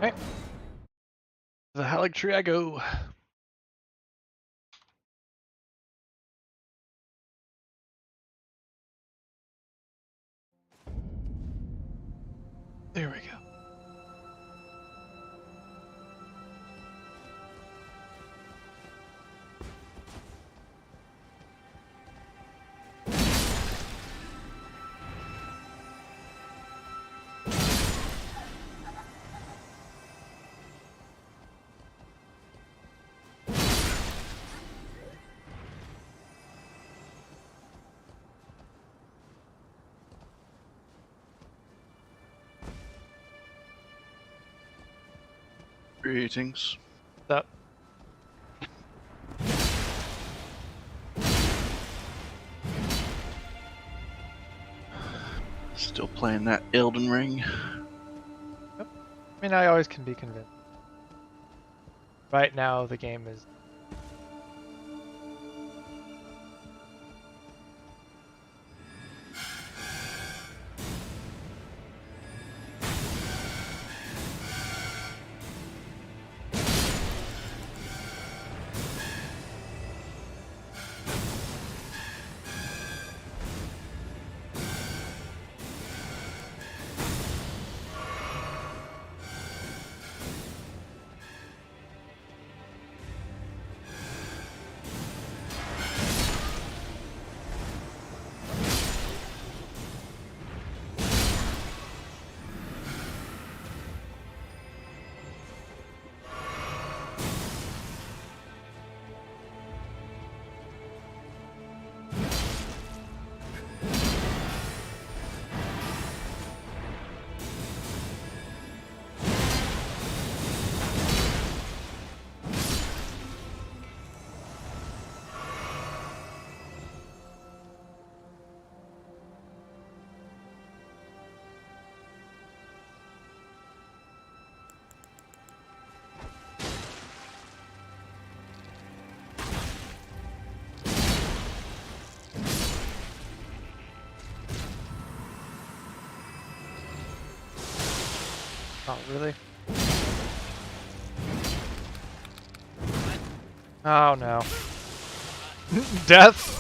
Right. The Haligtree I go. There we go. Greetings. That. Still playing that Elden Ring. Yep. I mean, I always can be convinced. Right now, the game is. Oh, really? Oh no. Death!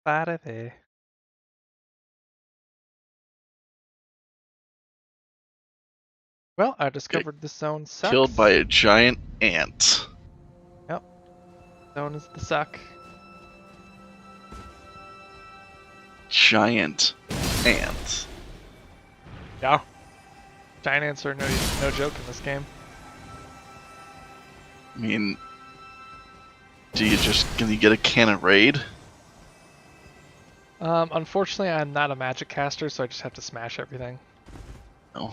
Parity. Well, I discovered this zone sucks. Killed by a giant ant. Yep. Zone is the suck. Giant ant. Yeah. Giant ants are no joke in this game. I mean, can you get a cannon raid? Unfortunately, I'm not a magic caster, so I just have to smash everything. No.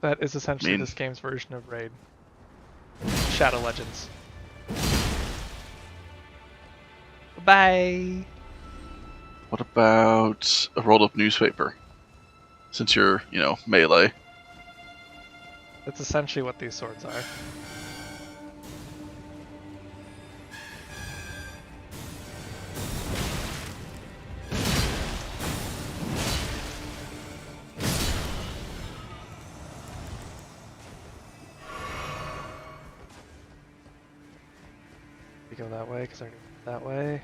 That is essentially this game's version of Raid. Shadow Legends. Bye! What about a rolled up newspaper? Since you're, melee. That's essentially what these swords are. We go that way, because I already went that way.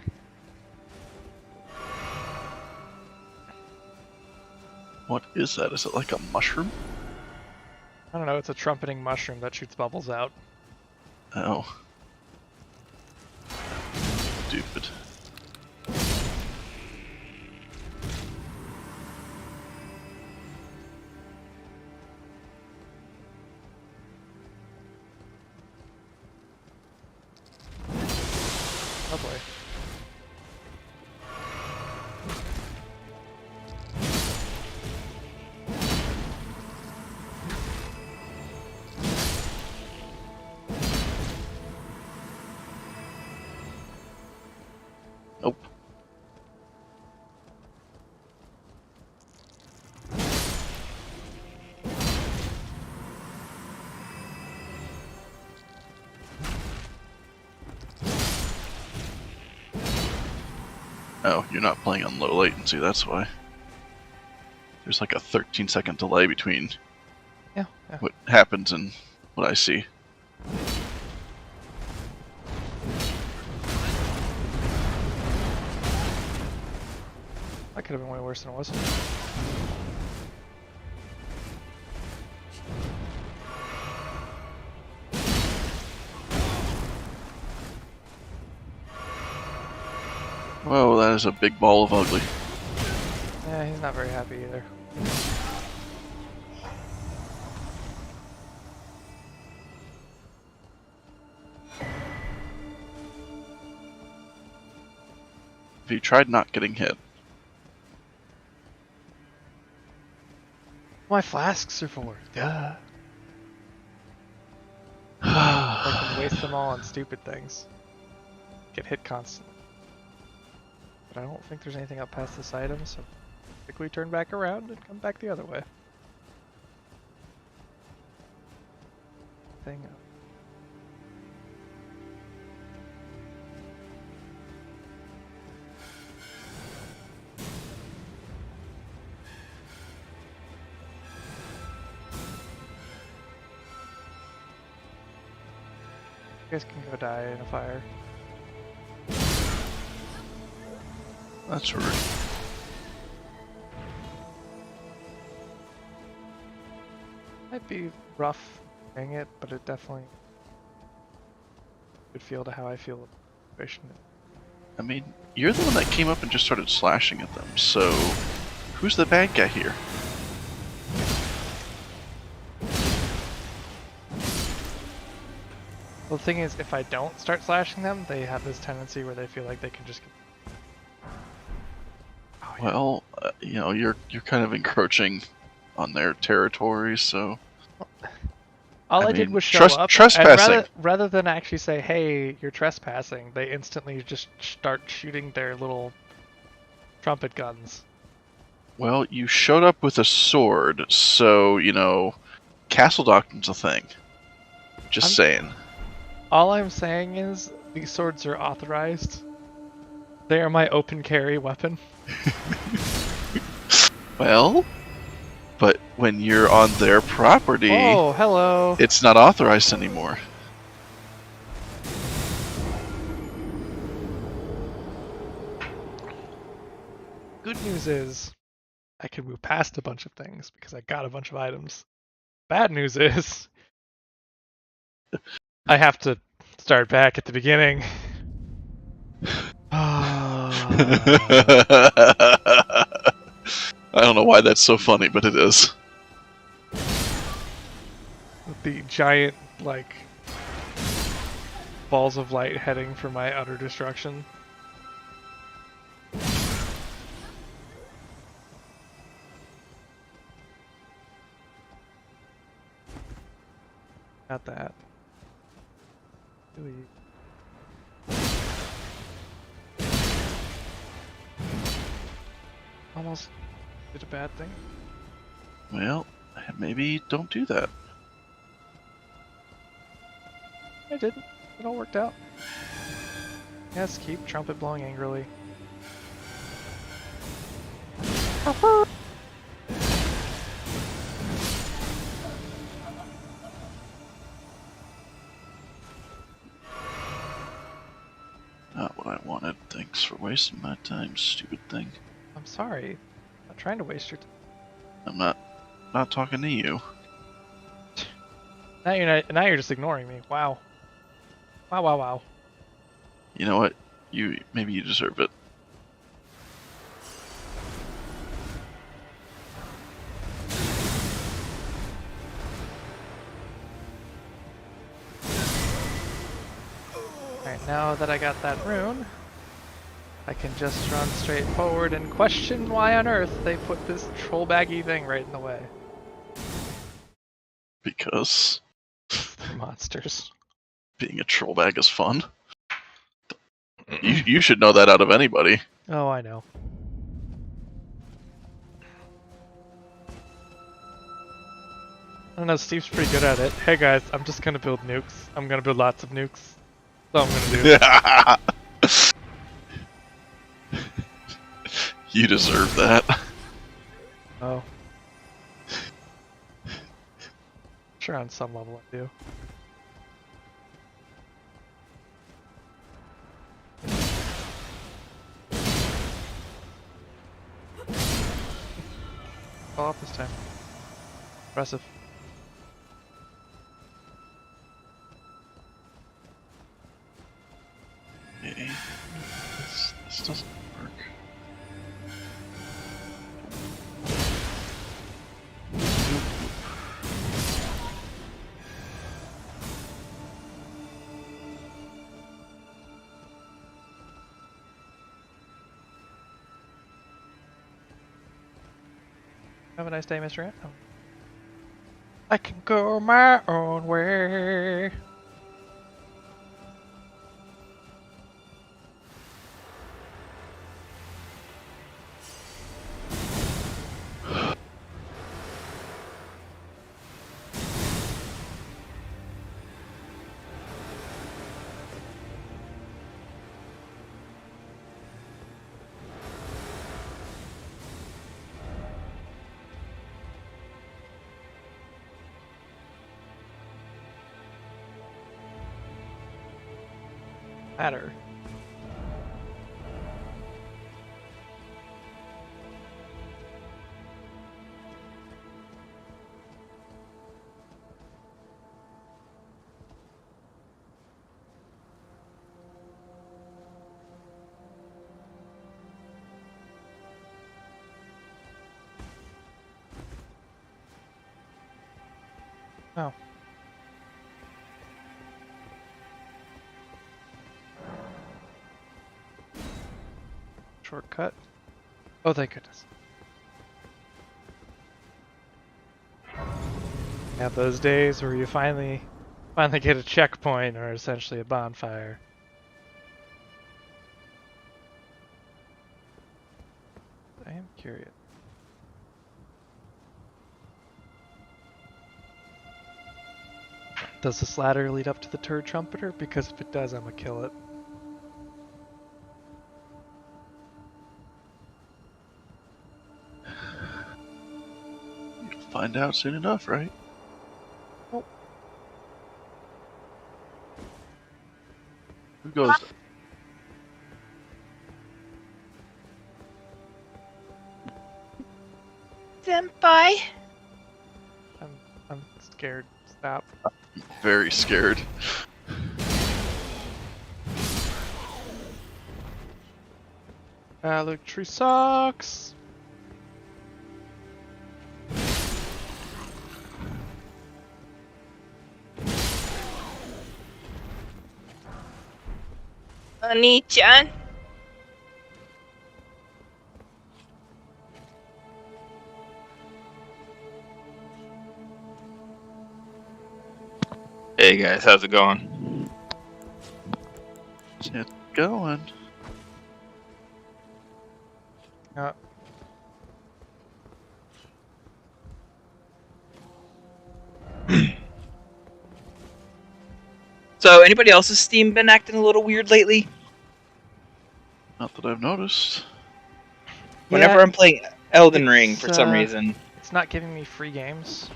What is that? Is it like a mushroom? I don't know, it's a trumpeting mushroom that shoots bubbles out. Oh. Stupid. Oh boy. Nope. Oh, you're not playing on low latency, that's why. There's like a 13-second delay between what happens and what I see. That could have been way worse than it was. Whoa, that is a big ball of ugly. Yeah, he's not very happy either. Have you tried not getting hit? My flasks are for. Duh. I can waste them all on stupid things. Get hit constantly. But I don't think there's anything up past this item, so quickly turn back around and come back the other way. Thing up. You guys can go die in a fire. That's rude. Might be rough doing it, but it definitely would feel to how I feel about the situation. I mean, you're the one that came up and just started slashing at them, so who's the bad guy here? Well, the thing is, if I don't start slashing them, they have this tendency where they feel like they can just get... Oh, yeah. Well, you know, you're kind of encroaching on their territory, so... All I did was show up, trespassing. and rather than actually say, hey, you're trespassing, they instantly just start shooting their little trumpet guns. Well, you showed up with a sword, so, you know, castle doctrine's a thing. Just saying. All I'm saying is, these swords are authorized. They are my open carry weapon. Well, but when you're on their property, oh, hello. It's not authorized anymore. Good news is, I can move past a bunch of things because I got a bunch of items. Bad news is, I have to start back at the beginning. I don't know why that's so funny, but it is. With the giant, like, balls of light heading for my utter destruction. Got that. Really. Almost did a bad thing. Well, maybe don't do that. I didn't. It all worked out. Yes, keep trumpet blowing angrily. Not what I wanted. Thanks for wasting my time, stupid thing. I'm sorry. I'm not trying to waste your time. I'm not talking to you. Now you're just ignoring me. Wow. Wow, wow, wow. You know what? Maybe you deserve it. Alright, now that I got that rune, I can just run straight forward and question why on earth they put this troll baggy thing right in the way. Because They're monsters. being a troll bag is fun. You should know that out of anybody. Oh, I know. I don't know, Steve's pretty good at it. Hey guys, I'm just gonna build nukes. I'm gonna build lots of nukes. That's all I'm gonna do. You deserve that. Oh. Sure, on some level I do. Fall off this time. Impressive. Okay. This doesn't work. Have a nice day, Mr. Ant. Oh. I can go my own way. Matter. Oh. Shortcut. Oh, thank goodness. Yeah, those days where you finally get a checkpoint or essentially a bonfire. I am curious. Does this ladder lead up to the turd trumpeter? Because if it does, I'm gonna kill it. You'll find out soon enough, right? Oh. Who goes? Senpai. I'm scared. Stop. Very scared. Haligtree sucks. Oni-chan. Hey guys, how's it going? It's going. So, anybody else's Steam been acting a little weird lately? Not that I've noticed. Whenever I'm playing Elden Ring, it's, for some reason. It's not giving me free games.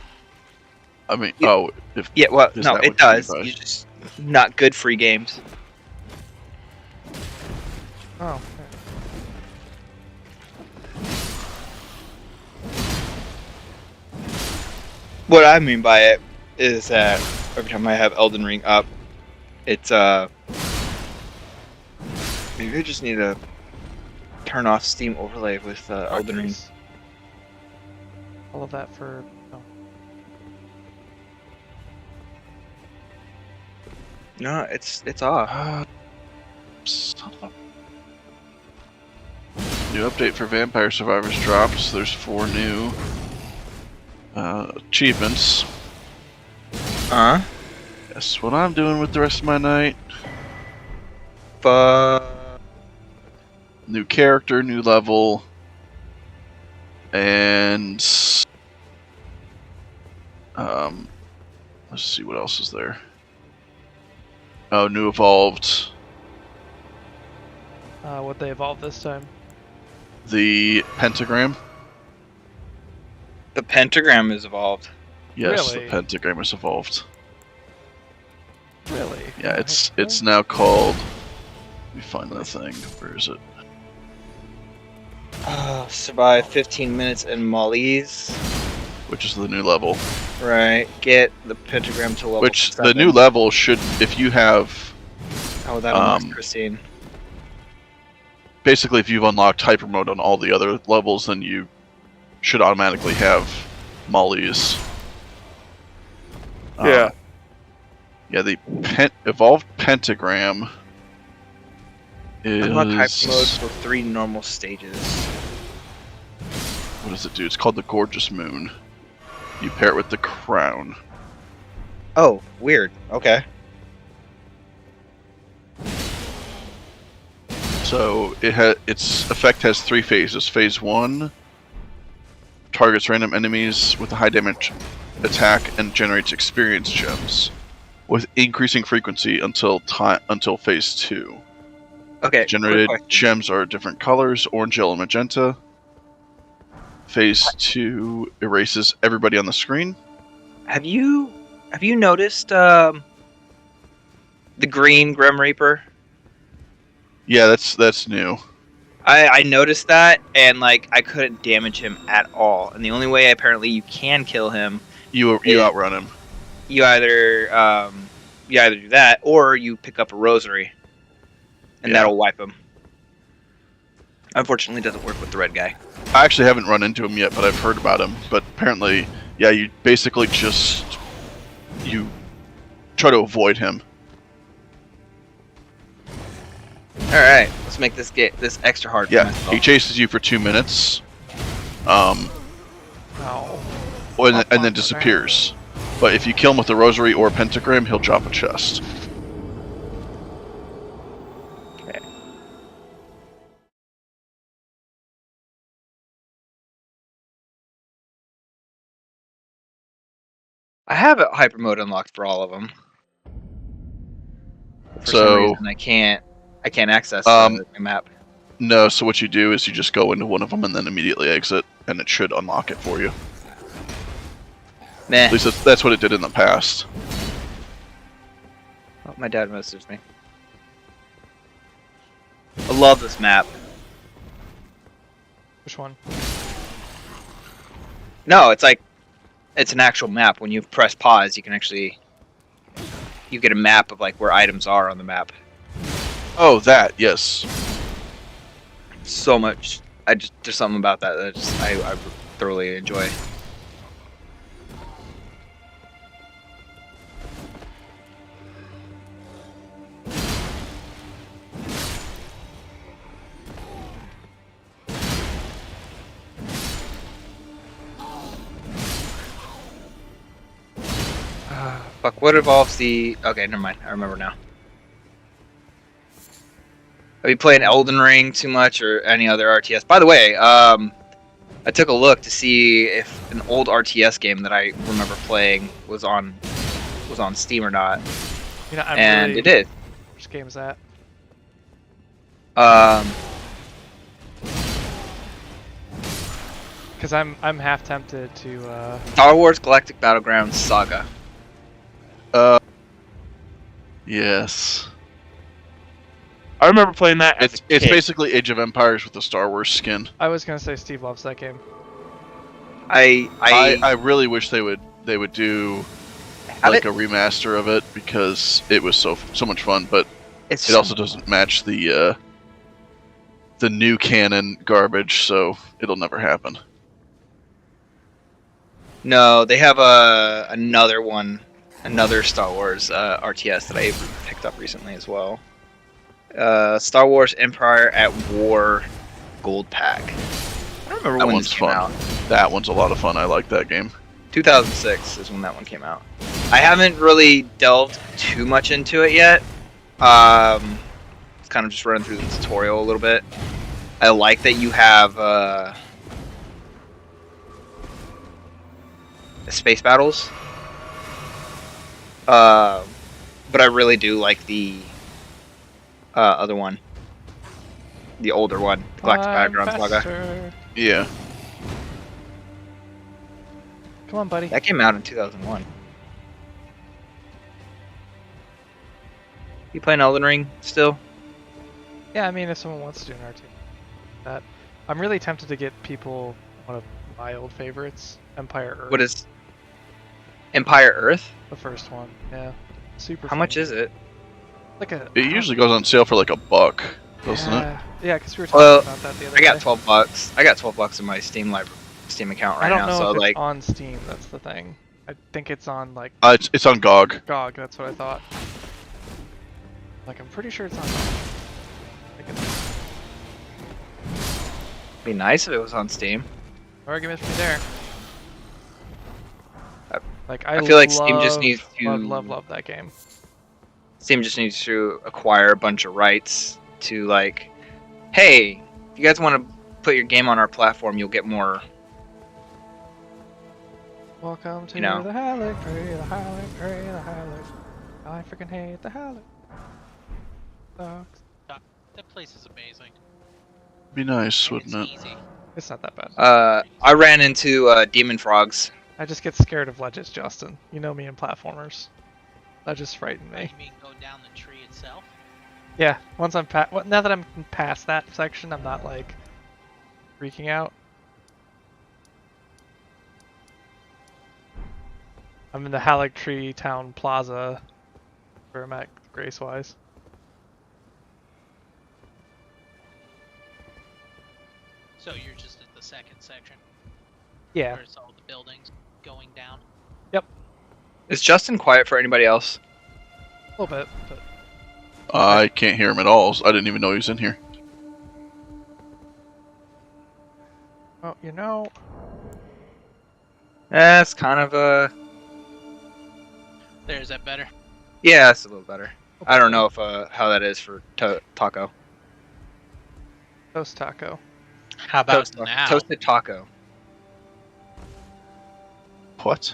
I mean, Yeah. if Yeah, well, is no, that it what you mean does. by- You just not good free games. Oh. What I mean by it is that every time I have Elden Ring up, it's maybe I just need to turn off Steam overlay with Elden Ring. All of that for. Oh. No, it's off. Son of a- New update for Vampire Survivors drops. There's 4 new achievements. Guess what I'm doing with the rest of my night? New character, new level, and let's see what else is there. Oh, new evolved. What they evolved this time? The pentagram. The pentagram is evolved. Yes, Really? the pentagram is evolved. Really? Yeah, it's now called. Let me find that thing. Where is it? Survive 15 minutes in Molly's. Which is the new level. Right. Get the pentagram to level Which 7. the new level should, if you have. Oh, that unlocks Christine. Basically, if you've unlocked hyper mode on all the other levels, then you should automatically have Molly's. Yeah. Yeah, the evolved pentagram is. Unlock hyper mode for 3 normal stages. What does it do? It's called the Gorgeous Moon. You pair it with the crown. Oh, weird. Okay. So its effect has 3 phases. Phase 1 targets random enemies with a high damage attack and generates experience gems with increasing frequency until phase 2. Okay. Generated gems are different colors: orange, yellow, magenta. Phase 2 erases everybody on the screen. Have you noticed the green Grim Reaper? Yeah, that's new. I noticed that, and like I couldn't damage him at all. And the only way apparently you can kill him, You outrun him. you either do that or you pick up a rosary, and that'll wipe him. Unfortunately, it doesn't work with the red guy. I actually haven't run into him yet, but I've heard about him. But apparently, yeah, you basically you try to avoid him. All right, let's make this extra hard. Yeah, for myself. he chases you for 2 minutes, Oh. and then disappears. But if you kill him with a rosary or a pentagram, he'll drop a chest. Okay. I have a hyper mode unlocked for all of them. For some reason, I can't access the map. No, so what you do is you just go into one of them and then immediately exit, and it should unlock it for you. Nah. At least that's what it did in the past. Oh, my dad messaged me. I love this map. Which one? No, it's an actual map. When you press pause, you can actually get a map of like where items are on the map. Oh, that, yes. So much. There's something about that I thoroughly enjoy. Fuck, what evolves the... Okay, never mind. I remember now. Are you playing Elden Ring too much or any other RTS? By the way, I took a look to see if an old RTS game that I remember playing was on Steam or not. You know, It is. Which game is that? Because I'm half tempted to. Star Wars Galactic Battlegrounds Saga. Yes. I remember playing that. It's basically Age of Empires with the Star Wars skin. I was gonna say Steve loves that game. I really wish they would do like a remaster of it because it was so much fun, but it also doesn't match the new canon garbage, so it'll never happen. No, they have another Star Wars RTS that I picked up recently as well. Star Wars Empire at War Gold Pack. I don't remember when this came out. That one's a lot of fun. I like that game. 2006 is when that one came out. I haven't really delved too much into it yet. It's kind of just running through the tutorial a little bit. I like that you have space battles. But I really do like the other one. the older one, the Galactic Battlegrounds Saga. Faster. Yeah. Come on, buddy. That came out in 2001. You playing Elden Ring still? Yeah, I mean, if someone wants to do an RT, that I'm really tempted to get people one of my old favorites, Empire Earth. What is Empire Earth? the first one? Yeah, super. How much is it? Like a. It usually goes on sale for like $1, doesn't it? Yeah, because we were talking Well, about that the other I got day. $12. I got $12 in my Steam account right I don't now. know So if it's like, on Steam. That's the thing. I think it's on like It's on GOG. GOG. That's what I thought. Like I'm pretty sure it's on. Like it's, be nice if it was on Steam. no argument for me there. Like I feel like Steam just love- needs to- love that game. Steam just needs to acquire a bunch of rights to like, hey, if you guys want to put your game on our platform, you'll get more. Welcome to You know. the Haligtree, the Haligtree, the Haligtree. I freaking hate the Haligtree. Sucks. That place is amazing. Be nice, And wouldn't it's it? easy. It's not that bad. I ran into demon frogs. I just get scared of ledges, Justin. You know me in platformers. That just frightened Oh, me. you mean go down the tree itself? Yeah, once I'm now that I'm past that section, I'm not like freaking out. I'm in the Haligtree Town Plaza, where I'm at Gracewise. So you're just at the second section Yeah, where it's all the buildings going down. Is Justin quiet for anybody else? a little bit, but I can't hear him at all. So I didn't even know he was in here. well, you know, That's kind of There's that better. yeah, it's a little better. I don't know if how that is for taco. Toast Taco. How about now? Toasted taco. What?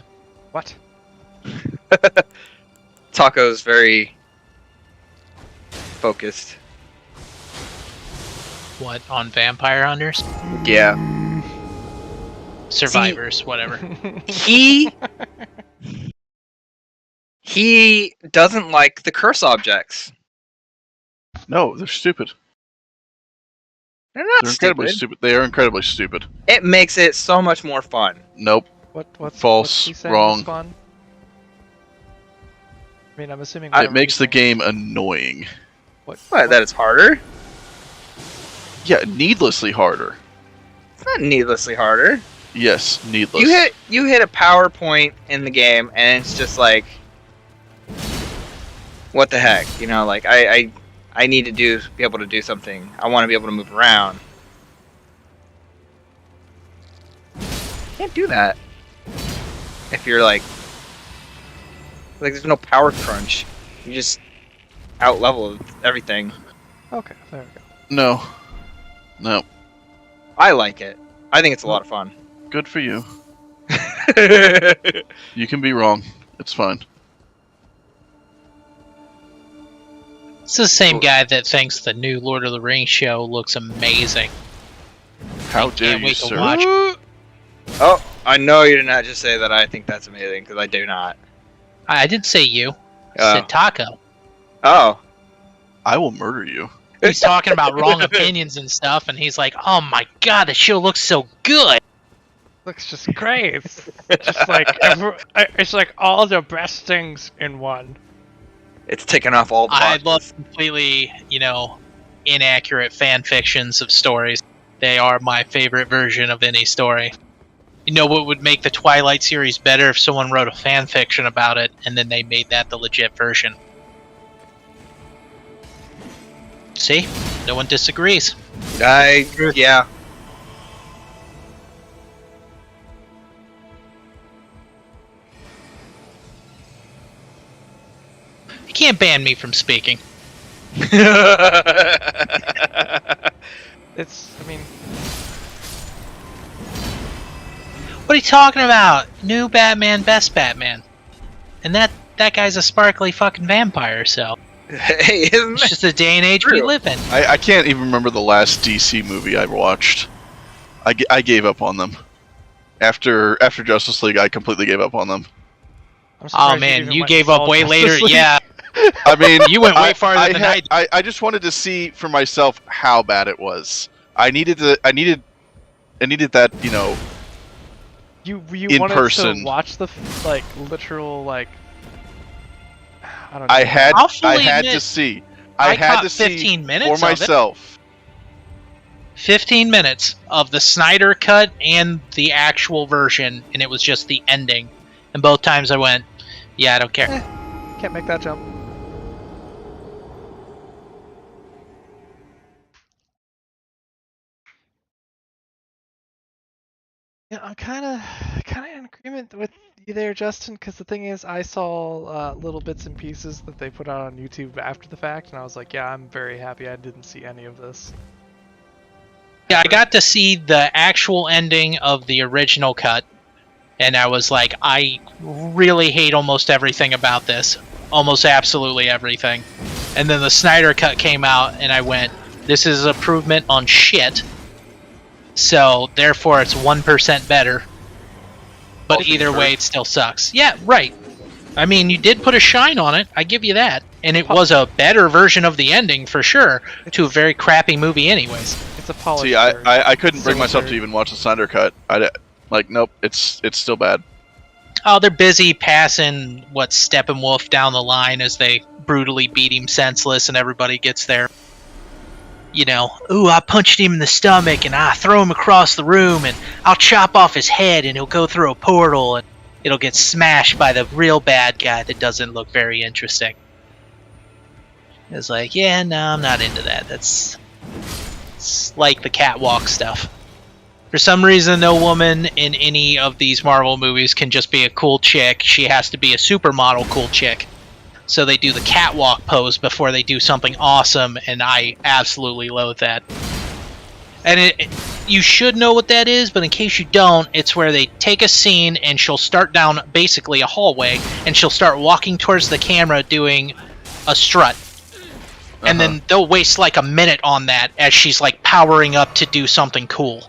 What? Taco's very focused. What, on vampire hunters? Yeah. Survivors, whatever. He doesn't like the curse objects. No, they're stupid. They're not They're incredibly stupid. They are incredibly stupid. It makes it so much more fun. Nope. What's False, he saying wrong. is fun? I mean, I'm assuming It makes the game annoying. What? That it's harder? Yeah, needlessly harder. It's not needlessly harder. Yes, needless. You hit a power point in the game, and it's just like, what the heck? You know, like I need to be able to do something. I want to be able to move around. Can't do that if you're like there's no power crunch. You just out level everything. Okay, there we go. No. No. I like it. I think it's a lot of fun. Good for you. You can be wrong. It's fine. It's the same guy that thinks the new Lord of the Rings show looks amazing. How dare can't you, wait to sir? watch. Oh, I know you did not just say that I think that's amazing, because I do not. I didn't say you. I Oh. said Taco. Oh. I will murder you. He's talking about wrong opinions and stuff, and he's like, "Oh my god, the show looks so good." Looks just great. It's just like it's like all the best things in one. It's taken off all the I boxes. love completely, inaccurate fan fictions of stories. They are my favorite version of any story. You know what would make the Twilight series better if someone wrote a fan fiction about it and then they made that the legit version. See? No one disagrees. Yeah. You can't ban me from speaking. It's, I mean, What are you talking about? New Batman, best Batman. And that guy's a sparkly fucking vampire, so. Hey, isn't It's it? just the day and age we True. live in. I can't even remember the last DC movie I watched. I gave up on them. After Justice League, I completely gave up on them. I'm Oh surprised you man, even you went and gave up saw way Justice later. League. Yeah, I mean, you went way farther than I did. I just wanted to see for myself how bad it was. I needed that, you know. You In wanted person. to watch the like literal like. I don't know. I had I'll fully to admit, see. I had caught to 15 see minutes for of it. myself. 15 minutes of the Snyder cut and the actual version, and it was just the ending. And both times I went, yeah, I don't care. Can't make that jump. Yeah, I'm kind of in agreement with you there, Justin. Because the thing is, I saw little bits and pieces that they put out on YouTube after the fact, and I was like, yeah, I'm very happy I didn't see any of this. Yeah, I Ever. got to see the actual ending of the original cut, and I was like, I really hate almost everything about this. Almost absolutely everything. And then the Snyder cut came out, and I went, this is improvement on shit. So, therefore, it's 1% better. But All things either way, heard. it still sucks. Yeah, right. I mean, you did put a shine on it. I give you that. And it was a better version of the ending, for sure, to a very crappy movie anyways. It's a polished. See, I couldn't bring Silver. myself to even watch the Snyder cut. Nope, it's still bad. Oh, they're busy passing, Steppenwolf down the line as they brutally beat him senseless and everybody gets there. You know, ooh, I punched him in the stomach and I throw him across the room and I'll chop off his head and he'll go through a portal and it'll get smashed by the real bad guy that doesn't look very interesting. It's like, yeah, no, I'm not into that. It's like the catwalk stuff. For some reason, no woman in any of these Marvel movies can just be a cool chick. She has to be a supermodel cool chick. So they do the catwalk pose before they do something awesome, and I absolutely loathe that. And you should know what that is, but in case you don't, it's where they take a scene and she'll start down basically a hallway, and she'll start walking towards the camera doing a strut. And then they'll waste like a minute on that as she's like powering up to do something cool.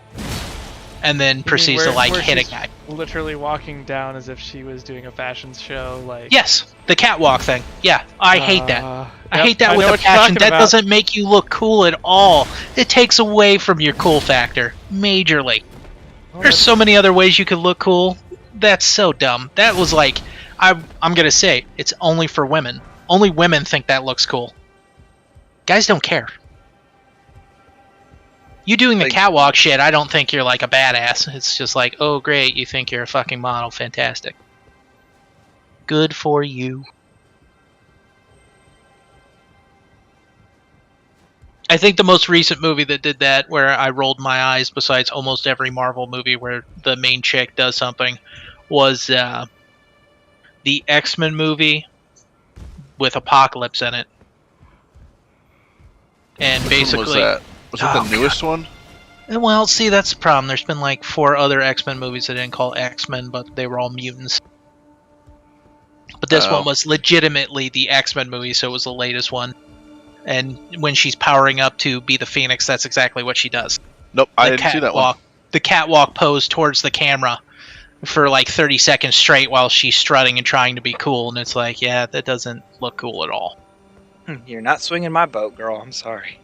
And then proceeds to like hit a guy. Literally walking down as if she was doing a fashion show, like. Yes, the catwalk thing. Yeah, I hate that. I hate that with know a what you're passion. talking That about. doesn't make you look cool at all. It takes away from your cool factor, majorly. Well, There's so many other ways you could look cool. That's so dumb. That was like, I'm gonna say, it's only for women. Only women think that looks cool. Guys don't care. You doing the Like- catwalk shit, I don't think you're like a badass. It's just like, oh great, you think you're a fucking model, fantastic. Good for you. I think the most recent movie that did that, where I rolled my eyes besides almost every Marvel movie where the main chick does something, was the X-Men movie with Apocalypse in it. And Which one basically... was that? Was that Oh, the newest one? Well, see, that's the problem. There's been like 4 other X-Men movies that didn't call X-Men, but they were all mutants. But this Oh. one was legitimately the X-Men movie, so it was the latest one. And when she's powering up to be the Phoenix, that's exactly what she does. Nope, I The didn't see that one. The catwalk pose towards the camera for like 30 seconds straight while she's strutting and trying to be cool, and it's like, yeah, that doesn't look cool at all. You're not swinging my boat, girl. I'm sorry.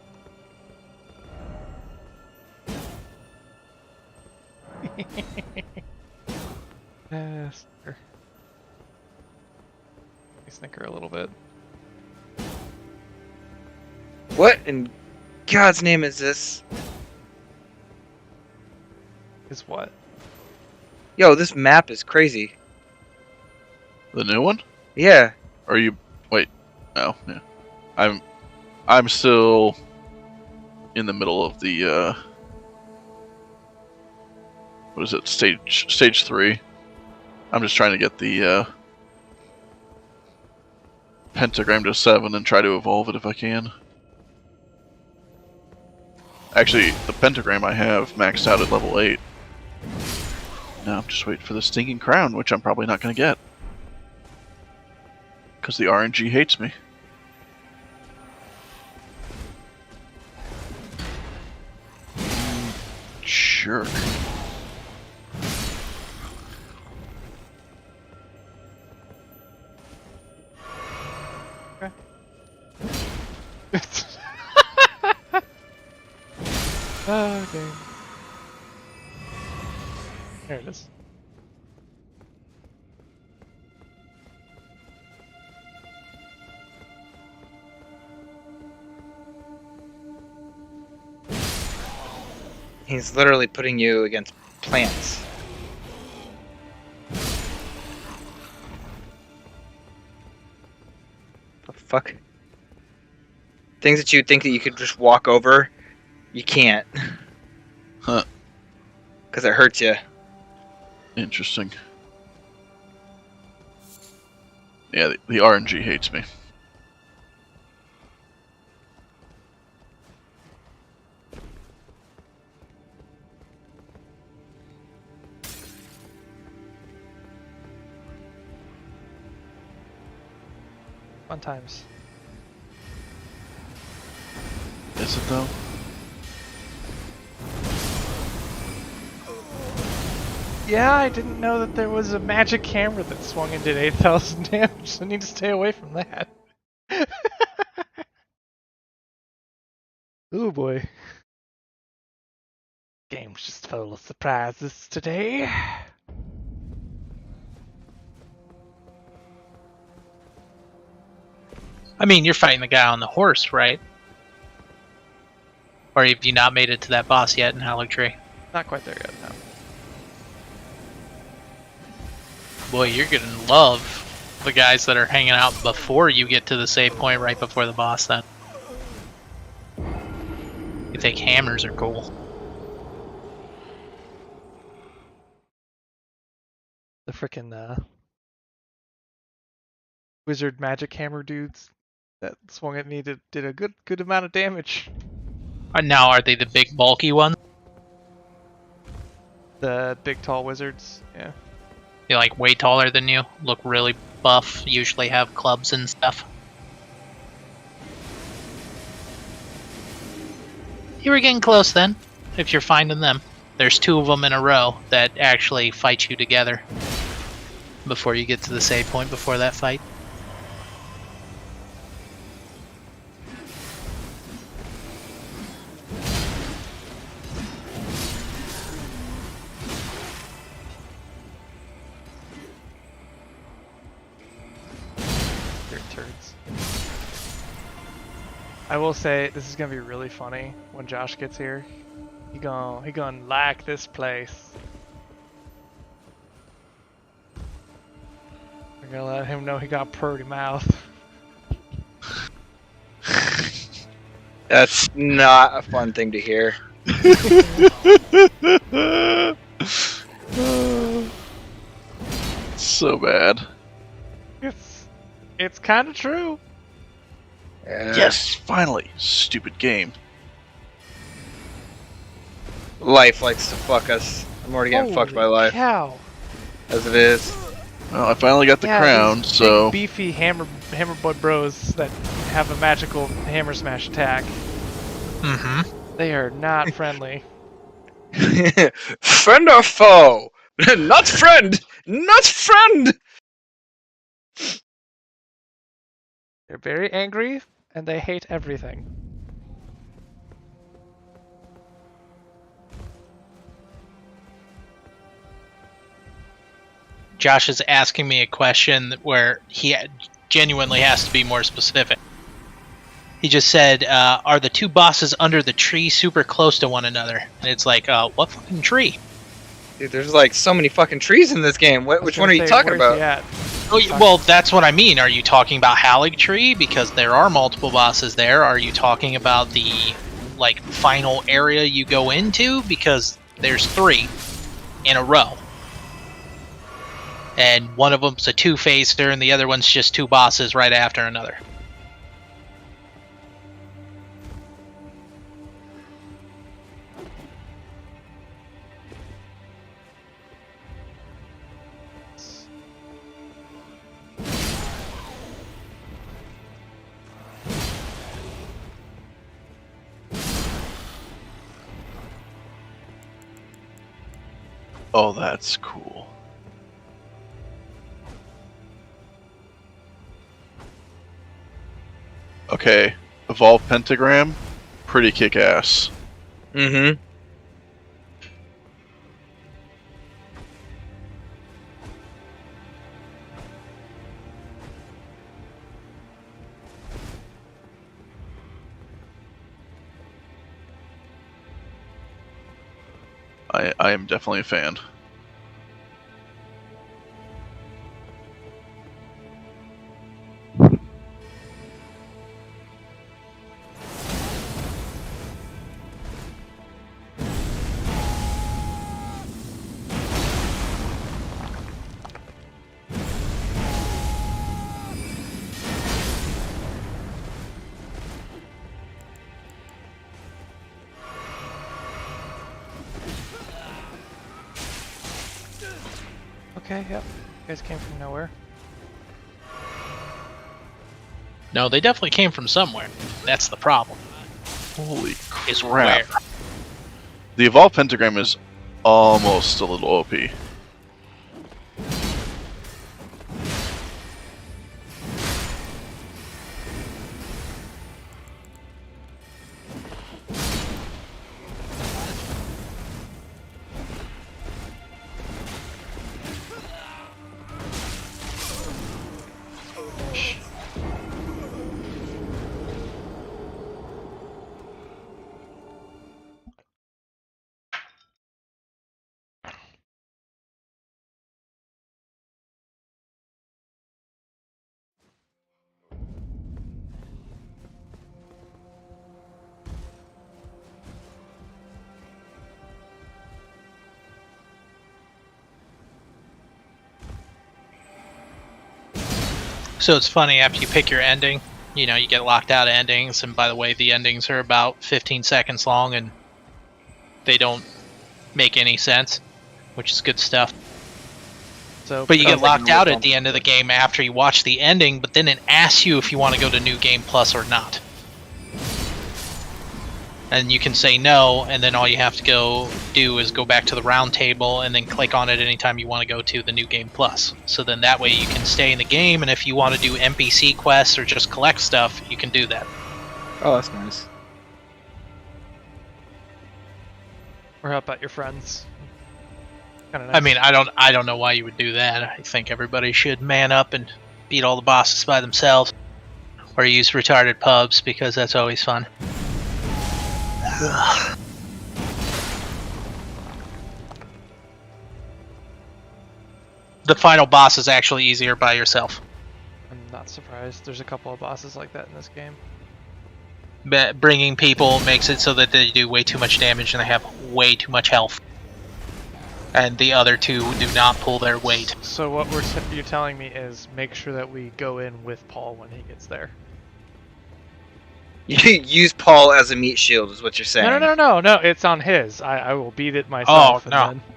Yes. Snicker a little bit. What in God's name is this? Is what? Yo, this map is crazy. The new one? Yeah. Or you? Wait, no. Yeah, I'm still in the middle of the what is it? Stage 3. I'm just trying to get the pentagram to 7 and try to evolve it if I can. Actually, the pentagram I have maxed out at level 8. Now I'm just waiting for the stinking crown, which I'm probably not going to get. Because the RNG hates me. jerk. Okay. There it is. He's literally putting you against plants. The fuck? Things that you think that you could just walk over, you can't. Huh. Because it hurts you. Interesting. Yeah, the RNG hates me. Fun times. Is it though? Yeah, I didn't know that there was a magic camera that swung and did 8,000 damage. I need to stay away from that. Oh boy. Game's just full of surprises today. I mean, you're fighting the guy on the horse, right? Or have you not made it to that boss yet in Haligtree? Not quite there yet, no. Boy, you're gonna love the guys that are hanging out before you get to the save point right before the boss then. You think hammers are cool. The frickin' wizard magic hammer dudes that swung at me did a good amount of damage. Now, are they the big bulky ones? The big tall wizards, yeah. They're like way taller than you, look really buff, usually have clubs and stuff. You were getting close then, if you're finding them. There's 2 of them in a row that actually fight you together before you get to the save point before that fight. They're turds. I will say this is gonna be really funny when Josh gets here. He gonna like this place. I'm gonna let him know he got a pretty mouth. That's not a fun thing to hear. So bad. It's kind of true. Yes, finally. Stupid game. Life likes to fuck us. I'm already getting fucked by Holy life, cow. as it is. Well, I finally got the crown, these so big, beefy hammerbutt bros that have a magical hammer smash attack. Mm-hmm. They are not friendly. Friend or foe? Not friend! Not friend! They're very angry and they hate everything. Josh is asking me a question where he genuinely has to be more specific. He just said, are the 2 bosses under the tree super close to one another? And it's like, what fucking tree? Dude, there's like so many fucking trees in this game. Which one are you talking about? Oh, well, that's what I mean. Are you talking about Haligtree? Because there are multiple bosses there. Are you talking about the like final area you go into? Because there's 3 in a row. And one of them's a 2-phaser and the other one's just 2 bosses right after another. Oh, that's cool. Okay, Evolve Pentagram, pretty kick-ass. Mm-hmm. I am definitely a fan. Okay, yep. You guys came from nowhere. No, they definitely came from somewhere. That's the problem. Holy Is crap. where. The Evolve Pentagram is almost a little OP. So it's funny, after you pick your ending, you know, you get locked out of endings, and by the way, the endings are about 15 seconds long, and they don't make any sense, which is good stuff. So, But you get Sounds like locked a out real at the end of the game after you watch the ending, but then it asks you if you want to go to New Game Plus or not. And you can say no, and then all you have to go do is go back to the round table and then click on it anytime you want to go to the New Game Plus. So then that way you can stay in the game, and if you want to do NPC quests or just collect stuff, you can do that. Oh, that's nice. or help out your friends. Kind of nice. I mean, I don't know why you would do that. I think everybody should man up and beat all the bosses by themselves, or use retarded pubs, because that's always fun. The final boss is actually easier by yourself. I'm not surprised. There's a couple of bosses like that in this game. But bringing people makes it so that they do way too much damage and they have way too much health. And the other two do not pull their weight. So what you're telling me is make sure that we go in with Paul when he gets there. You use Paul as a meat shield, is what you're saying. No. It's on his. I will beat it myself. Oh, no. And then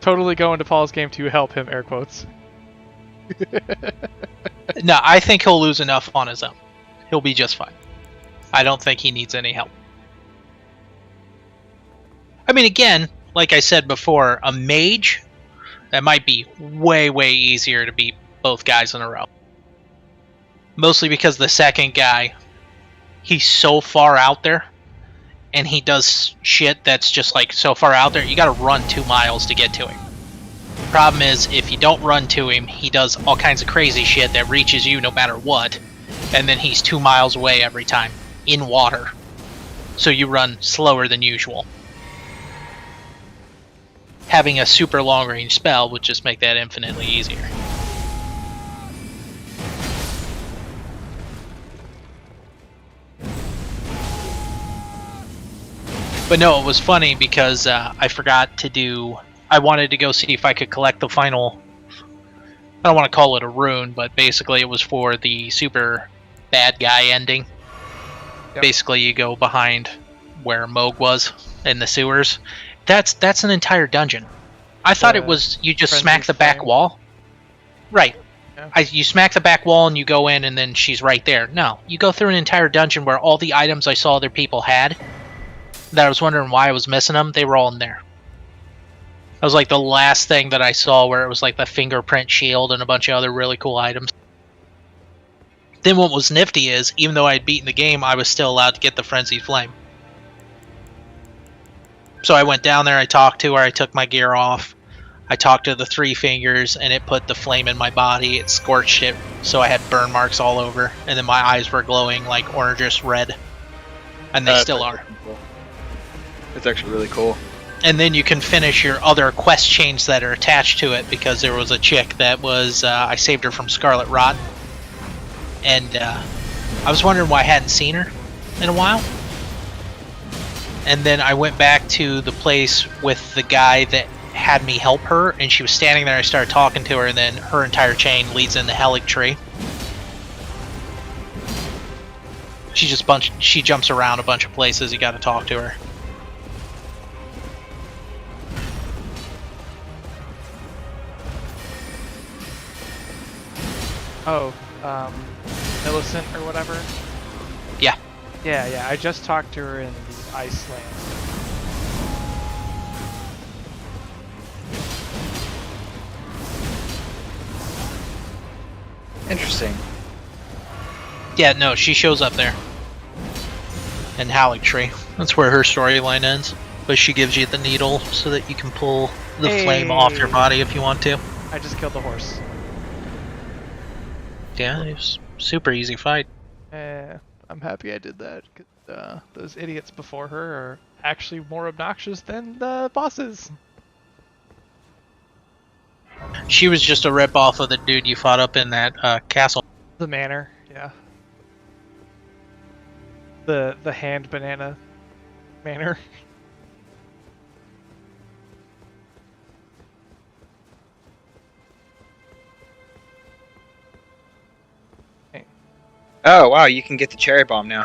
totally go into Paul's game to help him. Air quotes. No, I think he'll lose enough on his own. He'll be just fine. I don't think he needs any help. I mean, again, like I said before, a mage, that might be way, way easier to beat both guys in a row. Mostly because the second guy, he's so far out there, and he does shit that's just like so far out there, you gotta run 2 miles to get to him. The problem is, if you don't run to him, he does all kinds of crazy shit that reaches you no matter what, and then he's 2 miles away every time, in water. So you run slower than usual. Having a super long range spell would just make that infinitely easier. But no, it was funny because I forgot to do... I wanted to go see if I could collect the final... I don't want to call it a rune, but basically it was for the super bad guy ending. Yep. Basically you go behind where Moog was in the sewers. That's an entire dungeon. I thought it was you just smack the back wall. Right. Yeah. You smack the back wall and you go in and then she's right there. No, you go through an entire dungeon where all the items I saw other people had, that I was wondering why I was missing them, they were all in there. That was like the last thing that I saw where it was like the fingerprint shield and a bunch of other really cool items. Then what was nifty is, even though I had beaten the game, I was still allowed to get the Frenzied Flame. So I went down there, I talked to her, I took my gear off, I talked to the Three Fingers, and it put the flame in my body, it scorched it, so I had burn marks all over, and then my eyes were glowing like orangish red. And they still are. Cool. It's actually really cool. And then you can finish your other quest chains that are attached to it, because there was a chick that was, I saved her from Scarlet Rot. And I was wondering why I hadn't seen her in a while. And then I went back to the place with the guy that had me help her, and she was standing there. I started talking to her, and then her entire chain leads into Haligtree. She jumps around a bunch of places. You got to talk to her. Oh, Millicent or whatever? Yeah. Yeah, I just talked to her in the Iceland. Interesting. Yeah, no, she shows up there. In Haligtree. That's where her storyline ends. But she gives you the needle so that you can pull the flame off your body if you want to. I just killed the horse. Yeah, it was super easy fight. I'm happy I did that, 'cause those idiots before her are actually more obnoxious than the bosses. She was just a rip-off of the dude you fought up in that castle. The manor, yeah. The hand banana manor. Oh wow, you can get the cherry bomb now.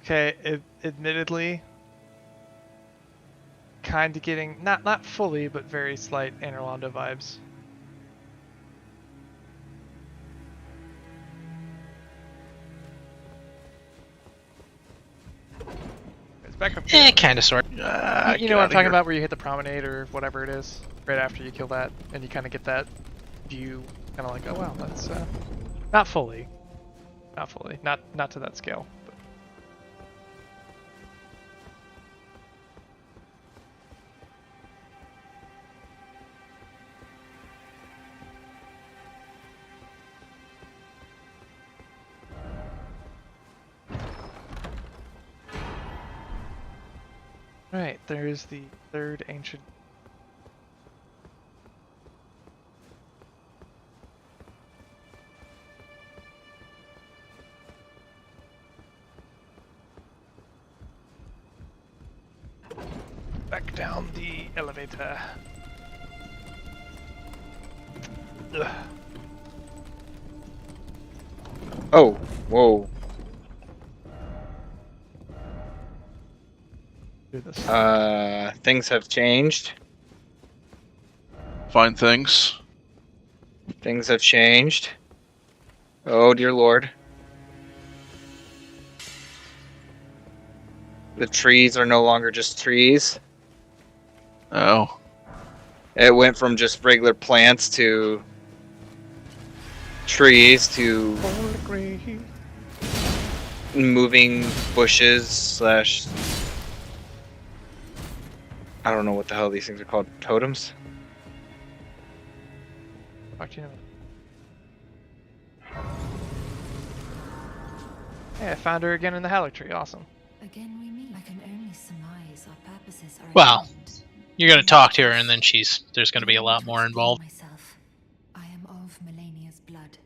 Okay, admittedly, kind of getting not fully, but very slight Anorlando vibes. It's back up here. Kind of, sort. You know what I'm talking about, where you hit the promenade or whatever it is, right after you kill that, and you kind of get that view, kind of like, oh wow, that's not fully, not to that scale. But. Right, there's the third ancient. Back down the elevator. Ugh. Oh, whoa. Do this. Things have changed. Find things. Things have changed. Oh dear lord. The trees are no longer just trees. Oh. It went from just regular plants to trees to moving bushes slash... I don't know what the hell these things are called. Totems? Talk to you in a minute. Hey, I found her again in the Haligtree. Awesome. Again we meet. I can only surmise our purposes are Wow. aligned. You're gonna talk to her, and then there's gonna be a lot more involved. Myself. am of Melania's blood,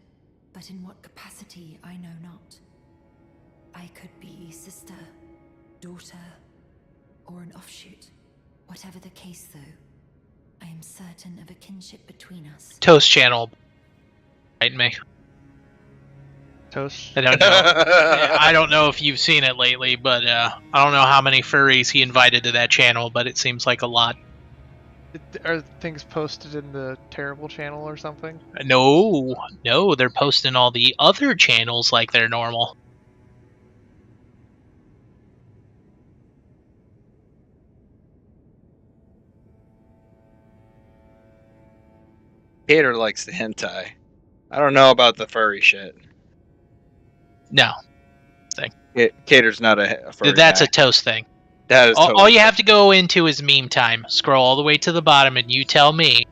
but in what capacity I know not. I could be sister, daughter, or an offshoot. Whatever the case, though, I am certain of a kinship between us. Toast channel. Right me. Toast. I don't know. I don't know if you've seen it lately, but I don't know how many furries he invited to that channel, but it seems like a lot. Are things posted in the terrible channel or something? No, they're posting all the other channels like they're normal. Cater likes the hentai. I don't know about the furry shit. No, Cater's not a furry that's guy. a Toast thing. That is All totally you have to go into is meme time. Scroll all the way to the bottom, and you tell me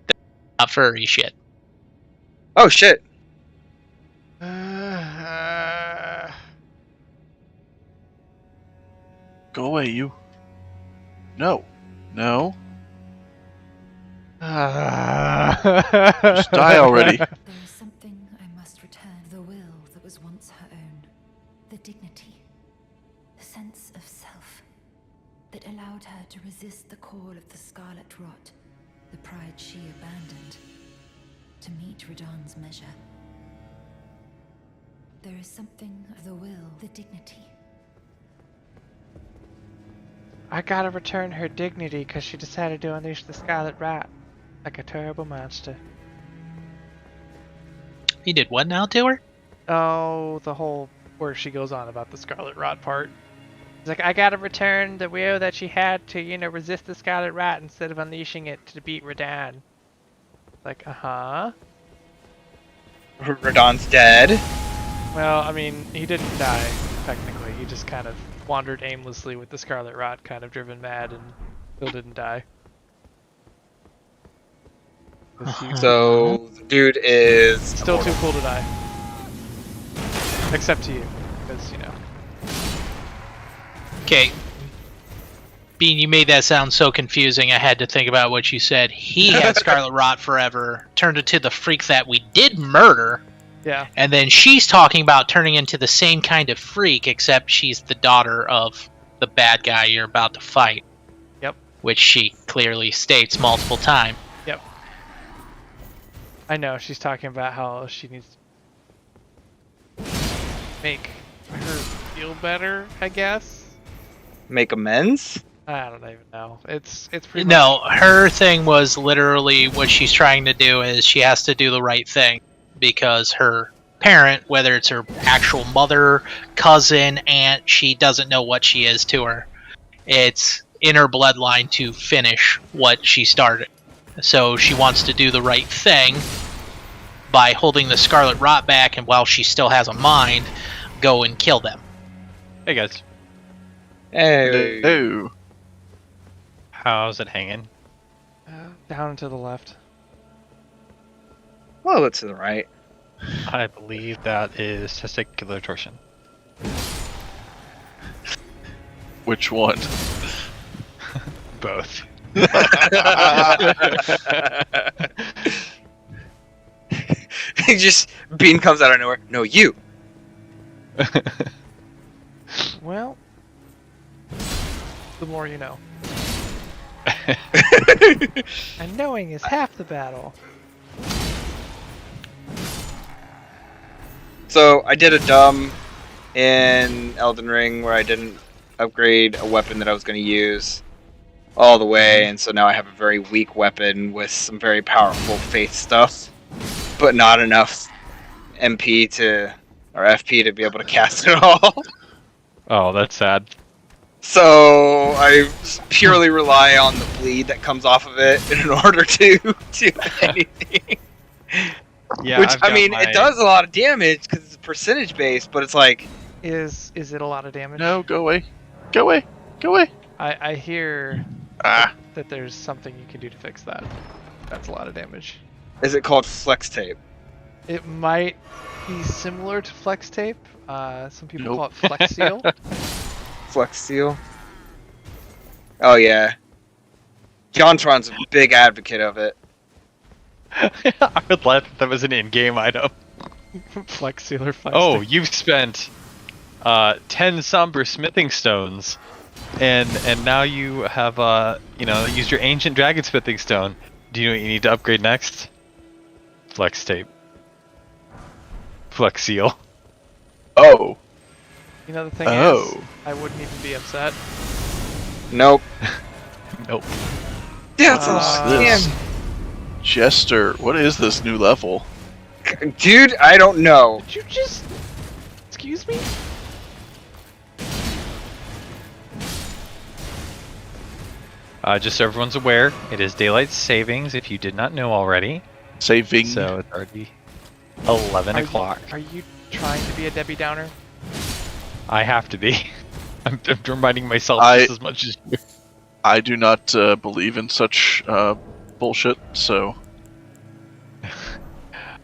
that's not furry shit. Oh shit! Go away, you. No. No. Just die already. There is something I must return. The will that was once her own. The dignity. The sense of self. That allowed her to resist the call of the Scarlet Rot. The pride she abandoned. To meet Radan's measure. There is something of the will. The dignity. I gotta return her dignity because she decided to unleash the Scarlet Rat. Like a terrible monster. He did what now to her? Oh, the whole where she goes on about the Scarlet Rot part. It's like, I gotta return the will that she had to, resist the Scarlet Rat instead of unleashing it to beat Radan. Like, uh-huh. Radan's dead. Well, I mean, he didn't die, technically. He just kind of wandered aimlessly with the Scarlet Rot kind of driven mad and still didn't die. So the dude is Still too cool to die. Except to you, because, Okay. Bean, you made that sound so confusing, I had to think about what you said. He had Scarlet Rot forever, turned into the freak that we did murder, Yeah. and then she's talking about turning into the same kind of freak, except she's the daughter of the bad guy you're about to fight. Yep. Which she clearly states multiple times. Yep. I know, she's talking about how she needs to make her feel better, I guess. make amends. I don't even know. It's pretty much... No, her thing was literally what she's trying to do is she has to do the right thing because her parent, whether it's her actual mother, cousin, aunt, she doesn't know what she is to her. It's in her bloodline to finish what she started. So she wants to do the right thing by holding the Scarlet Rot back, and while she still has a mind, go and kill them. Hey guys, Hey. Oh. how's it hanging? down and to the left. Well, it's to the right. I believe that is testicular torsion. Which one? Both. Just Bean comes out of nowhere. No, you. Well, the more you know. And knowing is half the battle. So I did a dumb in Elden Ring where I didn't upgrade a weapon that I was going to use all the way, and so now I have a very weak weapon with some very powerful faith stuff, but not enough MP to or FP to be able to cast it all. Oh, that's sad. So I purely rely on the bleed that comes off of it in order to do anything. Yeah, Which, I've I got mean, my- it does a lot of damage because it's percentage based, but it's like... Is it a lot of damage? No, go away. Go away. Go away. I hear Ah. that there's something you can do to fix that. That's a lot of damage. Is it called flex tape? It might be similar to flex tape. Some people Nope. call it flex seal. Flex seal? Oh, yeah. JonTron's a big advocate of it. I would laugh if that was an in-game item. Flex sealer flex. Oh, you've spent 10 somber smithing stones, and now you have used your ancient dragon smithing stone. Do you know what you need to upgrade next? Flex tape. Flex seal. Oh. You know the thing Oh. is, I wouldn't even be upset. Nope. Nope. That's This Jester, what is this new level? Dude, I don't know. Did you just... Excuse me? Just so everyone's aware, it is daylight savings if you did not know already. Saving. So it's already 11 o'clock. Are you trying to be a Debbie Downer? I have to be. I'm reminding myself just as much as you. I do not believe in such bullshit, so...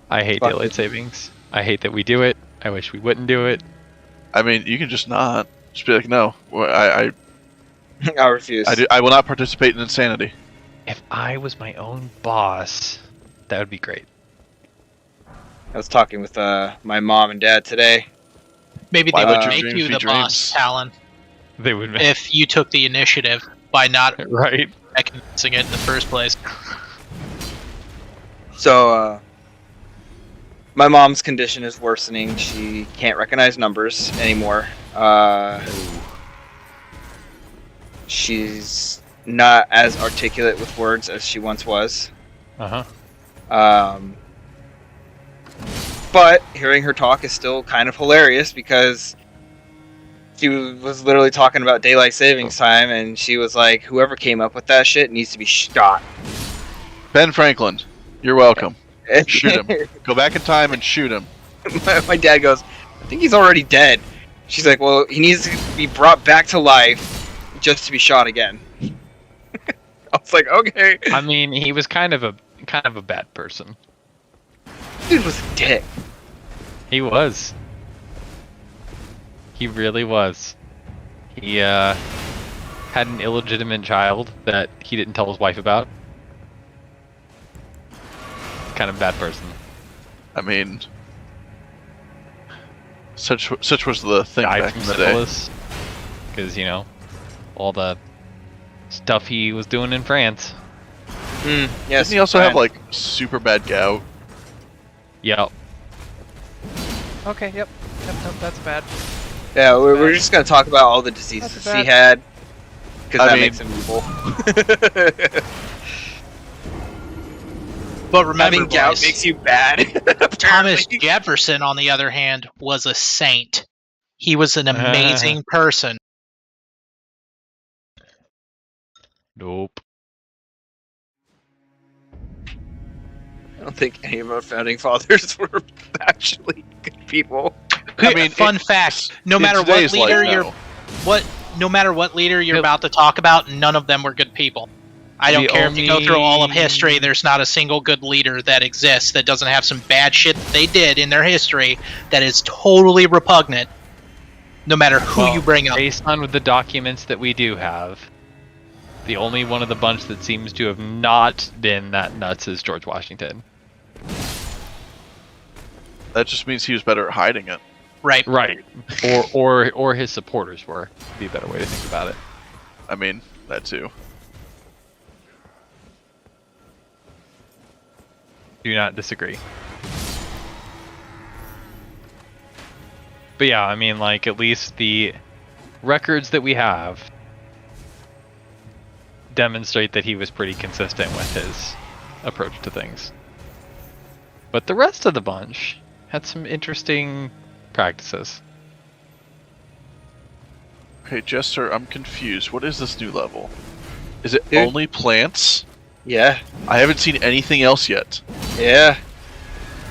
I hate daylight savings. I hate that we do it. I wish we wouldn't do it. I mean, you can just not. Just be like, no, I refuse. I will not participate in insanity. If I was my own boss, that would be great. I was talking with my mom and dad today. Maybe Why they let would your make dreams you be the boss, dreams? Talon, They would if you took the initiative by not right. recognizing it in the first place. So, my mom's condition is worsening. She can't recognize numbers anymore. She's not as articulate with words as she once was. But hearing her talk is still kind of hilarious because she was literally talking about daylight savings time, and she was like, whoever came up with that shit needs to be shot. Ben Franklin, you're welcome. Shoot him. Go back in time and shoot him. My dad goes, I think he's already dead. She's like, well, he needs to be brought back to life just to be shot again. I was like, okay. I mean, he was kind of a bad person. Dude was a dick. He was. He really was. He had an illegitimate child that he didn't tell his wife about. Kind of bad person. I mean, such was the thing Died back from in the day. syphilis. Because, all the stuff he was doing in France. Yes. Didn't he also have, like, super bad gout? Yep. Okay, yep, that's bad. Yeah, we're just gonna talk about all the diseases he had, because that makes him evil. But remember, having gout boys, makes you bad. Thomas Jefferson, on the other hand, was a saint. He was an amazing person. Nope. I don't think any of our founding fathers were actually good people. I mean, Fun fact: no matter what today's leader life, no matter what leader you're about to talk about, none of them were good people. I don't care if you go through all of history. There's not a single good leader that exists that doesn't have some bad shit that they did in their history that is totally repugnant. No matter who you bring up. Based on the documents that we do have, the only one of the bunch that seems to have not been that nuts is George Washington. That just means he was better at hiding it. Right. Right. Or his supporters were. Would be a better way to think about it. I mean, that too. Do not disagree. But yeah, I mean, like, at least the records that we have demonstrate that he was pretty consistent with his approach to things. But the rest of the bunch had some interesting practices. Okay, Jester, I'm confused. What is this new level? Is it Dude. only plants? Yeah. I haven't seen anything else yet. Yeah.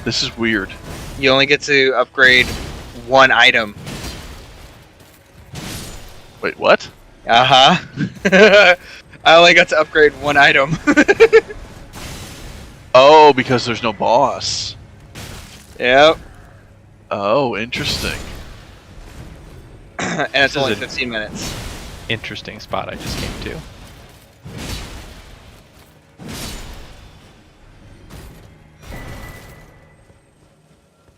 This is weird. You only get to upgrade one item. Wait, what? Uh-huh. I only got to upgrade one item. Oh, because there's no boss. Yep. Oh, interesting. And it's This is only a- 15 minutes. Interesting spot I just came to.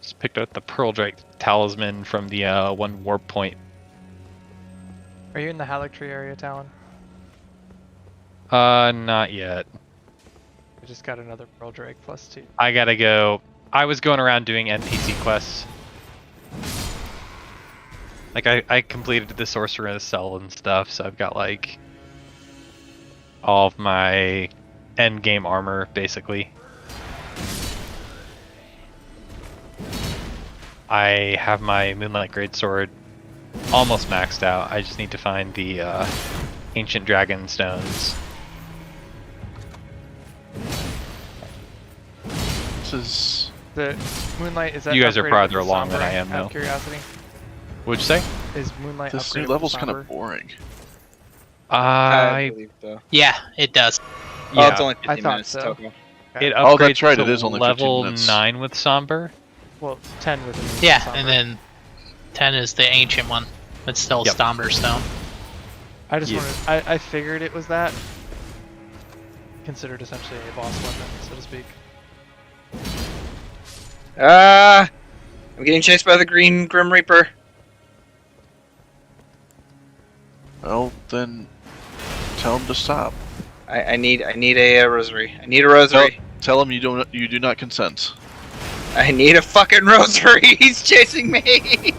Just picked up the Pearl Drake talisman from the one warp point. Are you in the Haligtree area, Talon? Not yet. I just got another Pearl Drake +2. I gotta go. I was going around doing NPC quests. Like, I completed the Sorcerer's Cell and stuff, so I've got, like, all of my endgame armor, basically. I have my Moonlight Greatsword almost maxed out. I just need to find the Ancient Dragon Stones. This is The Moonlight, is that You guys are upgraded farther with along than Somber, I am out of now. curiosity? What'd you say? Is Moonlight this upgraded new with level's kind Somber? of boring. I believe so. Yeah, it does. Oh, Yeah, it's only 15 I thought minutes so. total. Okay. it upgrades Oh, that's right, to it is only 15 level minutes. 9 with Somber. Well, 10 with the Yeah, Somber. and then 10 is the ancient one. It's still Yep. Stomber Stone. I just Yeah. wanted. I figured it was that. Considered essentially a boss weapon, so to speak. I'm getting chased by the green Grim Reaper. Well, then tell him to stop. I need a rosary. I need a rosary. Tell him you do not consent. I need a fucking rosary. He's chasing me.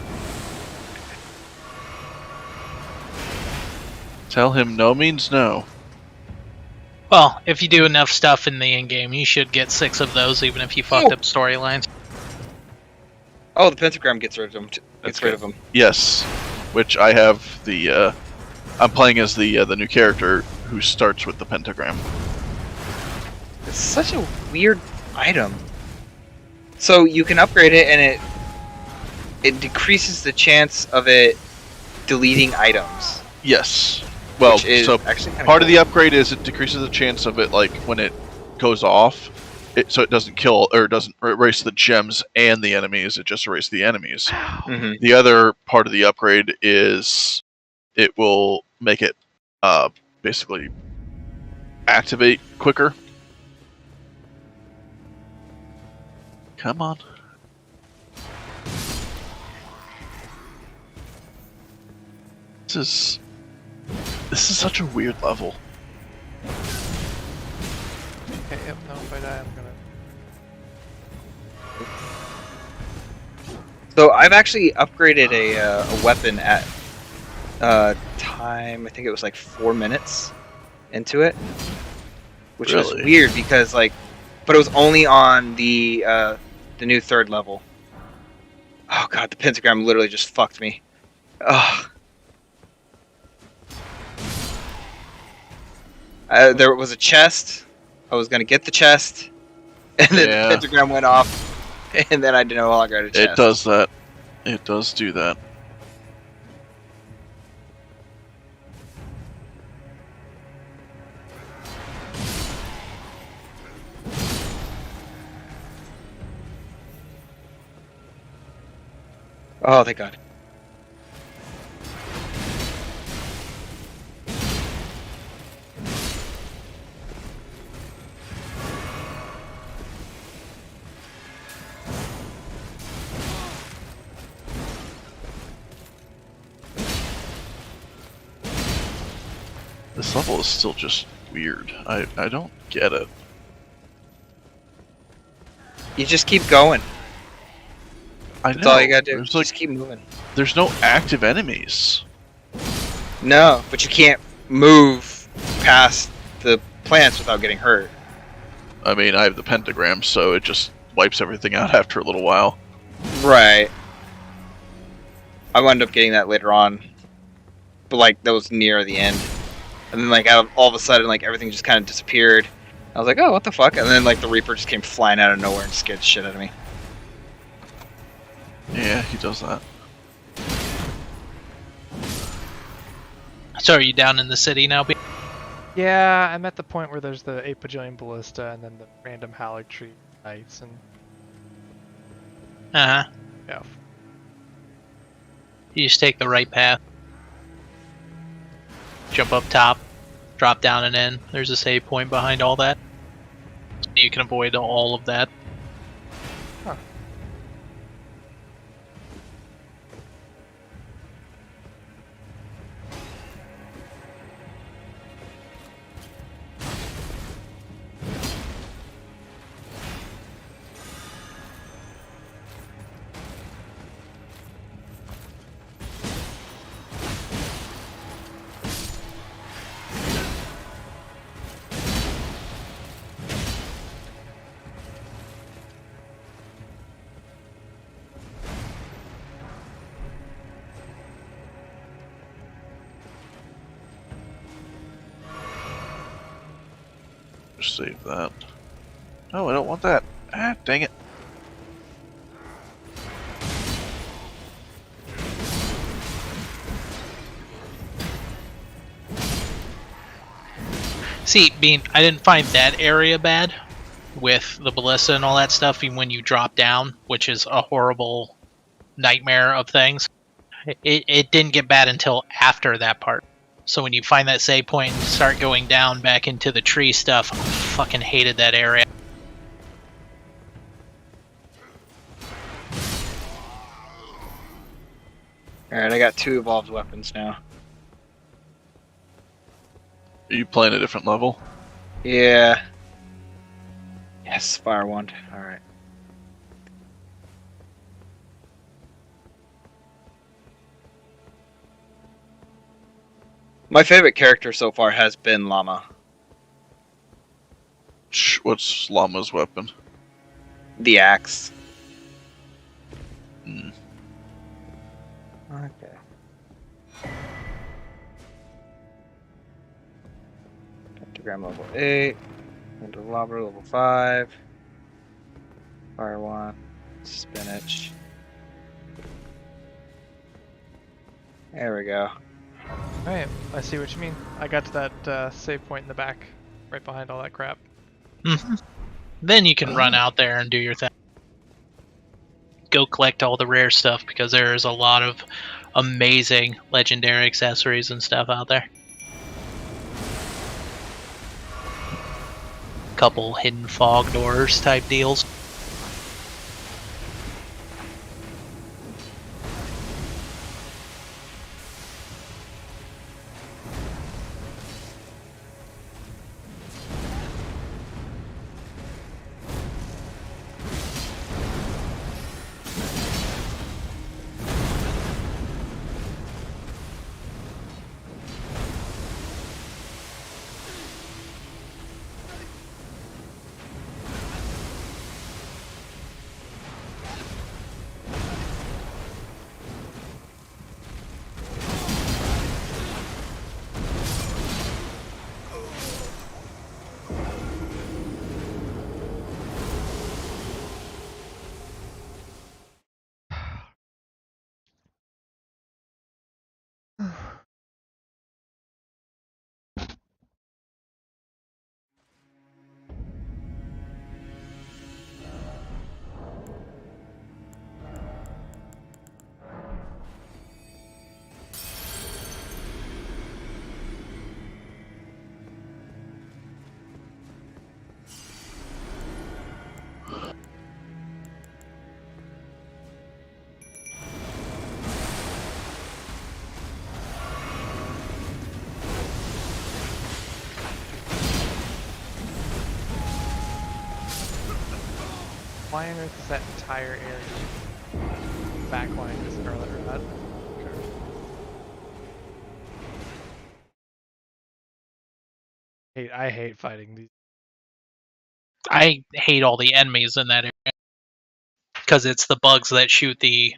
Tell him no means no. Well, if you do enough stuff in the in-game, you should get 6 of those, even if you fucked Ooh. up storylines. Oh, the pentagram gets rid of him. That's Gets rid good. of him. Yes, which I have the. I'm playing as the new character who starts with the pentagram. It's such a weird item. So you can upgrade it, and it decreases the chance of it deleting items. Yes. Well, which is so actually kinda part of cool. the upgrade is it decreases the chance of it, like when it goes off, so it doesn't kill or doesn't erase the gems and the enemies. It just erases the enemies. Mhm. The other part of the upgrade is it will make it basically activate quicker. Come on. This is such a weird level. Okay, yep, no, if I die, I'm gonna. So I've actually upgraded a weapon at time. I think it was like 4 minutes into it, which was Really? weird because but it was only on the new 3rd level. Oh god, the pentagram literally just fucked me. Ugh. There was a chest. I was gonna get the chest, and then Yeah. the pentagram went off, and then I no longer had a chest. It does that. It does do that. Oh, thank God. This level is still just weird. I don't get it. You just keep going. That's That's all you gotta do. There's Just keep moving. there's no active enemies. No, but you can't move past the plants without getting hurt. I mean, I have the pentagram, so it just wipes everything out after a little while. Right. I wound up getting that later on, but that was near the end, and then all of a sudden everything just kind of disappeared. I was like, oh, what the fuck? And then the Reaper just came flying out of nowhere and scared the shit out of me. Yeah, he does that. So are you down in the city now? Yeah, I'm at the point where there's the 8 bajillion ballista and then the random Haligtree knights and Uh-huh. yeah. You just take the right path. Jump up top, drop down and in. There's a save point behind all that. So you can avoid all of that. save that. No, I don't want that. Ah, dang it. See, I didn't find that area bad with the ballista and all that stuff, even when you drop down, which is a horrible nightmare of things. It didn't get bad until after that part. So when you find that save point and start going down back into the tree stuff, I fucking hated that area. Alright, I got 2 evolved weapons now. Are you playing a different level? Yeah. Yes, fire wand. Alright. My favorite character so far has been Llama. What's Llama's weapon? The axe. Hmm. Okay. Pentagram level 8. Into lava level 5. Fire wand. Spinach. There we go. Alright, I see what you mean. I got to that save point in the back, right behind all that crap. Then you can run out there and do your thing. Go collect all the rare stuff, because there is a lot of amazing legendary accessories and stuff out there. Couple hidden fog doors type deals. Why on earth is that entire area backlined with Scarlet Rot? I hate fighting these. I hate all the enemies in that area, because it's the bugs that shoot the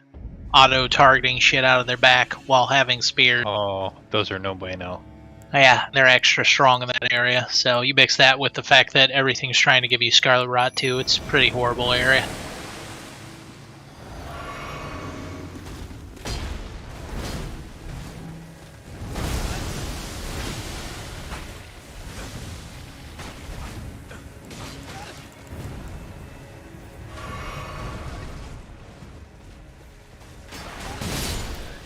auto-targeting shit out of their back while having spears. Oh, those are no bueno. Yeah, they're extra strong in that area. So you mix that with the fact that everything's trying to give you Scarlet Rot too. It's a pretty horrible area.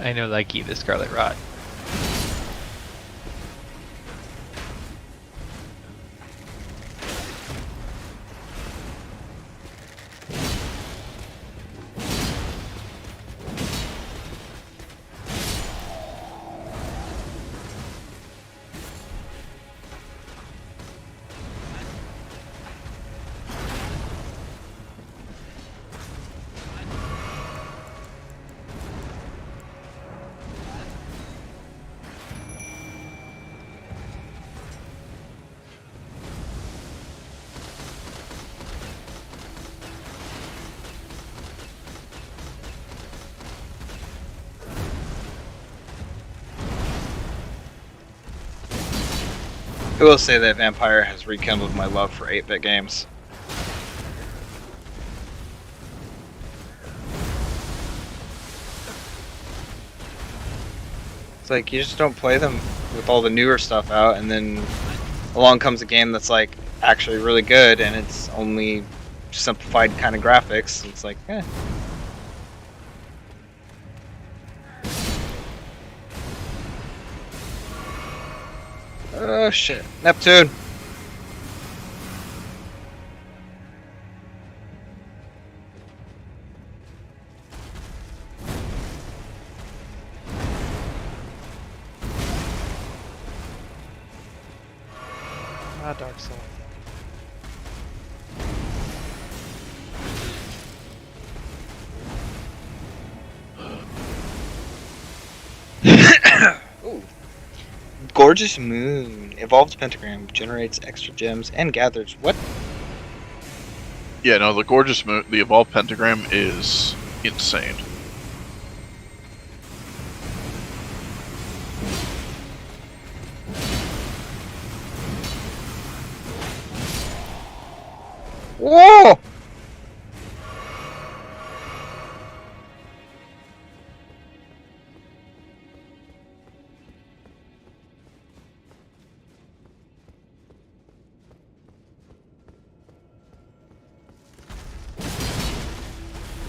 I know like you, the Scarlet Rot. I will say that Vampire has rekindled my love for 8-bit games. It's like you just don't play them with all the newer stuff out, and then along comes a game that's like actually really good, and it's only simplified kind of graphics. It's like, eh. Oh shit, Neptune. Ah, Dark Soul. Ooh. Gorgeous Moon. Evolved Pentagram. Generates extra gems and gathers. What? Yeah, no, the gorgeous the evolved pentagram is insane. Whoa!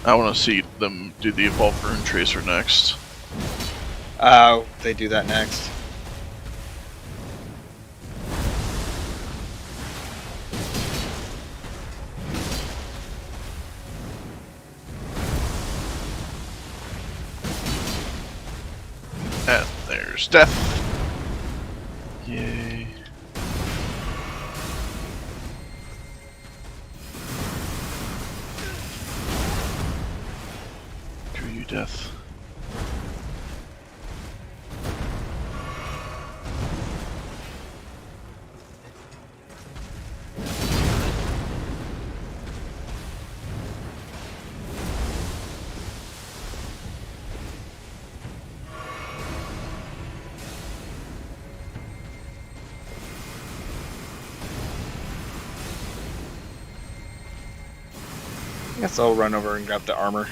I want to see them do the evolved rune tracer next. They do that next. And there's death. Yay. Screw you, death. I guess I'll run over and grab the armor.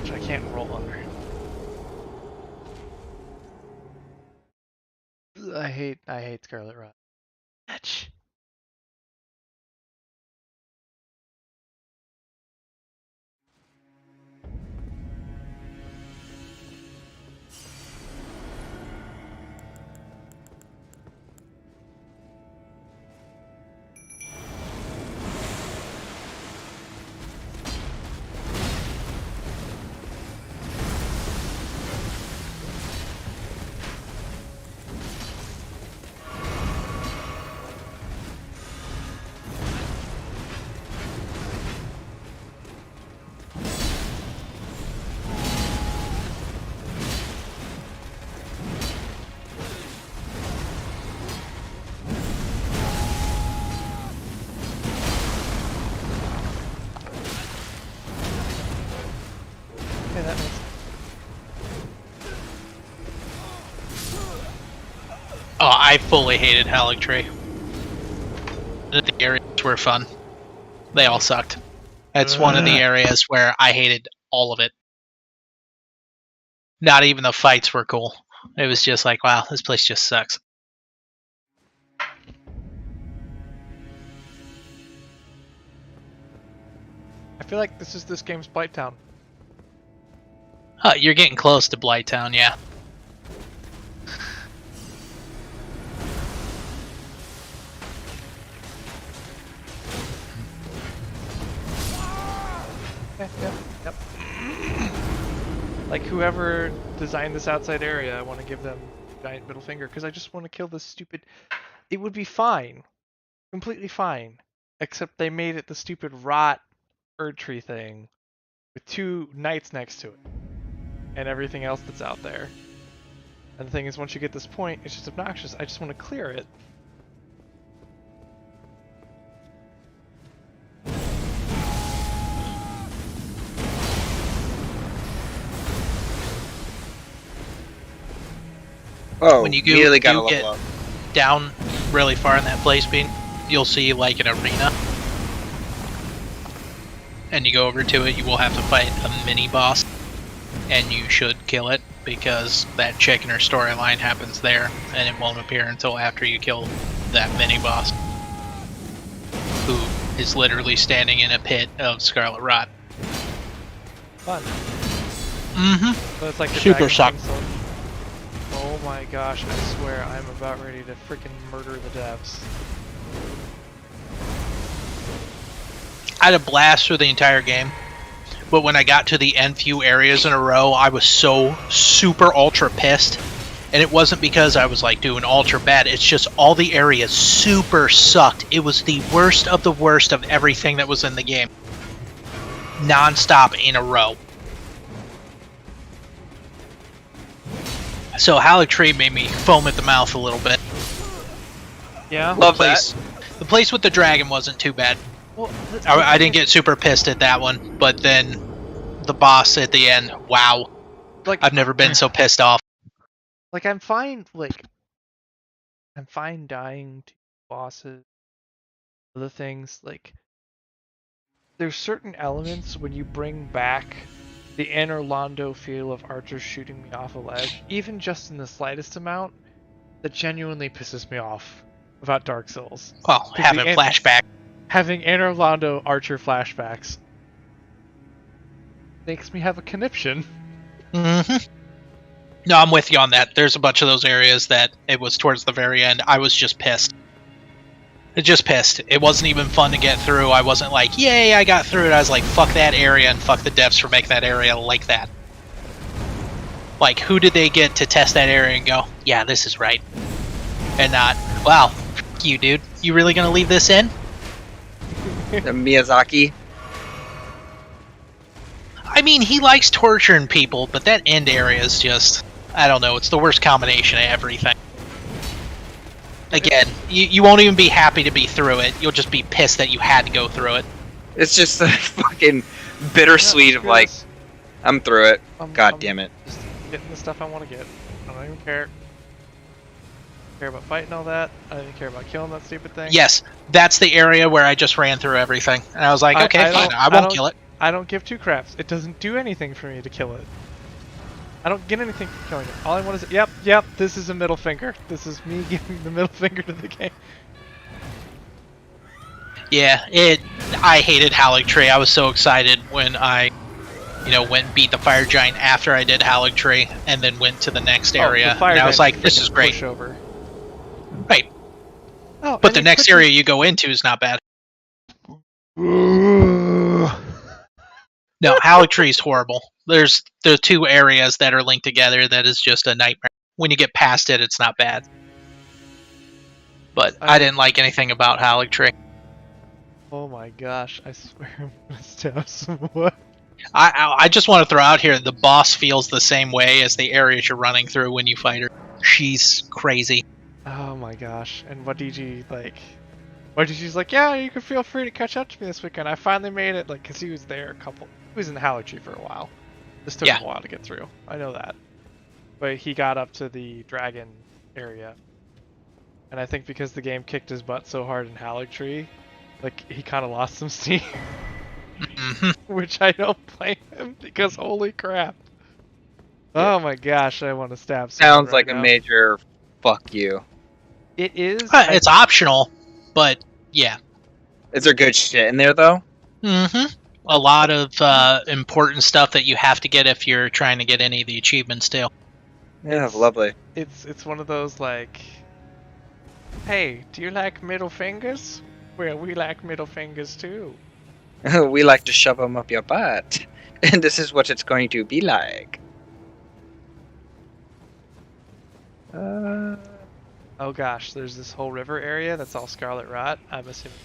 Which I can't roll under. Ugh, I hate Scarlet Rot. Bitch. Okay, that makes. Oh, I fully hated Haligtree. The areas were fun. They all sucked. That's one of the areas where I hated all of it. Not even the fights were cool. It was just like, wow, this place just sucks. I feel like this is this game's Blighttown. You're getting close to Blighttown, yeah. Yep. Like whoever designed this outside area, I want to give them a giant middle finger because I just want to kill this stupid. It would be fine, completely fine, except they made it the stupid rot Erdtree thing with 2 knights next to it and everything else that's out there. And the thing is, once you get this point, it's just obnoxious. I just want to clear it. Oh, When you immediately got do a get level up. down really far in that place beam, you'll see like an arena. And you go over to it, you will have to fight a mini boss. And you should kill it because that chick in her storyline happens there, and it won't appear until after you kill that mini boss, who is literally standing in a pit of scarlet rot. Fun. Mm-hmm. So it's like the Super Dragon suck. King Sword. Oh my gosh, I swear I'm about ready to freaking murder the devs. I had a blast through the entire game, but when I got to the end few areas in a row, I was so super ultra pissed. And it wasn't because I was like doing ultra bad, it's just all the areas super sucked. It was the worst of everything that was in the game. Non-stop in a row. So Haligtree made me foam at the mouth a little bit. Yeah? Love The place with the dragon wasn't too bad. Well, I didn't get super pissed at that one, but then the boss at the end, wow. like I've never been so pissed off. like I'm fine dying to bosses, other things, like there's certain elements when you bring back the inner Londo feel of archers shooting me off a ledge, even just in the slightest amount, that genuinely pisses me off about Dark Souls. Well, having flashback. Having inner Londo archer flashbacks makes me have a conniption. Mm-hmm. No, I'm with you on that. There's a bunch of those areas that it was towards the very end. I was just pissed. Just pissed. It wasn't even fun to get through. I wasn't like, yay, I got through it. I was like, fuck that area and fuck the devs for making that area like that. Like, who did they get to test that area and go, yeah, this is right? And not, wow, fuck you, dude. You really gonna leave this in? The Miyazaki. I mean, he likes torturing people, but that end area is just, I don't know, it's the worst combination of everything. Again, you won't even be happy to be through it. You'll just be pissed that you had to go through it. It's just a fucking bittersweet of like, I'm through it. God damn it. Just getting the stuff I want to get. I don't even care. I don't care about fighting all that. I didn't care about killing that stupid thing. Yes, that's the area where I just ran through everything. And I was like, okay, fine, I won't kill it. I don't give 2 craps. It doesn't do anything for me to kill it. I don't get anything from killing it. All I want is, yep, this is a middle finger. This is me giving the middle finger to the game. Yeah, I hated Haligtree. I was so excited when I, went and beat the fire giant after I did Haligtree, and then went to the next area. The fire and I was giant's like, this is great. Pushover. Right. Oh, But the next area you go into is not bad. No, Haligtree is horrible. There's the 2 areas that are linked together that is just a nightmare. When you get past it, it's not bad. But I didn't like anything about Haligtree. Oh my gosh, I swear I'm gonna stab someone. I just want to throw out here, the boss feels the same way as the areas you're running through when you fight her. She's crazy. Oh my gosh, and what DG, like... What DG's like, yeah, you can feel free to catch up to me this weekend. I finally made it, like, because he was there he was in the Haligtree for a while. This took him a while to get through. I know that. But he got up to the dragon area. And I think because the game kicked his butt so hard in Haligtree, like he kind of lost some steam. Which I don't blame him because holy crap. Oh my gosh, I want to stab someone Sounds like right a now. major fuck you. It is. It's optional, but yeah. Is there good shit in there though? A lot of important stuff that you have to get if you're trying to get any of the achievements too. Yeah, It's- lovely. It's one of those like, hey, do you like middle fingers? Well, we like middle fingers too. We like to shove them up your butt, and this is what it's going to be like. Oh gosh, there's this whole river area that's all scarlet rot. I'm assuming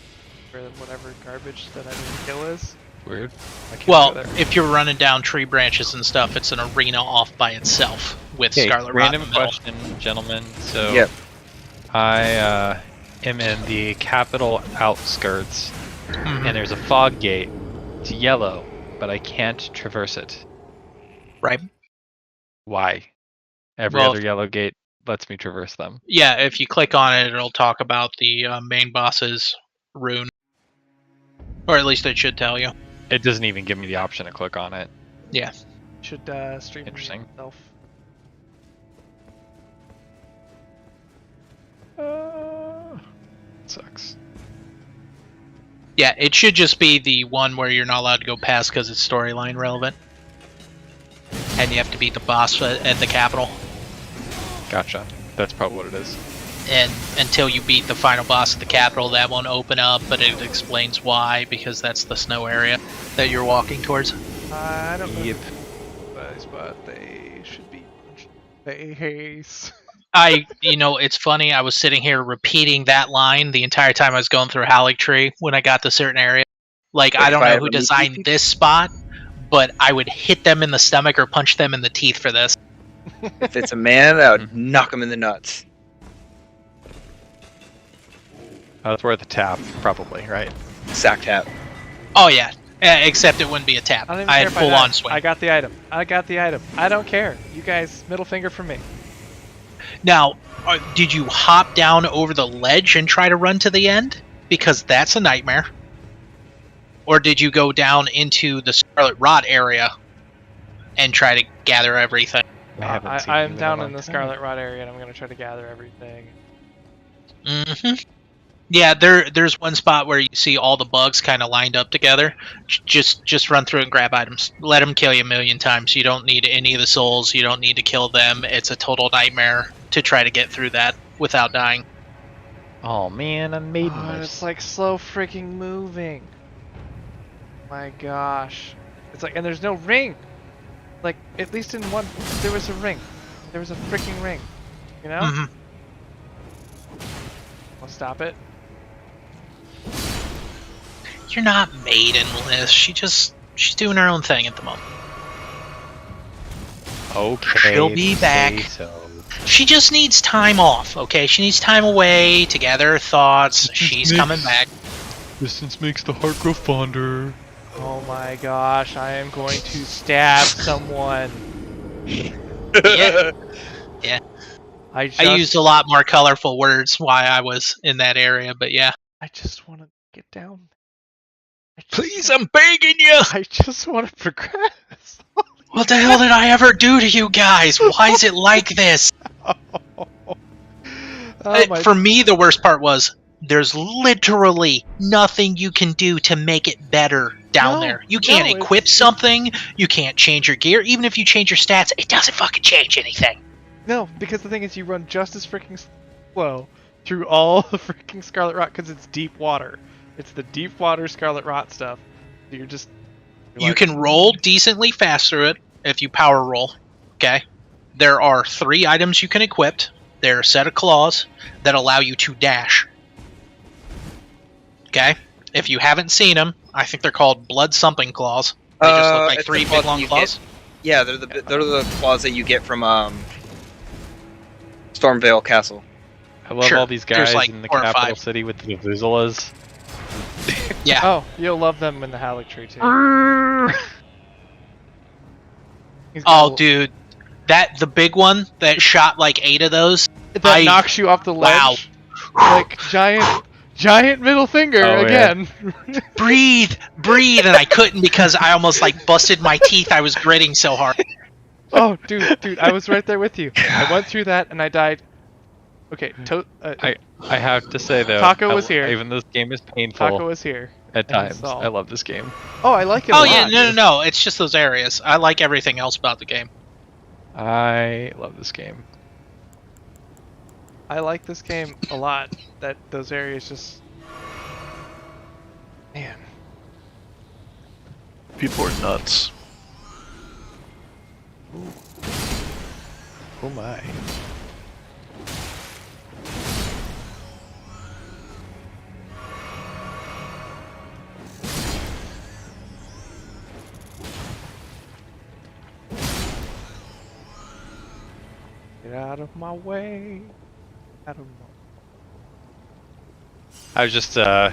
where whatever garbage that I need to kill is. Weird. I can't Well, go there. if you're running down tree branches and stuff, it's an arena off by itself with Okay, Scarlet Rot in random the middle. question, gentlemen. So Yep. I am in the capital outskirts, Mhm. and there's a fog gate. It's yellow, but I can't traverse it. Right. Why? Every Well, other yellow gate lets me traverse them. Yeah, if you click on it, it'll talk about the main boss's rune. Or at least it should tell you. It doesn't even give me the option to click on it. Yeah. Should stream Interesting. himself. Sucks. Yeah, it should just be the one where you're not allowed to go past because it's storyline relevant. And you have to beat the boss at the capital. Gotcha. That's probably what it is. And until you beat the final boss at the capital, that won't open up, but it explains why, because that's the snow area that you're walking towards. I don't know Yep. but they should be face. It's funny, I was sitting here repeating that line the entire time I was going through Haligtree when I got to certain area. Like, I don't know who designed this spot, but I would hit them in the stomach or punch them in the teeth for this. If it's a man, I would knock him in the nuts. That's worth a tap, probably, right? Sack tap. Oh yeah, except it wouldn't be a tap. I don't even I care had if I full die. on swing. I got the item. I don't care. You guys, middle finger from me. Now, did you hop down over the ledge and try to run to the end? Because that's a nightmare. Or did you go down into the Scarlet Rot area and try to gather everything? I haven't seen you I'm a down long in the time. Scarlet Rot area, and I'm gonna try to gather everything. Yeah, there's one spot where you see all the bugs kind of lined up together. Just run through and grab items. Let them kill you a million times. You don't need any of the souls. You don't need to kill them. It's a total nightmare to try to get through that without dying. Oh man, I'm made Oh, it's like slow freaking moving. My gosh. It's like, and there's no ring. Like, at least in one, there was a ring. There was a freaking ring. You know? Mhm. I'll stop it. You're not maidenless. She's doing her own thing at the moment. Okay. She'll be say back. So. She just needs time off, okay? She needs time away to gather her thoughts. She's coming back. Distance makes the heart grow fonder. Oh my gosh, I am going to stab someone. Yeah. Yeah. I used a lot more colorful words while I was in that area, but yeah. I just want to get down. I'm begging you! I just want to progress. What the hell did I ever do to you guys? Why is it like this? For me, the worst part was there's literally nothing you can do to make it better down there. You can't equip something. You can't change your gear. Even if you change your stats, it doesn't fucking change anything. No, because the thing is, you run just as freaking slow through all the freaking Scarlet Rot because it's deep water. It's the deep water Scarlet Rot stuff. So you're just. You can roll decently fast through it if you power roll. Okay. There are 3 items you can equip. There are a set of claws that allow you to dash. Okay. If you haven't seen them, I think they're called blood something claws. They just look like it's 3 the big claws long you claws. Yeah, they're the claws that you get from Stormvale Castle. I love Sure, all these there's guys like in the 4 or capital 5. city with the vuvuzelas. Yeah. Oh, you'll love them in the Haligtree too. He's got Oh, dude. The big one that shot like 8 of those. that knocks you off the ledge. Wow. like giant middle finger Oh, yeah. again. breathe, and I couldn't because I almost like busted my teeth. I was gritting so hard. Oh, dude, I was right there with you. I went through that and I died. Okay, I have to say though, Taco was here. even though this game is painful Taco was here. at and he times, saw. I love this game. Oh, I like it. Oh a yeah, lot. no. It's just those areas. I like everything else about the game. I love this game. I like this game a lot. That those areas just, man. People are nuts. Oh my. Get out of my way. Out of my... I was just trying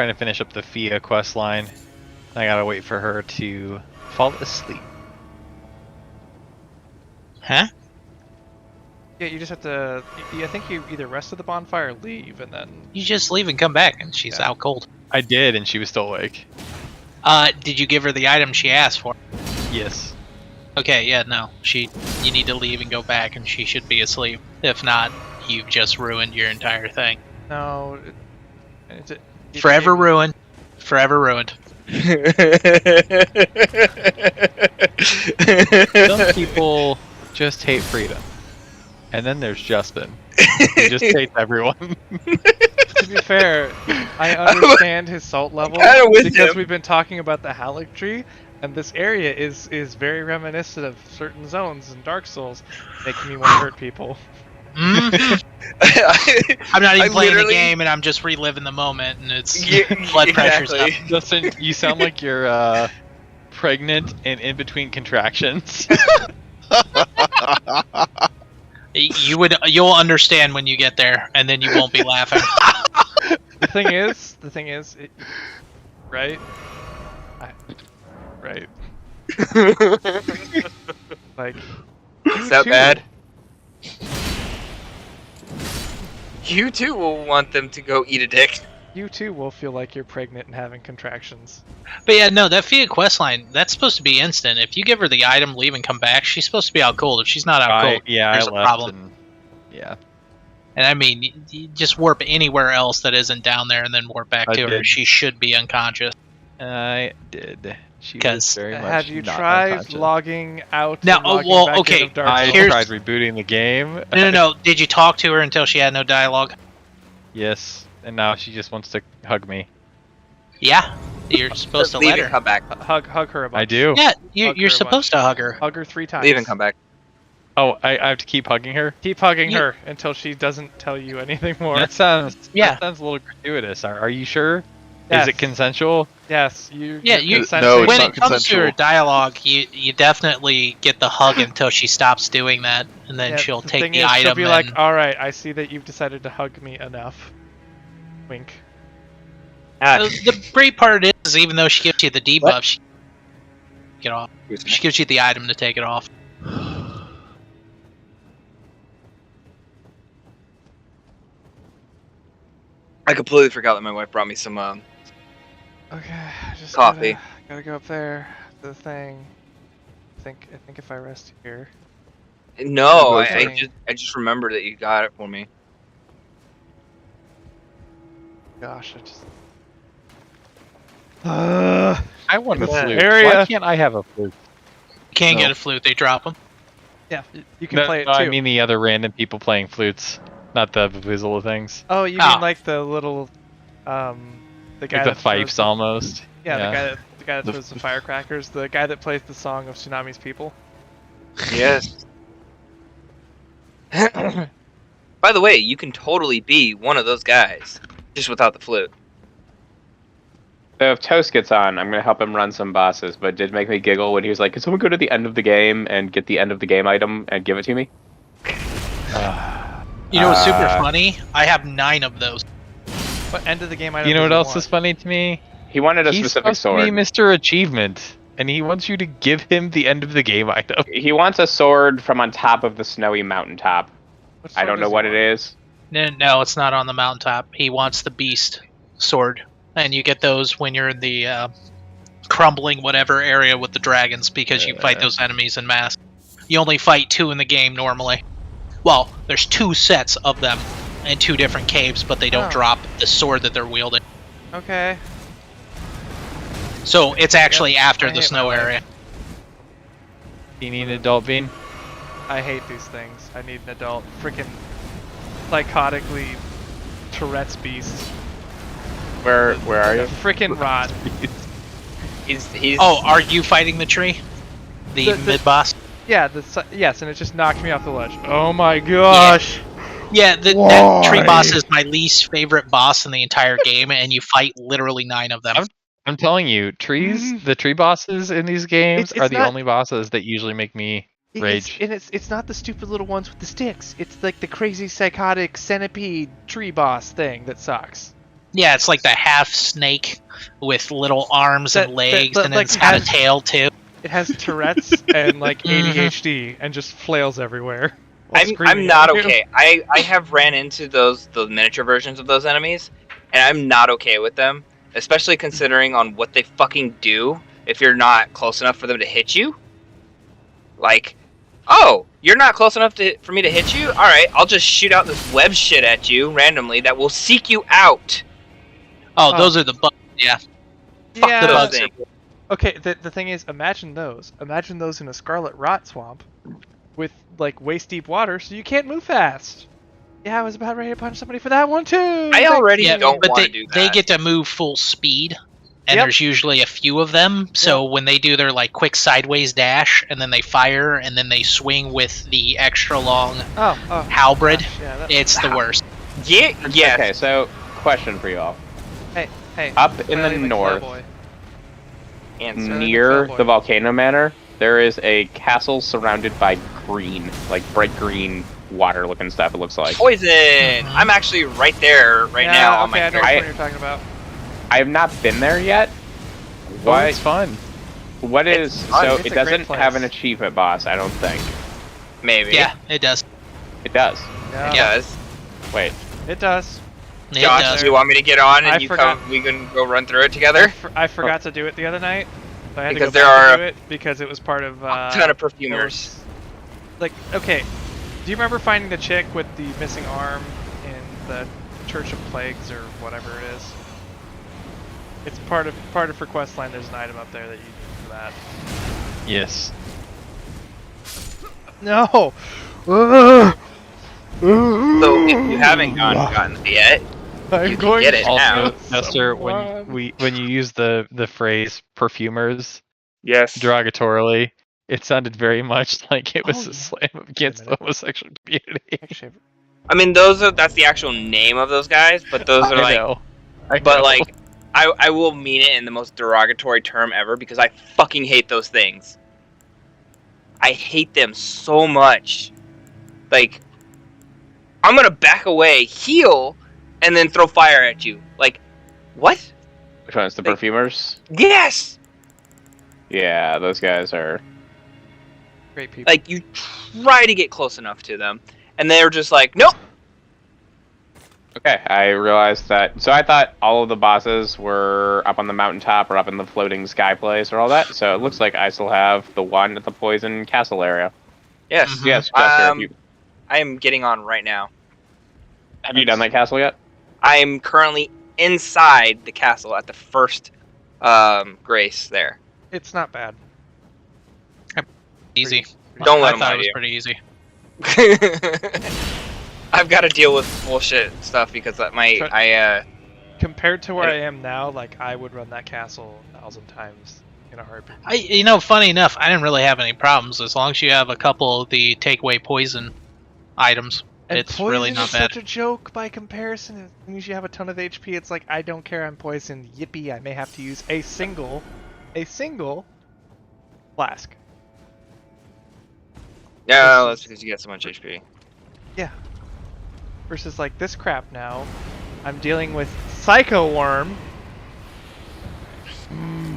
to finish up the Fia quest line. I gotta wait for her to fall asleep. Huh? Yeah, you just have to. I think you either rest at the bonfire or leave, and then. You just leave and come back, and she's out cold. I did, and she was still awake. Did you give her the item she asked for? Yes. Okay, yeah, no. You need to leave and go back, and she should be asleep. If not, you've just ruined your entire thing. No. Forever ruined. Forever ruined. Some people just hate freedom. And then there's Justin. He just hates everyone. To be fair, I understand his salt level kinda with because him. we've been talking about the Haligtree, and this area is very reminiscent of certain zones in Dark Souls, making me want to hurt people. I'm not even playing the literally- game, and I'm just reliving the moment, and it's Yeah, blood pressure's up. exactly. Justin, you sound like you're pregnant and in between contractions. You'll understand when you get there, and then you won't be laughing. The thing is, right? Right. Like, Is that bad? You too will want them to go eat a dick. You too will feel like you're pregnant and having contractions. But yeah, no, that Fia questline, that's supposed to be instant. If you give her the item, leave and come back, she's supposed to be out cold. If she's not out cold, there's I a left. problem. And, yeah. And I mean, you just warp anywhere else that isn't down there and then warp back I to her. did. She should be unconscious. I did. She was 'Cause- very much Have you not tried unconscious. logging out? Now, and logging well, back okay, into Dark I Souls? Here's- tried rebooting the game. No. Did you talk to her until she had no dialogue? Yes, and now she just wants to hug me. Yeah, you're supposed to Leave let and her. come back. Hug her a bunch. I do. Yeah, Hug you're her a supposed to hug her. Hug her 3 times. Leave and come back. Oh, I have to keep hugging her? Keep hugging You- her until she doesn't tell you anything more. That sounds Yeah. a little gratuitous. Are you sure? Yes. Is it consensual? Yes, you. Yeah, you're you- consenting. No, it's When not it comes to consensual. her dialogue, you definitely get the hug until she stops doing that, and then Yeah, she'll the take thing the is, item. She'll be and... like, "All right, I see that you've decided to hug me enough." Wink. The great part is, even though she gives you the debuff, she get off. She gives you the item to take it off. I completely forgot that my wife brought me some. Okay, I just Coffee. Gotta go up there. The thing. I think if I rest here. No, Okay. I just remembered that you got it for me. Gosh, I just. I want a That flute. area. Why can't I have a flute? Can't No. get a flute; they drop them. Yeah, you can No, play it no, too. I mean the other random people playing flutes, not the Vuvuzela things. Oh, you Oh. mean like the little, the guy Like the that throws fifes almost. Yeah, the guy that The- throws the firecrackers, the guy that plays the song of Tsunami's people. Yes. By the way, you can totally be one of those guys, just without the flute. So if Toast gets on, I'm gonna help him run some bosses, but it did make me giggle when he was like, "Can someone go to the end of the game and get the end of the game item and give it to me?" You know what's super Uh, funny? I have 9 of those. What end of the game item? You know does what he else want? is funny to me? He wanted a He's specific supposed to be sword. Mr. Achievement, and he wants you to give him the end of the game item. He wants a sword from on top of the snowy mountaintop. What I sword don't know does he what it want? is. No, it's not on the mountaintop. He wants the beast sword, and you get those when you're in the crumbling whatever area with the dragons because you fight those enemies en masse. You only fight 2 in the game normally. Well, there's 2 sets of them in 2 different caves, but they don't drop the sword that they're wielding. Okay. So it's actually after I the hate snow my life. area. You need an adult bean? I hate these things. I need an adult. Freaking psychotically Tourette's beast. Where are you? Freaking rot. He's. Oh, are you fighting the tree? The The- mid-boss? Yeah, yes, and it just knocked me off the ledge. Oh my gosh! Yeah, that tree boss is my least favorite boss in the entire game, and you fight literally 9 of them. I'm telling you, the tree bosses in these games It's are the not- only bosses that usually make me rage. It's not the stupid little ones with the sticks. It's like the crazy psychotic centipede tree boss thing that sucks. Yeah, it's like the half snake with little arms and legs, and then like, it's got a tail too. It has Tourette's and like ADHD and just flails everywhere. while I'm screaming not at you. okay. I have ran into the miniature versions of those enemies, and I'm not okay with them, especially considering on what they fucking do if you're not close enough for them to hit you. Like, oh, you're not close enough for me to hit you? Alright, I'll just shoot out this web shit at you randomly that will seek you out. Oh, those are the bugs. Yeah. Fuck Yeah. the Those bugs. are- Okay, the thing is, imagine those. Imagine those in a scarlet rot swamp with like waist deep water, so you can't move fast. Yeah, I was about ready to punch somebody for that one too. I already Yeah, don't but want they, to do that. they get to move full speed, and Yep. there's usually a few of them. So when they do their like quick sideways dash, and then they fire, and then they swing with the extra long Oh, halberd, gosh, yeah, that- it's the worst. Yeah, yeah. Okay, so question for you all. Hey. Up in the Sterling north, Cowboy. Answer. near Cowboy. the Volcano Manor, there is a castle surrounded by green, like bright green water-looking stuff. It looks like. Poison! I'm actually right there right Yeah, now on okay, I my know turn. what you're talking about. I have not been there yet. Oh, What? it's fun. What is fun. so? It's a It great doesn't place. have an achievement boss. I don't think Maybe. Yeah, it does. it does. Yeah, It does. Wait, it does. It Josh, does. do you want me to get on and I you forgot. come? We can go run through it together. I forgot to do it the other night. So I had Because to go there back are to do it because it was part of A ton of there perfumers. was- like, okay, do you remember finding the chick with the missing arm in the Church of Plagues or whatever it is? It's part of her quest line. There's an item up there that you need for that. Yes. No. So if you haven't gotten it yet, I'm you can going get it to now. Also, Nestor, when you use the phrase perfumers Yes. derogatorily, it sounded very much like it was Oh, a yeah. slam against the minute. homosexual community. Actually, I mean, that's the actual name of those guys, but those are I like, know. but like, I will mean it in the most derogatory term ever because I fucking hate those things. I hate them so much. Like, I'm gonna back away, heal, and then throw fire at you. Like, what? which one's the Like- perfumers? Yes! Yeah, those guys are. great people. Like, you try to get close enough to them, and they're just like, nope! Okay, I realized that. So I thought all of the bosses were up on the mountaintop or up in the floating sky place or all that. So it looks like I still have the one at the Poison Castle area. Yes. Mhm. Yes, Chester, I am getting on right now. have you done that castle yet? I am currently inside the castle at the first grace there. It's not bad. Easy. Don't let I him thought lie it was to you. pretty easy. I've got to deal with bullshit stuff because Compared to where I am now, like I would run that castle 1,000 times in a heartbeat. Funny enough, I didn't really have any problems as long as you have a couple of the take away poison items. And It's poison really is not bad. such a joke by comparison. As long as you have a ton of HP, it's like I don't care. I'm poisoned. Yippee! I may have to use a single flask. yeah, that's because you got so much HP. Yeah. Versus like this crap now, I'm dealing with Psycho Worm.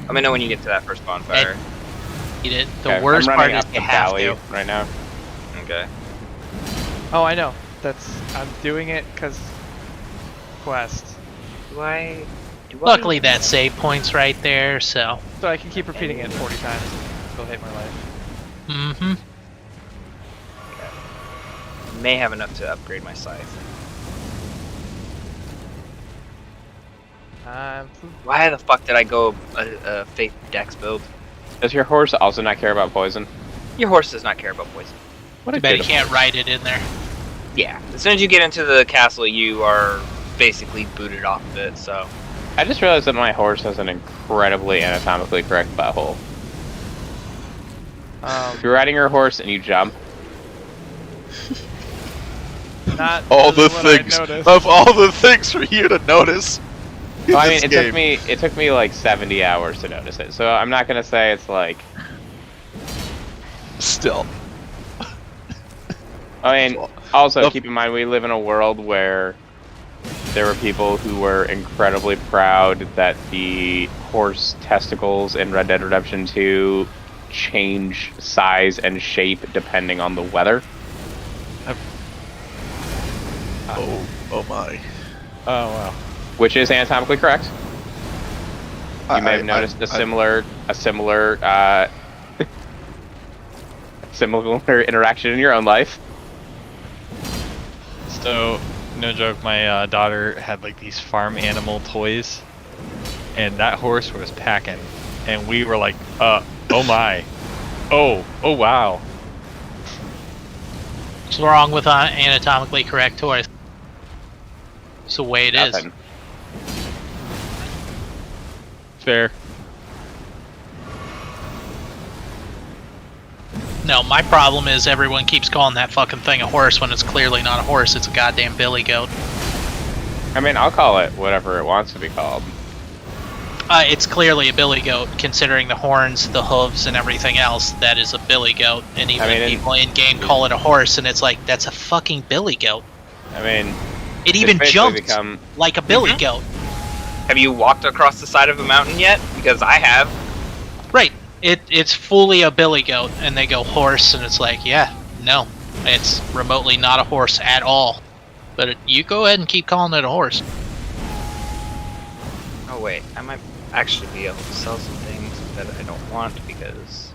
Let me know when you get to that first bonfire. Eat it. The Okay, worst I'm part running is up you the have valley to. right now. Okay. Oh, I know. I'm doing it because quest. Luckily, that save point's right there, so. So I can keep repeating it 40 times and still hate my life. Mm-hmm. May have enough to upgrade my scythe. Why the fuck did I go a Faith Dex build? Does your horse also not care about poison? Your horse does not care about poison. What Too a bad you good can't write it in there. Yeah, as soon as you get into the castle, you are basically booted off of it, so... I just realized that my horse has an incredibly anatomically correct butthole. If you're riding your horse and you jump, Not All the really what I things noticed. of all the things for you to notice. in well, I mean, this it took me like 70 hours to notice it. So I'm not gonna say it's like. Still. I mean, also keep in mind we live in a world where there were people who were incredibly proud that the horse testicles in Red Dead Redemption 2 change size and shape depending on the weather. Oh my. Oh wow. Which is anatomically correct. You may have noticed a similar similar interaction in your own life. So, no joke, my daughter had like these farm animal toys, and that horse was packing, and we were like, oh my, oh wow. What's wrong with anatomically correct toys? It's the way it is. Nothing. Fair. No, my problem is everyone keeps calling that fucking thing a horse when it's clearly not a horse, it's a goddamn billy goat. I mean, I'll call it whatever it wants to be called. It's clearly a billy goat, considering the horns, the hooves, and everything else. That is a billy goat, and even people in game call it a horse, and it's like, that's a fucking billy goat. I mean, It even jumps like a billy goat. Have you walked across the side of a mountain yet? Because I have. Right. It's fully a billy goat, and they go horse, and it's like, yeah, no, it's remotely not a horse at all. But you go ahead and keep calling it a horse. Oh wait, I might actually be able to sell some things that I don't want because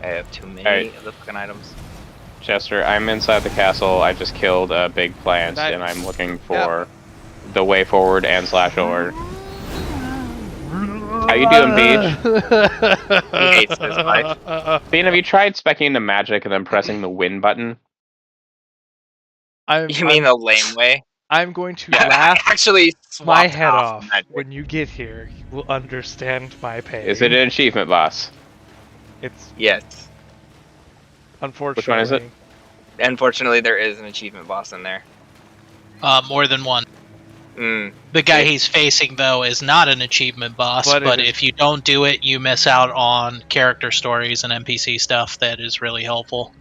I have too many of the fucking items. Chester, I'm inside the castle. I just killed a big plant, and I'm looking for the way forward and /or. How you doing, Beach? He hates this life. Bean, have you tried specking into magic and then pressing the win button? You mean the lame way? I'm going to laugh actually my head off magic. when you get here. You will understand my pain. Is it an achievement boss? It's Yes. unfortunately. Which one is it? Unfortunately, there is an achievement boss in there. More than one. Mm. The guy he's facing, though, is not an achievement boss, but if you don't do it, you miss out on character stories and NPC stuff that is really helpful.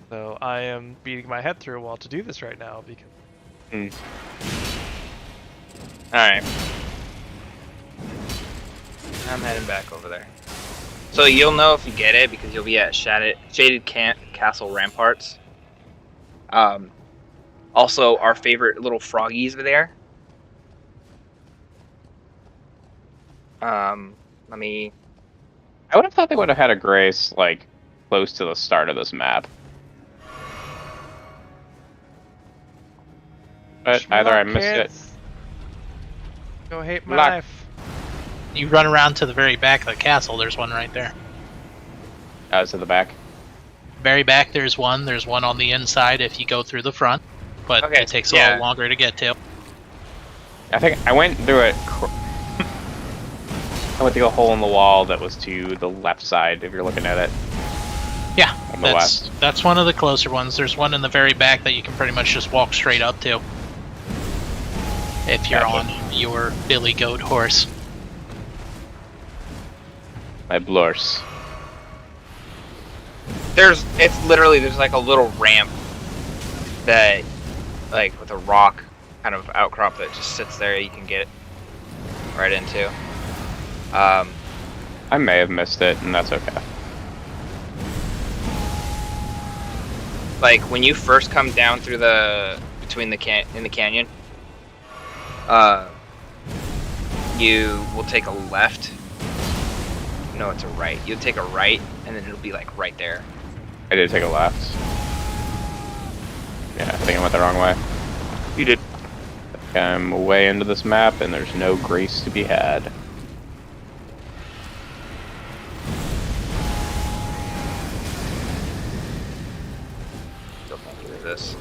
So I am beating my head through a wall to do this right now because. Alright. I'm heading back over there. So you'll know if you get it because you'll be at Shaded Castle Ramparts. Also, our favorite little froggies are there. Let me... I would have thought they would have had a grace, like, close to the start of this map. But either I missed it. Go hate my Lock. life. You run around to the very back of the castle, there's one right there. It's in the back. Very back, there's one. There's one on the inside if you go through the front, but it takes a little longer to get to. I think I went through it. I went through a hole in the wall that was to the left side, if you're looking at it. Yeah, On the west. that's one of the closer ones. There's one in the very back that you can pretty much just walk straight up to. If you're on your billy goat horse. My blurs. there's like a little ramp that, like, with a rock kind of outcrop that just sits there you can get right into. I I may have missed it, and that's okay. Like when you first come down through in the canyon, you will take a left. No, it's a right. You'll take a right, and then it'll be like right there. I did take a left. Yeah, I think I went the wrong way. You did. I'm way into this map, and there's no grace to be had. Go back through this.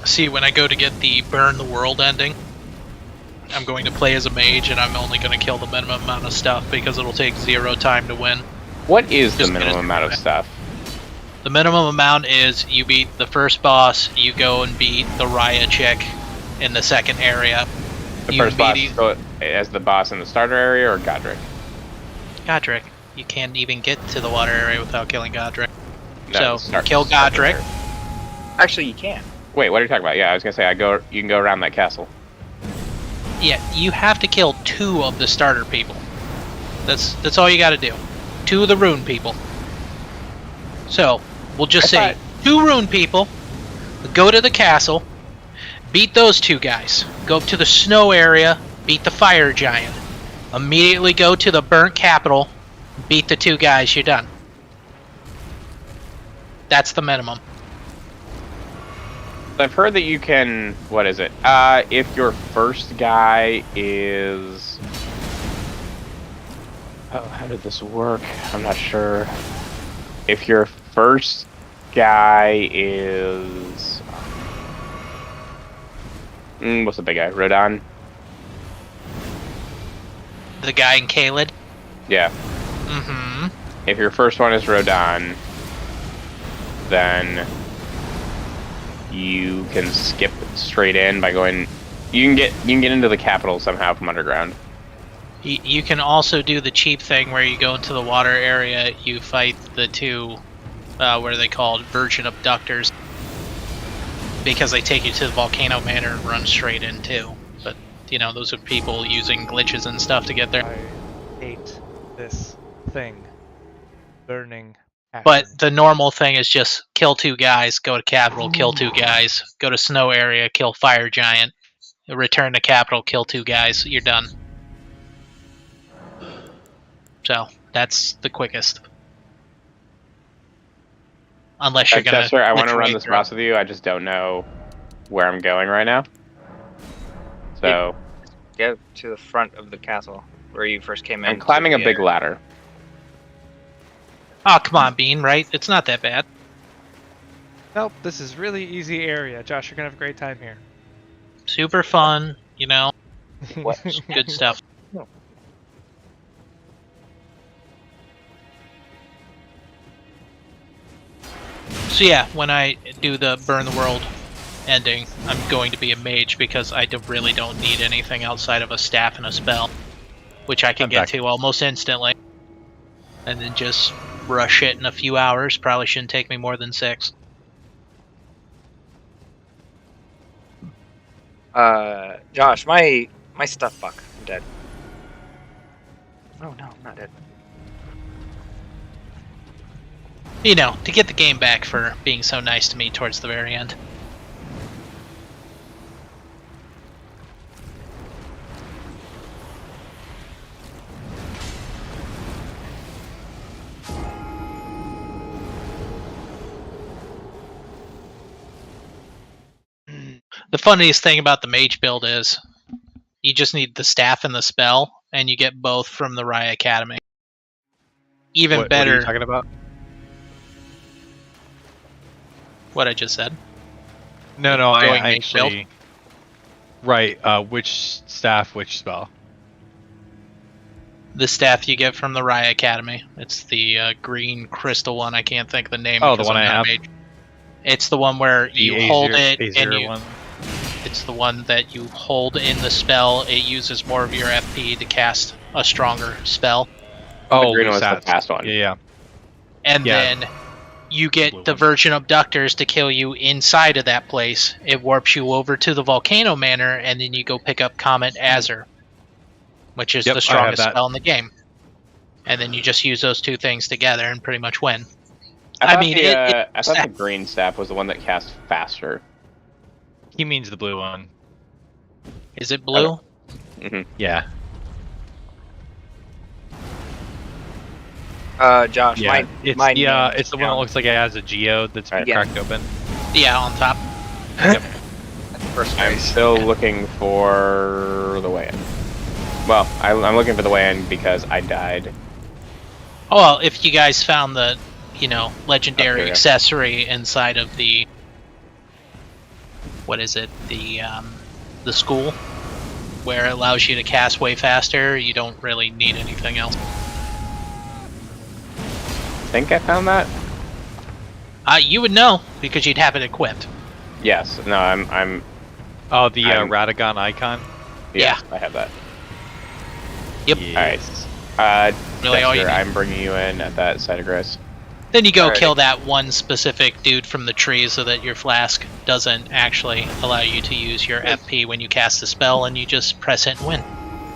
See, when I go to get the burn the world ending, I'm going to play as a mage, and I'm only going to kill the minimum amount of stuff because it'll take 0 time to win. What is Just the minimum amount of stuff? The minimum amount is you beat the first boss, you go and beat the Raya chick in the second area. The You first boss beat as the boss in the starter area, or Godric? Godric. You can't even get to the water area without killing Godric. No, So, kill starter Godric. area. Actually, you can. Wait, what are you talking about? Yeah, I was gonna say you can go around that castle. Yeah, you have to kill 2 of the starter people. That's all you got to do. 2 of the rune people. So we'll just say 2 rune people. Go to the castle, beat those 2 guys. Go up to the snow area, beat the fire giant. Immediately go to the burnt capital, beat the 2 guys. You're done. That's the minimum. I've heard that you can. What is it? If your first guy is. Oh, how did this work? I'm not sure. If your first guy is. What's the big guy? Rodon? The guy in Kaled. Yeah. Mm-hmm. If your first one is Rodon, then you can skip straight in by going. You can get into the capital somehow from underground. You can also do the cheap thing where you go into the water area, you fight the 2, what are they called, virgin abductors, because they take you to the Volcano Manor and run straight in too. But, you know, those are people using glitches and stuff to get there. I hate this thing. Burning. But the normal thing is just kill 2 guys, go to capital, kill 2 guys, go to snow area, kill fire giant, return to capital, kill 2 guys, you're done. So that's the quickest. Unless you're gonna. Chester, I want to run literally this boss with you. I just don't know where I'm going right now. So Go to the front of the castle where you first came in. I'm climbing a big ladder. Oh, come on, Bean, right? It's not that bad. Nope, this is really easy area. Josh, you're gonna have a great time here. Super fun, you know. Good stuff. So yeah, when I do the Burn the World ending, I'm going to be a mage because I really don't need anything outside of a staff and a spell, which I can get to almost instantly. And then just rush it in a few hours. Probably shouldn't take me more than 6. Josh, my stuff buck. I'm dead. Oh no, I'm not dead. You know, to get the game back for being so nice to me towards the very end. The funniest thing about the mage build is you just need the staff and the spell, and you get both from the Raya Academy. Even better. What are you talking about? What I just said. No, I Going mage build. actually. Right, which staff, which spell? The staff you get from the Raya Academy. It's the green crystal one. I can't think of the name. Oh, the because one I'm I not have? a mage. It's the one where you The hold Azir- it Azir and you. one? It's the one that you hold in the spell. It uses more of your FP to cast a stronger spell. Oh, green one's the stats. fast one. Yeah. And Yeah. then you get Blue the one. Virgin Abductors to kill you inside of that place. It warps you over to the Volcano Manor, and then you go pick up Comet Azure, which is Yep, the I have strongest that. spell in the game. And then you just use those two things together and pretty much win. I I thought mean, I thought the green staff was the one that cast faster. He means the blue one. is it blue? Yeah. Josh, Yeah. It's my the name it's the is one that down. looks like it has a geode that's been Yeah. cracked open. Yeah, on top. First I'm place. still looking for the way in. Well, I'm looking for the way in because I died. Oh, well, if you guys found the, legendary Okay, yeah. accessory inside of the, what is it, the school, where it allows you to cast way faster, you don't really need anything else. I think I found that. You would know because you'd have it equipped. Yes. No. I'm. Oh, the I'm- Radagon icon. Yeah. I have that. Yep. Yes. Really all you Dexter, need. I'm bringing you in at that site of grace. Then you go Alrighty. kill that one specific dude from the tree so that your flask doesn't actually allow you to use your FP when you cast the spell, and you just press it and win.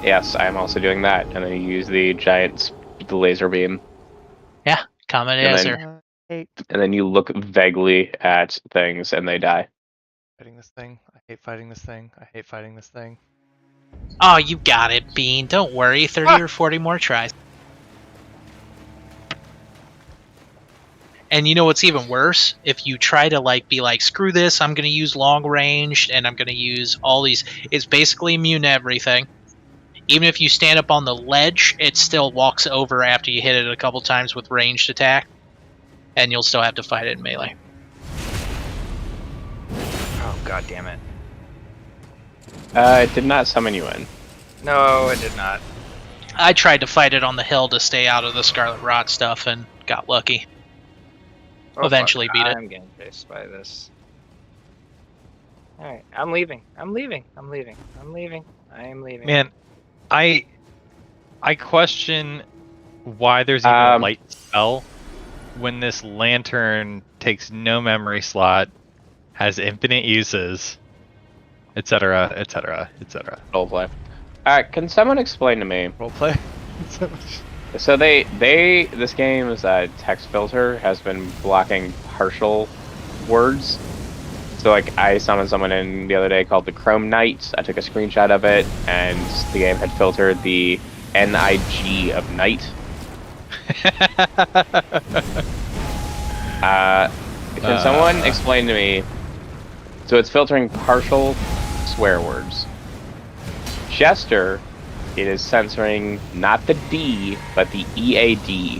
Yes, I am also doing that, and then you use the the laser beam, Comet And Azure. then- hate and then you look vaguely at things, and they die. fighting this thing. I hate fighting this thing. I hate fighting this thing. Oh, you got it, Bean. Don't worry. 30 or 40 more tries. And you know what's even worse? If you try to be like, screw this, I'm gonna use long range and I'm gonna use all these. It's basically immune to everything. Even if you stand up on the ledge, it still walks over after you hit it a couple times with ranged attack, and you'll still have to fight it in melee. Oh, god damn it. It did not summon you in. No, it did not. I tried to fight it on the hill to stay out of the Scarlet Rot stuff and got lucky. Oh, Eventually fuck, beat it. I'm getting chased by this. Alright, I'm leaving. I'm leaving. I'm leaving. I'm leaving. I am leaving. Man, I question why there's even a light spell when this lantern takes no memory slot, has infinite uses, etc., etc., etc. Roleplay. Can someone explain to me? Roleplay. So this game's text filter has been blocking partial words. So I summoned someone in the other day called the Chrome Knight. I took a screenshot of it, and the game had filtered the NIG of night. Can someone explain to me? So it's filtering partial swear words. Jester, it is censoring not the D, but the EAD.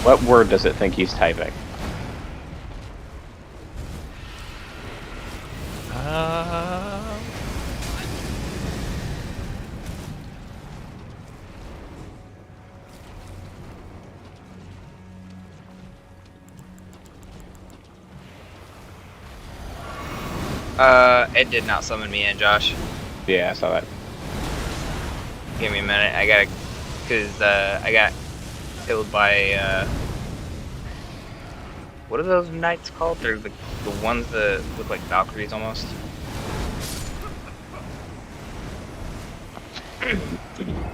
What word does it think he's typing? It did not summon me in, Josh. Yeah, I saw that. Give me a minute. I gotta, cause I got killed by what are those knights called? They're the ones that look like Valkyries almost.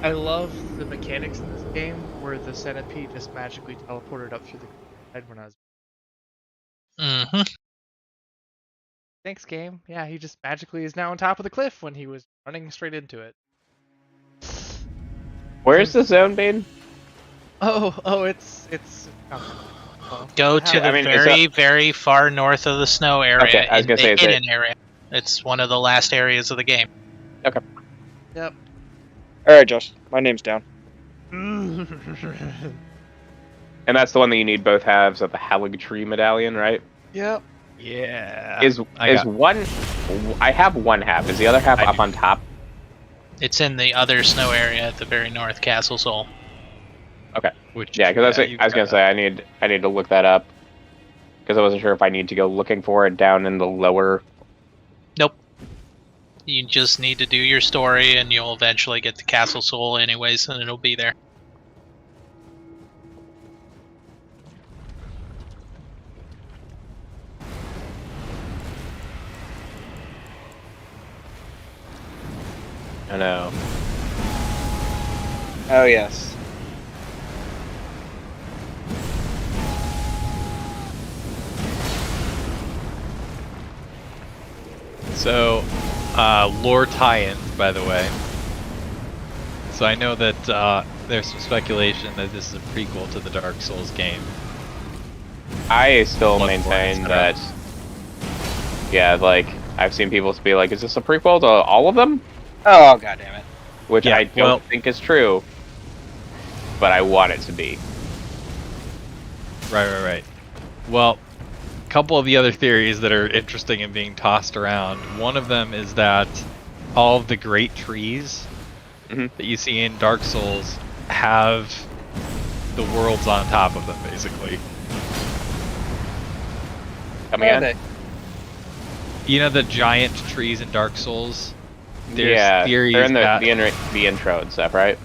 I love the mechanics in this game where the centipede just magically teleported up through the head when I was. Mm-hmm. Thanks, game. Yeah, he just magically is now on top of the cliff when he was running straight into it. Where's the zone, Bane? Oh, it's. Well, Go to the I mean, is very, very far north of the snow area. Okay, I was in gonna the say, is hidden area. It's one of the last areas of the game. Yep. Alright, Josh. My name's down. And that's the one that you need both halves of the Haligtree medallion, right? Yep. Yeah. Is got- one? I have one half. Is the other half I up do. on top? It's in the other snow area at the very north, Castle Soul. Which, Yeah, because you I was gonna got- say I need to look that up because I wasn't sure if I need to go looking for it down in the lower. Nope. You just need to do your story, and you'll eventually get to Castle Soul anyways, and it'll be there. I know. Oh yes. So, lore tie-ins, by the way. So I know that there's some speculation that this is a prequel to the Dark Souls game. I still Bloodborne, maintain etc. that. Yeah, like I've seen people be like, "Is this a prequel to all of them?" Oh god damn it. Which Yeah, I don't well- think is true, but I want it to be. Right. Well, a couple of the other theories that are interesting and being tossed around. One of them is that all of the great trees Mhm. that you see in Dark Souls have the worlds on top of them, basically. Come Where are again? You know the giant trees in Dark Souls? There's Yeah, theories they're in that the intro and stuff, right?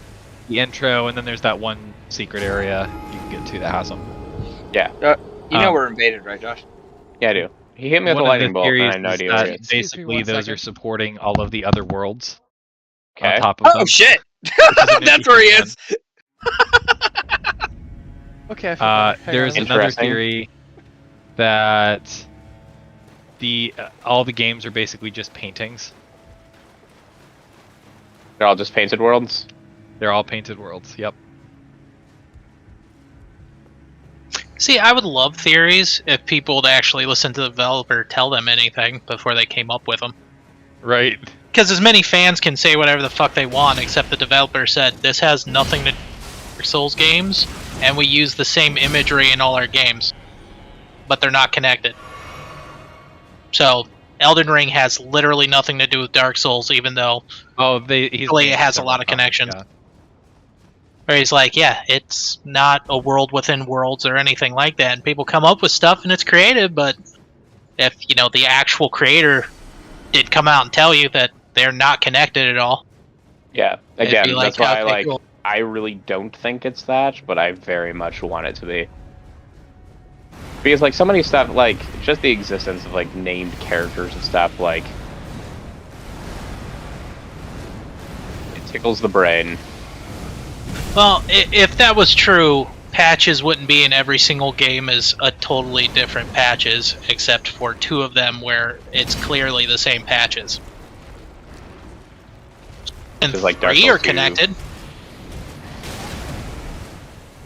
the intro, and then there's that one secret area you can get to that has them. You know Um, we're invaded, right, Josh? Yeah, I do. He hit me with a One of the lightning bolt, and I theories had no is idea where that he is. Excuse me basically one those second. are supporting all of the other worlds Okay. on top of them. Oh shit! which is an That's where he interesting is. Okay, I feel better. Hang There's on. another Interesting. theory that all the games are basically just paintings. They're all just painted worlds. They're all painted worlds. Yep. See, I would love theories if people would actually listen to the developer tell them anything before they came up with them. Right. Because as many fans can say whatever the fuck they want, except the developer said this has nothing to do with Souls games, and we use the same imagery in all our games, but they're not connected. So Elden Ring has literally nothing to do with Dark Souls, even though Oh, he's Really, it made has a several lot of comments, connections. yeah. where he's like, yeah, it's not a world within worlds or anything like that. And people come up with stuff and it's creative, but if, you know, the actual creator did come out and tell you that they're not connected at all. Yeah. it'd Again, be like, that's why okay, like cool. I really don't think it's that, but I very much want it to be. Because like so many stuff, like just the existence of like named characters and stuff, like it tickles the brain. Well, if that was true, patches wouldn't be in every single game as a totally different patches, except for 2 of them where it's clearly the same patches. And Which is like Dark 3 Souls are 2. connected.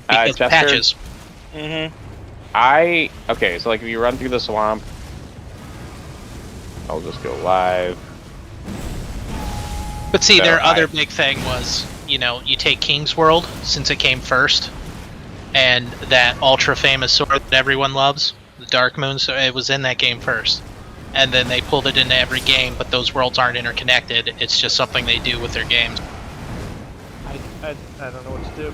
Because Chester, patches. Okay, so like if you run through the swamp, I'll just go live. But see, So their other big thing was, you know, you take King's World, since it came first, and that ultra famous sword that everyone loves, the Dark Moon, so it was in that game first. And then they pulled it into every game, but those worlds aren't interconnected. It's just something they do with their games. I don't know what to do.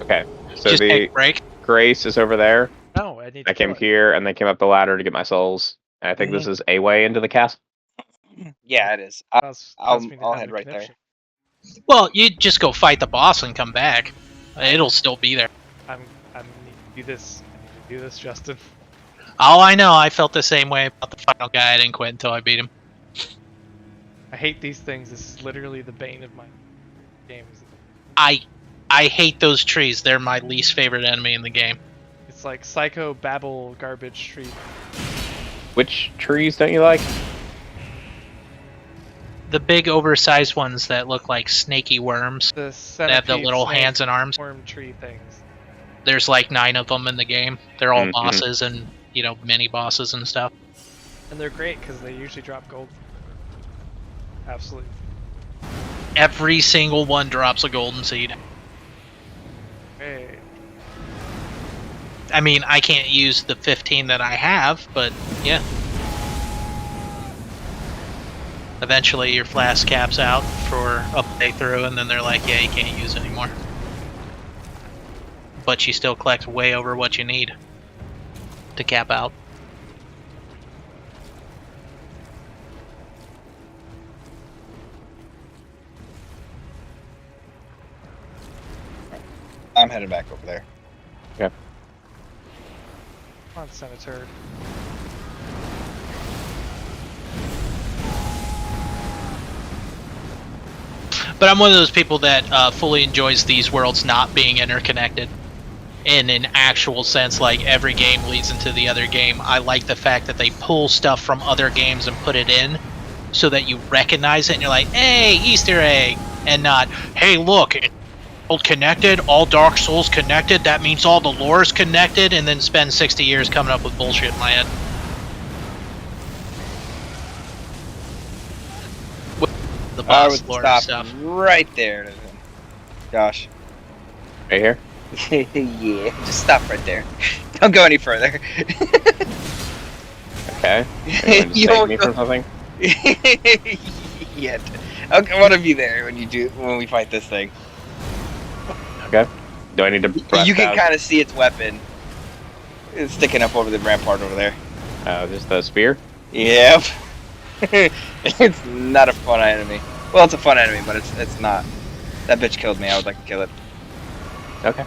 Okay, so Just the take a break. Grace is over there. No, I need to I came kill it. here and then came up the ladder to get my souls. And I think this is a way into the castle. Yeah, it is. Cause me to I'll have head the right there. connection. Well, you just go fight the boss and come back. It'll still be there. I need to do this. I need to do this, Justin. Oh, I know. I felt the same way about the final guy. I didn't quit until I beat him. I hate these things. This is literally the bane of my games. I hate those trees. They're my least favorite enemy in the game. It's like psycho babble garbage tree. Which trees don't you like? The big oversized ones that look like snaky worms. The That have the centipede little snake hands and arms. worm tree things. There's like 9 of them in the game. They're all Mhm. bosses and, you know, mini bosses and stuff. And they're great because they usually drop gold. Absolutely. Every single one drops a golden seed. Hey. I mean, I can't use the 15 that I have, but yeah. Eventually your flask caps out for a playthrough, and then they're like, yeah, you can't use anymore. But you still collect way over what you need to cap out. I'm heading back over there. Come on, Senator. But I'm one of those people that fully enjoys these worlds not being interconnected. In an actual sense, like every game leads into the other game. I like the fact that they pull stuff from other games and put it in so that you recognize it and you're like, hey, Easter egg! And not, hey, look, it's all connected, all Dark Souls connected, that means all the lore's connected, and then spend 60 years coming up with bullshit in my head. The I boss would lore stop stuff. right there. Josh. Right here. Yeah, just stop right there. Don't go any further. Okay. Anyone just take me from something? Yeah. Okay, I want to be there when we fight this thing. Okay. Do I need to press You can down? kind of see its weapon. It's sticking up over the rampart over there. Just the spear? Yep. It's not a fun enemy. Well, it's a fun enemy, but it's not. That bitch killed me. I would like to kill it. Okay.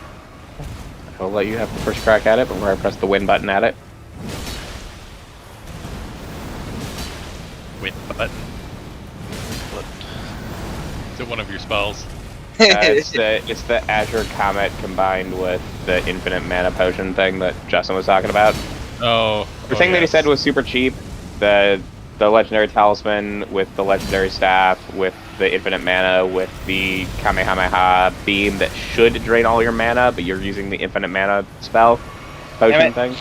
I'll let you have the first crack at it before I press the win button at it. Win button. Is it one of your spells? It's the Azure Comet combined with the infinite mana potion thing that Justin was talking about. Oh. The thing that he said was super cheap. The legendary talisman with the legendary staff, with the infinite mana, with the Kamehameha beam that should drain all your mana, but you're using the infinite mana spell potion thing.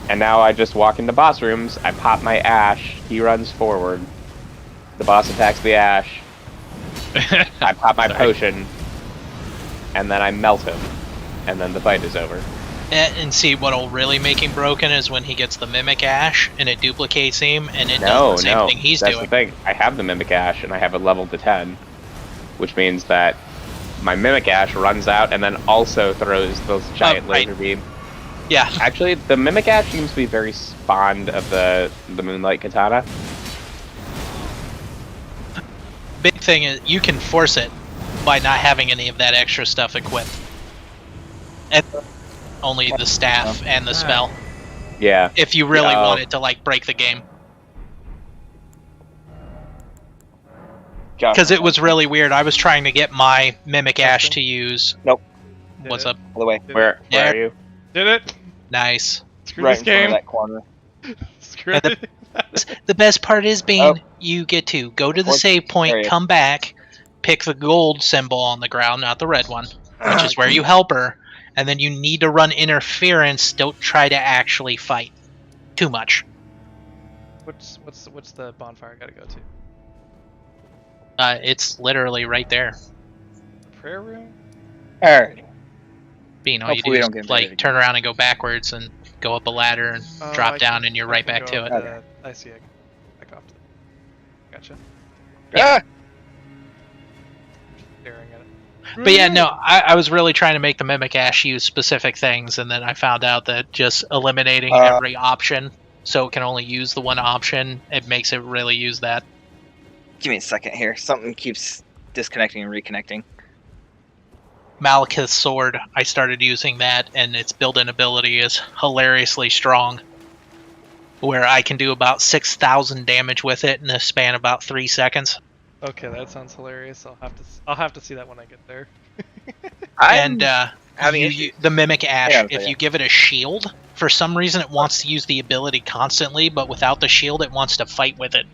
And now I just walk into boss rooms, I pop my ash, he runs forward, the boss attacks the ash, I pop my potion, and then I melt him, and then the fight is over. And see, what'll really make him broken is when he gets the Mimic Ash, and it duplicates him, and it does the same thing he's that's doing. the thing. I have the Mimic Ash, and I have it leveled to 10, which means that my Mimic Ash runs out and then also throws those giant laser beam. Yeah. Actually, the Mimic Ash seems to be very fond of the Moonlight Katana. Big thing is, you can force it by not having any of that extra stuff equipped. And only the staff and the spell. Yeah. If you really want it to, like, break the game. Because it was really weird. I was trying to get my Mimic Ash to use... Nope. What's up? By the way. Where are you? Did it? Nice. Screw Right this in front game. of that corner. Screw And it. The best part is, Bean, you get to go to the save point, area. come back, pick the gold symbol on the ground, not the red one, which is where you help her, and then you need to run interference. Don't try to actually fight too much. What's the bonfire I gotta go to? It's literally right there. The prayer room? Alright. Bean, all you do Hopefully we is don't get like invaded turn around and go backwards and go up a ladder and drop down, and you're right back to it. I see it. Back off to it. Gotcha. Ah! Staring at it. But yeah, no, I was really trying to make the Mimic Ash use specific things, and then I found out that just eliminating every option, so it can only use the one option, it makes it really use that. Give me a second here. Something keeps disconnecting and reconnecting. Malekith's sword, I started using that, and its built-in ability is hilariously strong, where I can do about 6,000 damage with it in a span of about 3 seconds. Okay, that sounds hilarious. I'll have to see that when I get there. And having the Mimic Ash, Yeah, if yeah. you give it a shield, for some reason it wants to use the ability constantly, but without the shield it wants to fight with it.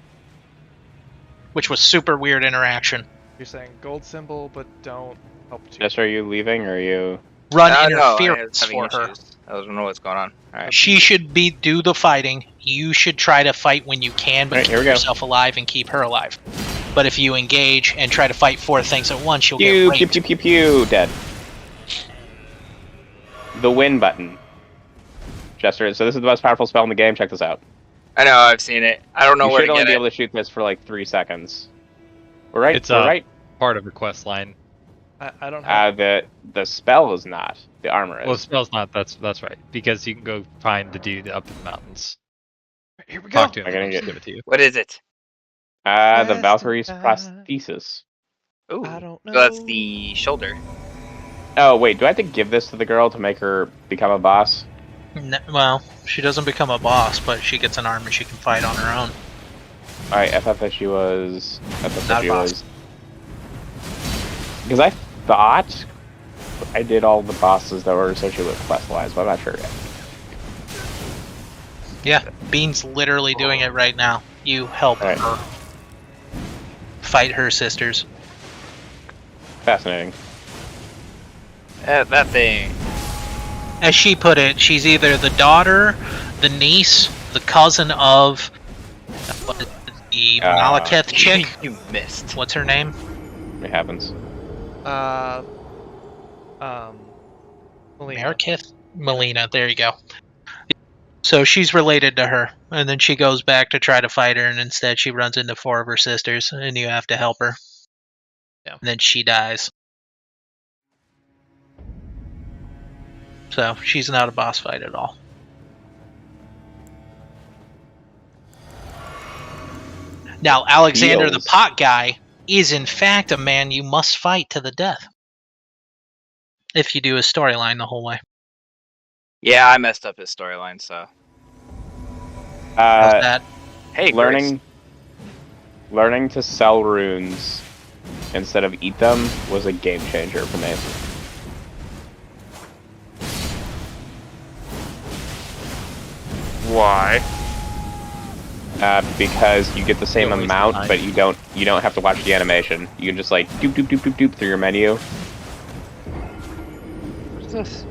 Which was super weird interaction. You're saying gold symbol, but don't help too. Jess, are you leaving, or are you... Run No, interference I was having for her. issues. I don't know what's going on. Alright. She should do the fighting. You should try to fight when you can, but Alright, here keep we go. yourself alive and keep her alive. But if you engage and try to fight 4 things at once, you'll Pew, get pew, raped. pew, pew, pew, dead. The win button. Jester, so this is the most powerful spell in the game. Check this out. I know, I've seen it. I don't know You where should to only get be it. able to shoot this for like 3 seconds. We're right. It's We're right. part of her quest line. I don't have. The spell is not. The armor is. Well, the spell's not. That's right. Because you can go find the dude up in the mountains. Here we go. Talk to him. I'm gonna and get- give it to you. What is it? The Valkyrie's Testify. prosthesis. Ooh. I don't know. So that's the shoulder. Oh wait, do I have to give this to the girl to make her become a boss? Well, she doesn't become a boss, but she gets an arm and she can fight on her own. Alright, I thought that she was. I thought Not that a she boss. was. Because I thought I did all the bosses that were associated with quest lines, but I'm not sure yet. Yeah, Bean's literally doing it right now. You help Right. her fight her sisters. Fascinating. That thing. As she put it, she's either the daughter, the niece, the cousin of what is it, the Malekith chick. You missed. What's her name? It happens. Melina. Malekith? Melina, there you go. So she's related to her, and then she goes back to try to fight her, and instead she runs into 4 of her sisters, and you have to help her. Yeah. And then she dies. So she's not a boss fight at all. Now, Alexander the Heals. Pot Guy is in fact a man you must fight to the death. If you do his storyline the whole way. Yeah, I messed up his storyline, so. How's that? Hey, learning to sell runes instead of eat them was a game changer for me. Why? Because you get the same Don't waste amount, time. but you don't have to watch the animation. You can just like doop doop doop doop doop through your menu. What's this?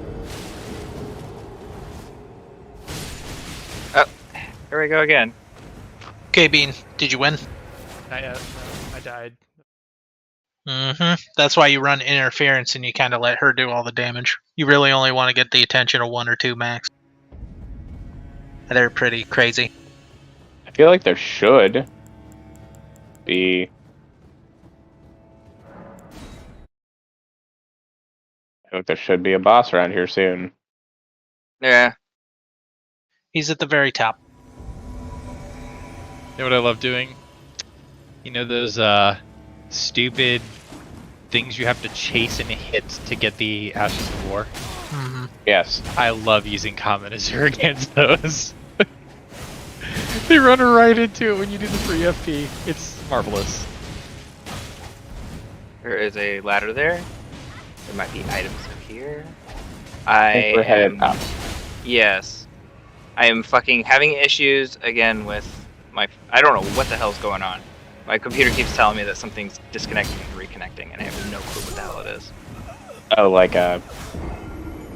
Oh, here we go again. Okay, Bean, did you win? Not yet. No, I died. That's why you run interference and you kind of let her do all the damage. You really only want to get the attention of 1 or 2 max. They're pretty crazy. I feel like there should be. I think there should be a boss around here soon. Yeah. He's at the very top. You know what I love doing? You know those stupid things you have to chase and hit to get the Ashes of War? Mm-hmm. Yes. I love using Common Azure against those. They run right into it when you do the free FP. It's marvelous. There is a ladder there. There might be items up here. I think we're headed up. Yes. I am fucking having issues again with my. I don't know what the hell's going on. My computer keeps telling me that something's disconnecting and reconnecting, and I have no clue what the hell it is. Oh, like a.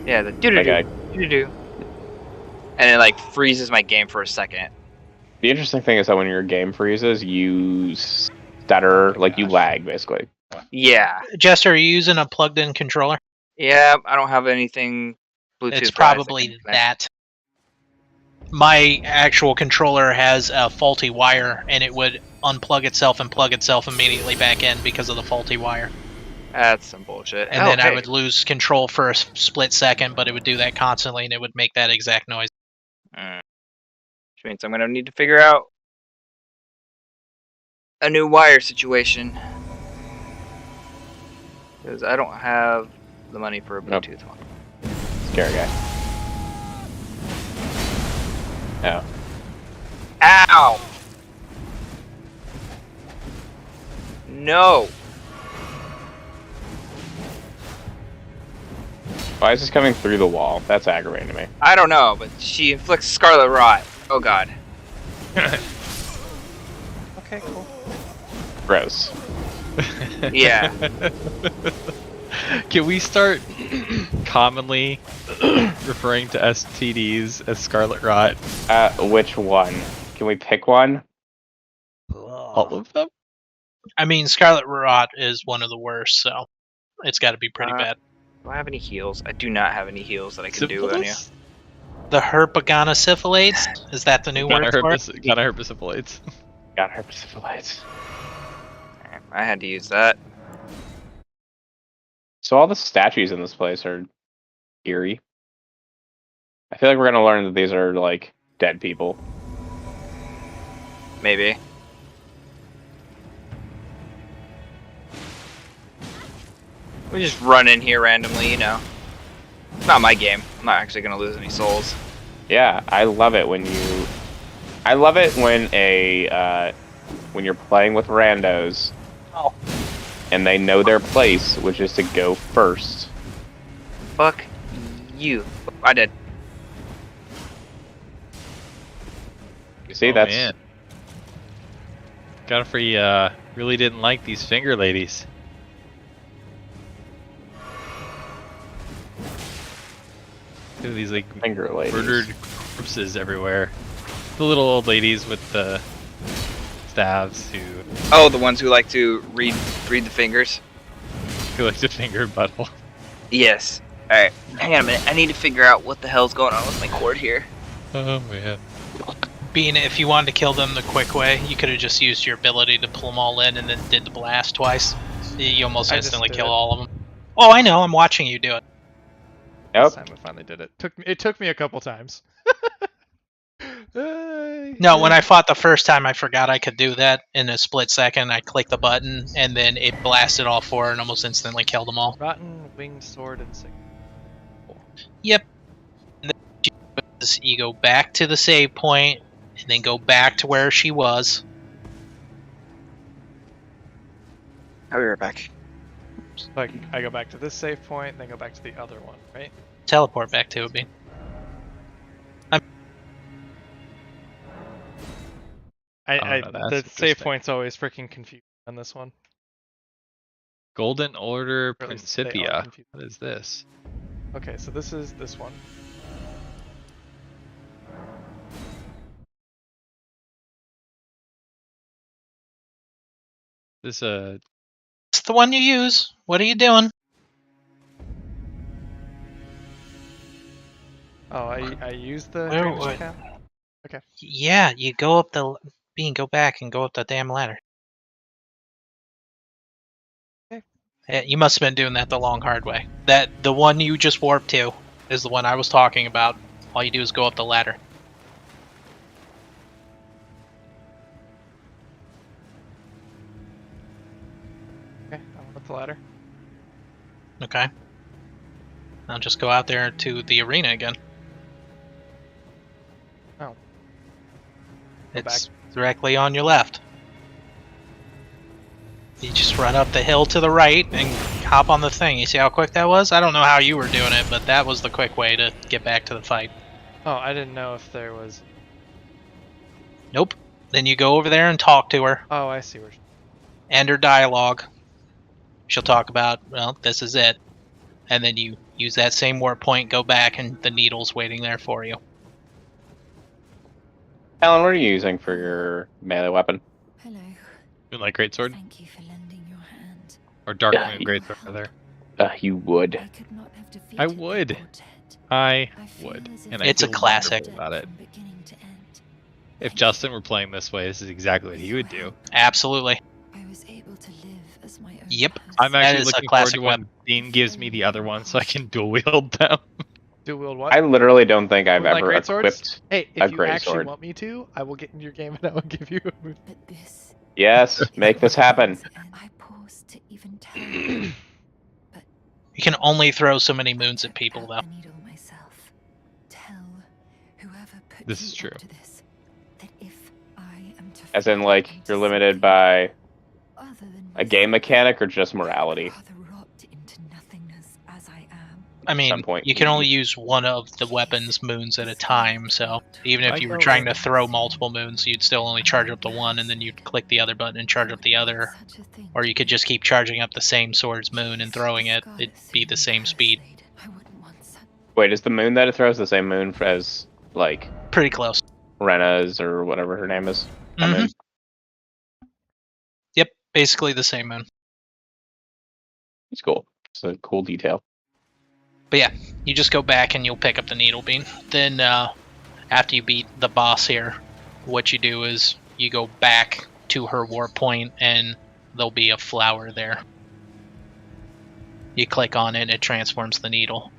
Yeah, the doo doo doo doo, and it like freezes my game for a second. The interesting thing is that when your game freezes, you stutter, like you lag, basically. Yeah. Jester, are you using a plugged-in controller? Yeah, I don't have anything Bluetooth. It's probably that. My actual controller has a faulty wire, and it would unplug itself and plug itself immediately back in because of the faulty wire. That's some bullshit. And then I would lose control for a split second, but it would do that constantly, and it would make that exact noise. Which means I'm gonna need to figure out a new wire situation. Because I don't have the money for a Bluetooth one. Scary guy. Oh. Ow! No! Why is this coming through the wall? That's aggravating to me. I don't know, but she inflicts scarlet rot. Oh god. Okay, cool. Gross. Yeah. Can we start commonly referring to STDs as Scarlet Rot? Which one? Can we pick one? All of them? I mean, Scarlet Rot is one of the worst, so it's got to be pretty bad. Do I have any heals? I do not have any heals that I can do on you. Syphilis? The Herpaganosyphilades? Is that the new word for it? Gotta herpesiphilates. Got herpesiphilates. I had to use that. So all the statues in this place are eerie. I feel like we're gonna learn that these are like dead people. Maybe. We just run in here randomly, you know. It's not my game. I'm not actually gonna lose any souls. Yeah, I love it when you. I love it when a when you're playing with randos, and they know their place, which is to go first. Fuck you. I did. You see, Oh, that's man. Godfrey really didn't like these finger ladies. Look at these like finger ladies. murdered corpses everywhere. The little old ladies with the staves Oh, the ones who like to read the fingers. who like to finger butthole. Yes. All right. Hang on a minute. I need to figure out what the hell's going on with my cord here. Oh man. Being if you wanted to kill them the quick way, you could have just used your ability to pull them all in and then did the blast twice. You almost I just instantly did kill it. all of them. Oh, I know. I'm watching you do it. This Yep. time I finally did it. It took me a couple times. No, when I fought the first time, I forgot I could do that in a split second. I clicked the button, and then it blasted all four and almost instantly killed them all. Rotten winged sword and sick. Yep. And then you go back to the save point, and then go back to where she was. I'll be right back. Like I go back to this save point, then go back to the other one, right? Teleport back to it, be. I Oh, no, the that's save interesting. point's always freaking confused on this one. Golden Order Or at least they are Principia. confused. What is this? Okay, so this is this one. This It's the one you use. What are you doing? Oh, I used the Where Dreamers would- account? Yeah, you go up the go back and go up the damn ladder. Okay. Yeah, you must have been doing that the long hard way. The one you just warped to is the one I was talking about. All you do is go up the ladder. Okay, I'm up the ladder. Okay. Now just go out there to the arena again. Oh. Go It's directly on your left. You just run up the hill to the right and hop on the thing. You see how quick that was? I don't know how you were doing it, but that was the quick way to get back to the fight. Oh, I didn't know if there was. Nope. Then you go over there and talk to her. Oh, I see where. End her dialogue. She'll talk about, well, this is it. And then you use that same warp point, go back, and the needle's waiting there for you. Alan, what are you using for your melee weapon? Hello. Moonlight like Greatsword Thank you for lending your hand. or Dark Yeah, Moon Greatsword rather. You would. I could not have defeated I the would. quartet. I I feel would, as if and I It's a feel classic. wonderful about it. from beginning to end. If Justin were playing this way, this is exactly what he would do. Absolutely. I was able to live as my own Yep. person. I'm That actually is a looking forward classic to when Dean gives me the other one so I can dual wield them. Do wield what? I literally don't think I've Moonlight ever Greatswords? equipped. Hey, a if you great actually sword. want me to, I will get in your game and I will give you a move. But this Yes, make this happen. I paused to even tell you. You can only throw so many moons at people, though. The needle myself. Tell whoever put This you is true. up to this, that if I am to As in, fall like, into you're limited by other than a game myself, mechanic or just morality. rather rot into nothingness as I am. I mean, some point. you can only use one of the weapon's moons at a time, so even if you were trying to throw multiple moons, you'd still only charge up the one, and then you'd click the other button and charge up the other. Such a thing. Or you could just keep charging up the same sword's moon and throwing it. It'd be the same speed. I wouldn't want such. Wait, is the moon that it throws the same moon as, like, Pretty close. Rena's or whatever her name is? That Mhm. moon? Yep, basically the same moon. It's cool. It's a cool detail. But yeah, you just go back and you'll pick up the needle beam. Then after you beat the boss here, what you do is you go back to her warp point and there'll be a flower there. You click on it, it transforms the needle.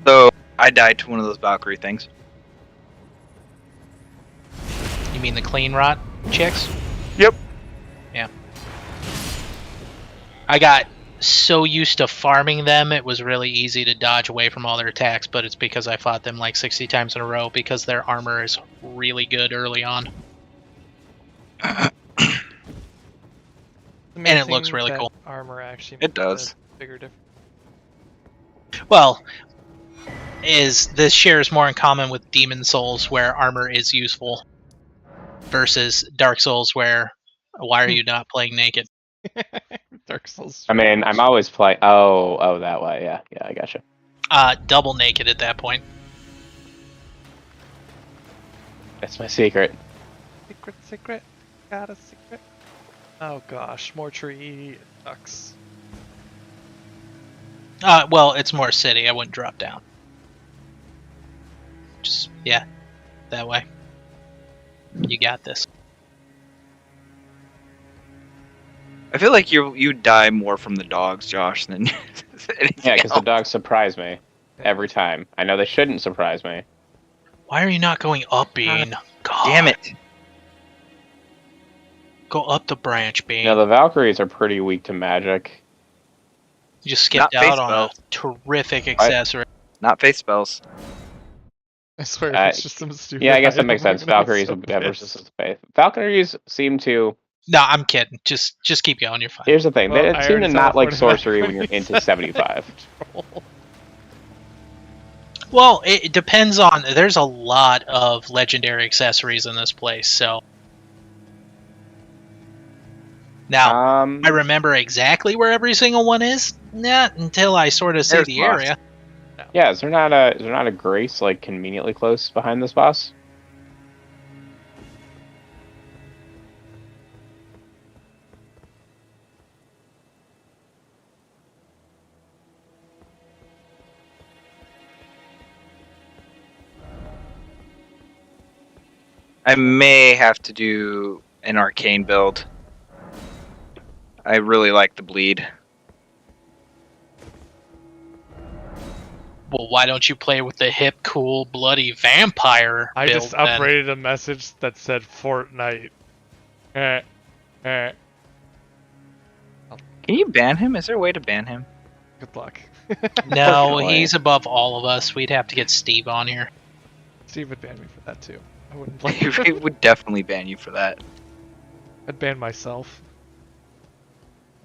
So I died to one of those Valkyrie things. You mean the clean rot chicks? Yep. Yeah. I got so used to farming them, it was really easy to dodge away from all their attacks, but it's because I fought them like 60 times in a row because their armor is really good early on. The main And it looks thing really that cool. Armor actually It makes does. a bigger difference. Well, is this shares more in common with Demon Souls, where armor is useful, versus Dark Souls, where why are you not playing naked? Dark Souls. I mean, I'm always playing. Oh, that way. Yeah, I gotcha. Double naked at that point. That's my secret. Secret. Got a secret. Oh gosh, more tree ducks. Well, it's more city. I wouldn't drop down. Just yeah, that way. You got this. I feel like you die more from the dogs, Josh, than anything Yeah, because the else. dogs surprise me every time. I know they shouldn't surprise me. Why are you not going up, Bean? God. Damn it! Go up the branch, Bean. You know, the Valkyries are pretty weak to magic. You just skipped Not face out on a spells. terrific accessory. Not face spells. I swear it's just some stupid. Yeah, I guess that item. makes sense. I'm gonna be Valkyries so have pissed. resistance to faith. Valkyries seem to. No, I'm kidding. Just keep going. You're fine. Here's the thing: Well, they I seem to already not like teleported sorcery back when you're when he into said 75. Well, it depends on. There's a lot of legendary accessories in this place, so. Now, I remember exactly where every single one is. Not until I sort of see There's the lots. area. Yeah, is there not a grace like conveniently close behind this boss? I may have to do an arcane build. I really like the bleed. Well, why don't you play with the hip, cool, bloody vampire I build, just then? upgraded a message that said Fortnite. Can you ban him? Is there a way to ban him? Good luck. No, Unfortunately. he's above all of us. We'd have to get Steve on here. Steve would ban me for that too. I wouldn't blame He him. would definitely ban you for that. I'd ban myself.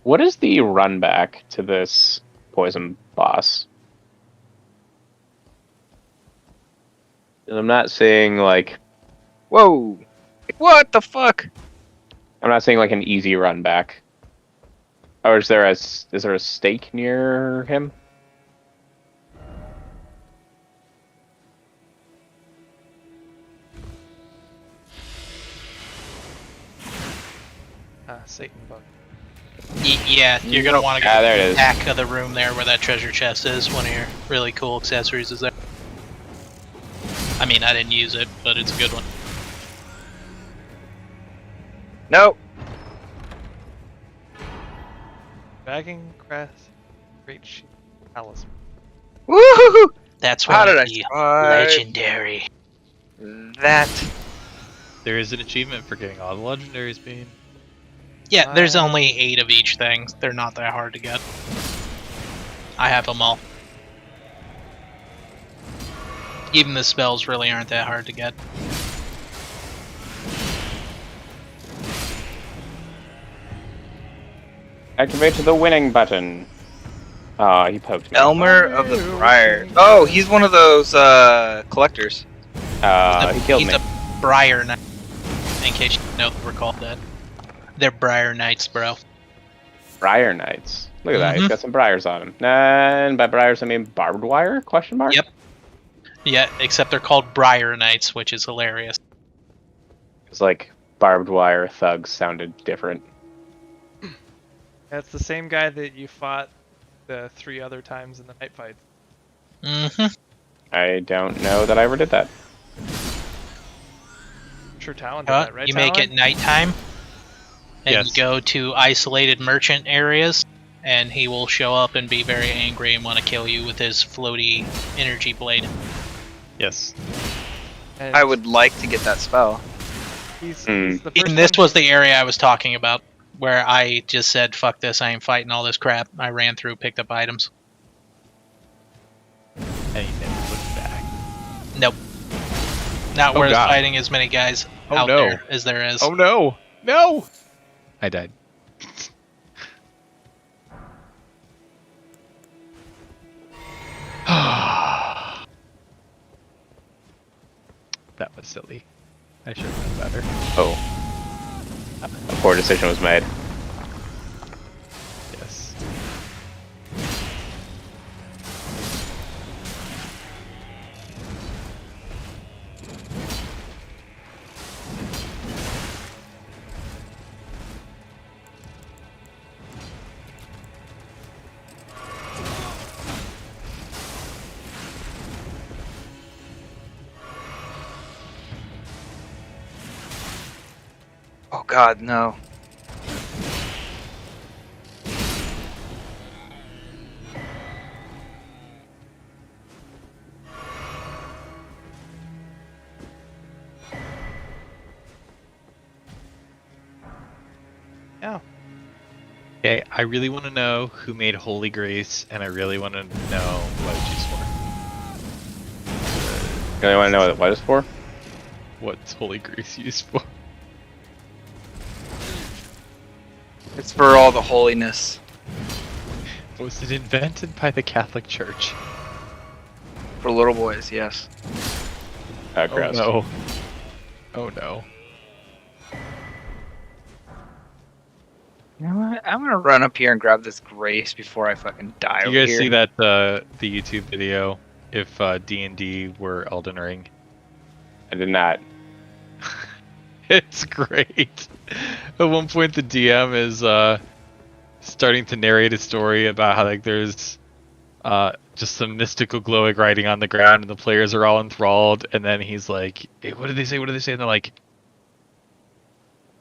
What is the run back to this poison boss? And I'm not saying like Whoa! What the fuck? I'm not saying like an easy run back. Or is there a stake near him? Satan bug. Yeah, you're gonna want to Ah, get there it the is. back of the room there where that treasure chest is. One of your really cool accessories is there. I mean, I didn't use it, but it's a good one. No. Bagging crest, great sheep, talisman. Woohoo! That's How one did of I the survive? legendary. That. There is an achievement for getting all the legendaries, Bean. Yeah, there's only 8 of each thing. They're not that hard to get. I have them all. Even the spells really aren't that hard to get. Activate the winning button. Oh, he poked me. Elmer of the Briar. Oh, he's one of those collectors. He killed He's me. a Briar Knight. In case you know we're called that. They're Briar Knights, bro. Briar Knights. Look at that. He's got some briars on him. And by briars I mean barbed wire? Question mark? Yep. Yeah, except they're called Briar Knights, which is hilarious. It's like barbed wire thugs sounded different. That's the same guy that you fought the 3 other times in the night fight. Mm-hmm. I don't know that I ever did that. Sure, Talon did that, right? You make it Talon? nighttime, and Yes. you go to isolated merchant areas, and he will show up and be very angry and want to kill you with his floaty energy blade. Yes. And I would like to get that spell. He's Hmm. the first And this one- was the area I was talking about, where I just said, fuck this, I ain't fighting all this crap. I ran through, picked up items. And he never looked back. Nope. Not Oh, worth God. fighting as many guys Oh, out no. there as there is. Oh no! No! I died. That was silly. I should have done better. Oh. A poor decision was made. Yes. Oh God, no. Yeah. Okay, I really want to know who made Holy Grace, and I really want to know what it's used for. You really want to know what it's for? What's Holy Grace used for? It's for all the holiness. Was it invented by the Catholic Church? For little boys, yes. Gross. Oh no. Oh no. You know what? I'm gonna run up here and grab this grace before I fucking die. Do over you guys here. see that the YouTube video? If D&D were Elden Ring, I did not. it's great. At one point, the DM is starting to narrate a story about how like there's just some mystical glowing writing on the ground, and the players are all enthralled. And then he's like, "Hey, what did they say? What did they say?" And they're like,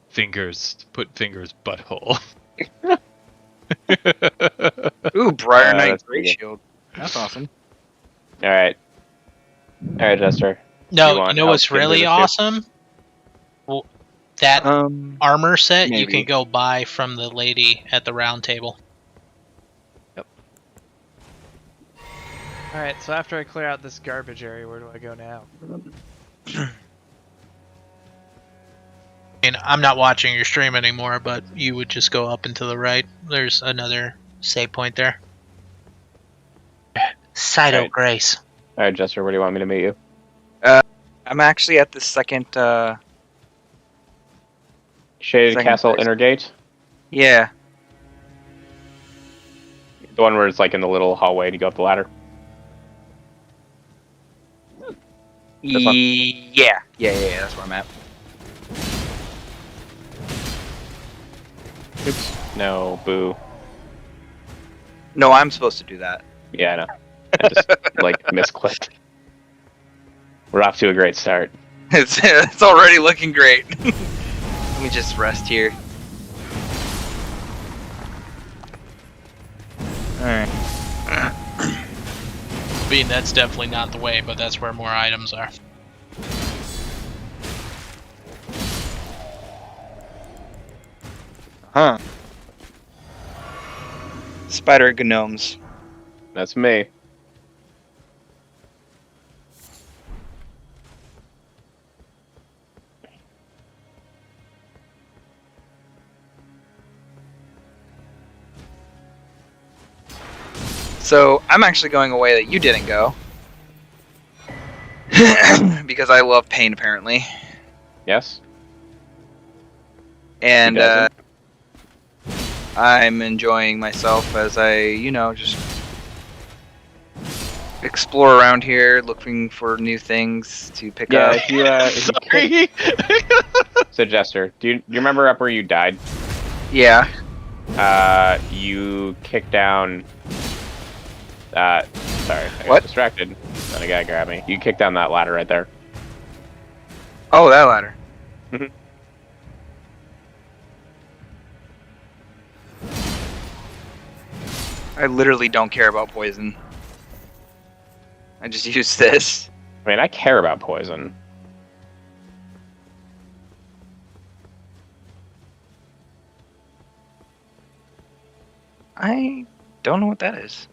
"Fingers, put fingers, butthole." Ooh, Briar Knight that's Great pretty good. Shield. That's awesome. All right, Jester. No, want you know help what's getting rid really of this awesome? Well, that armor set you maybe. can go buy from the lady at the round table. Alright, so after I clear out this garbage area, where do I go now? I mean, I'm not watching your stream anymore, but you would just go up and to the right. There's another save point there. Cyto Right. Grace. All right, Jester. Where do you want me to meet you? I'm actually at the second. Shaded Second Castle place. Inner Gate. Yeah. The one where it's like in the little hallway and you go up the ladder. This one? Yeah. That's where I'm at. Oops. No, boo. No, I'm supposed to do that. Yeah, I know. I just like misclicked. We're off to a great start. It's already looking great. Let me just rest here. Alright. I mean, that's definitely not the way, but that's where more items are. Huh. Spider gnomes. That's me. So, I'm actually going away that you didn't go. Because I love pain, apparently. Yes. And, Who doesn't? I'm enjoying myself as I, just explore around here, looking for new things to pick Yeah. up. If you, Sorry. so Jester, do you remember up where you died? Yeah. You kicked down. Sorry, I got What? distracted. Then a guy grabbed me. You kicked down that ladder right there. Oh, that ladder. Mhm. I literally don't care about poison. I just use this. I mean, I care about poison. I don't know what that is.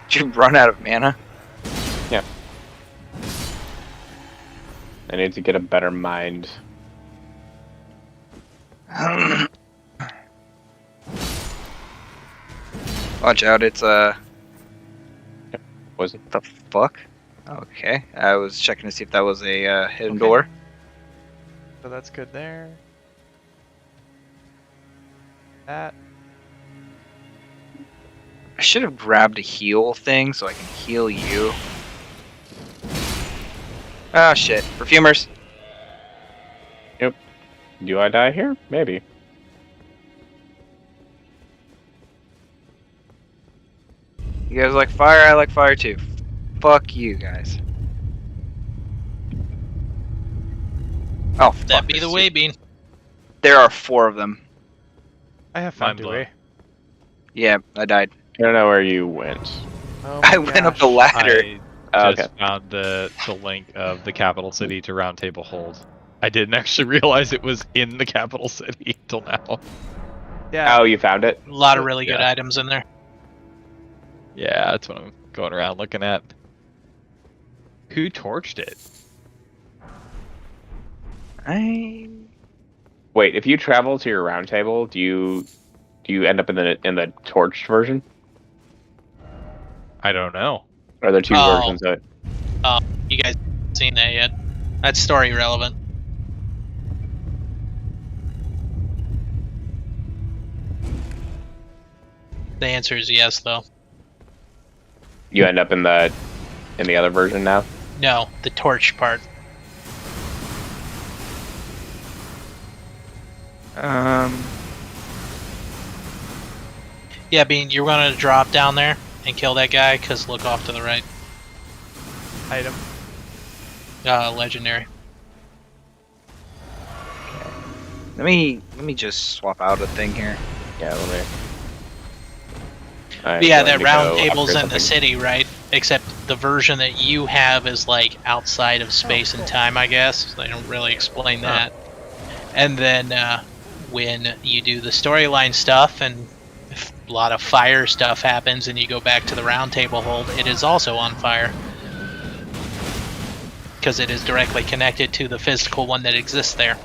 Did you run out of mana? I need to get a better mind. Watch out, it's Poison. the fuck? Okay, I was checking to see if that was a hidden Okay. door. So that's good there. That. I should have grabbed a heal thing so I can heal you. Oh shit, perfumers. Do I die here? Maybe. You guys like fire? I like fire too. Fuck you guys. Oh, fuck, That'd be the this way, is- Bean. There are 4 of them. I have Mind fun, blown. Dewey. Yeah, I died. I don't know where you went. Oh I my went up the gosh. ladder. I Okay. just found the link of the capital city to Round Table Hold. I didn't actually realize it was in the capital city till now. Yeah. Oh, you found it? A lot of really good Yeah. items in there. Yeah, that's what I'm going around looking at. Who torched it? Wait, if you travel to your round table, do you end up in the torched version? I don't know. Or are there 2 Oh. versions of it? You guys haven't seen that yet? That's story relevant. The answer is yes, though. You end up in the other version now? No, the torch part. Yeah, Bean, you're gonna drop down there and kill that guy, cause look off to the right. Item. Legendary. Let me just swap out a thing here. Yeah, let me. But yeah, that round go table's upgrade in the something. city, right? Except the version that you have is like outside of space and time, I guess. They don't really explain that. And then when you do the storyline stuff and a lot of fire stuff happens and you go back to the round table hold, it is also on fire. Because it is directly connected to the physical one that exists there.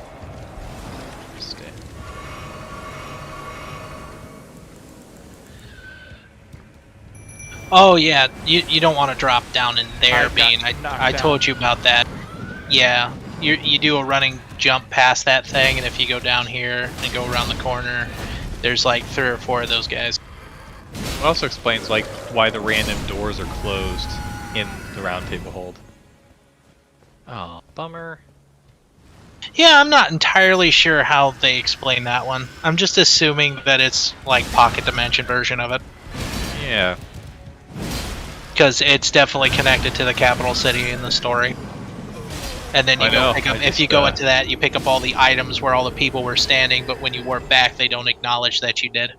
Oh yeah, you don't want to drop down in there, I've Bean. gotten knocked I down. told you about that. Yeah, you do a running jump past that thing, and if you go down here and go around the corner, there's like 3 or 4 of those guys. It also explains like why the random doors are closed in the Round Table Hold. Oh, bummer. Yeah, I'm not entirely sure how they explain that one. I'm just assuming that it's like pocket dimension version of it, Yeah. because it's definitely connected to the capital city in the story. And then you I go know, pick up. I If you just, go into that, you pick up all the items where all the people were standing. But when you warp back, they don't acknowledge that you did.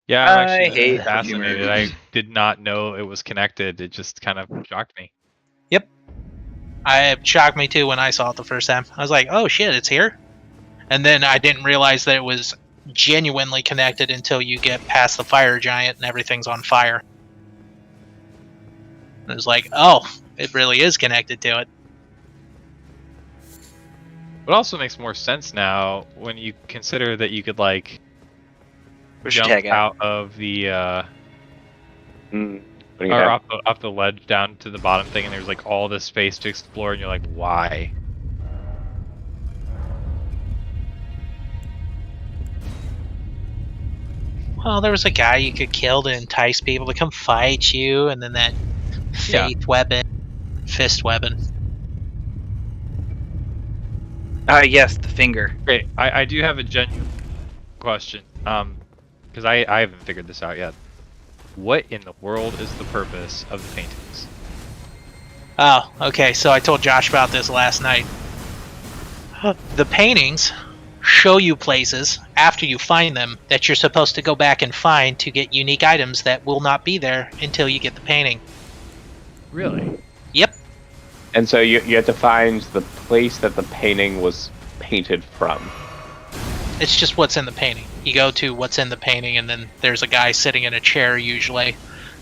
Yeah, I'm I actually hate fascinated. perfumers. I did not know it was connected. It just kind of shocked me. It shocked me too when I saw it the first time. I was like, "Oh shit, it's here!" And then I didn't realize that it was genuinely connected until you get past the fire giant and everything's on fire. And it was like, "Oh, it really is connected to it." It also makes more sense now when you consider that you could like Where's your jump tag at? out of the What do you or have? off the ledge down to the bottom thing, and there's like all this space to explore, and you're like, why? Well, there was a guy you could kill to entice people to come fight you, and then that Yeah. faith weapon, fist weapon. Yes, the finger. Great. I do have a genuine question. Because I haven't figured this out yet. What in the world is the purpose of the paintings? Oh, okay. So I told Josh about this last night. The paintings show you places after you find them that you're supposed to go back and find to get unique items that will not be there until you get the painting. Really? Yep. And so you have to find the place that the painting was painted from. It's just what's in the painting. You go to what's in the painting, and then there's a guy sitting in a chair usually.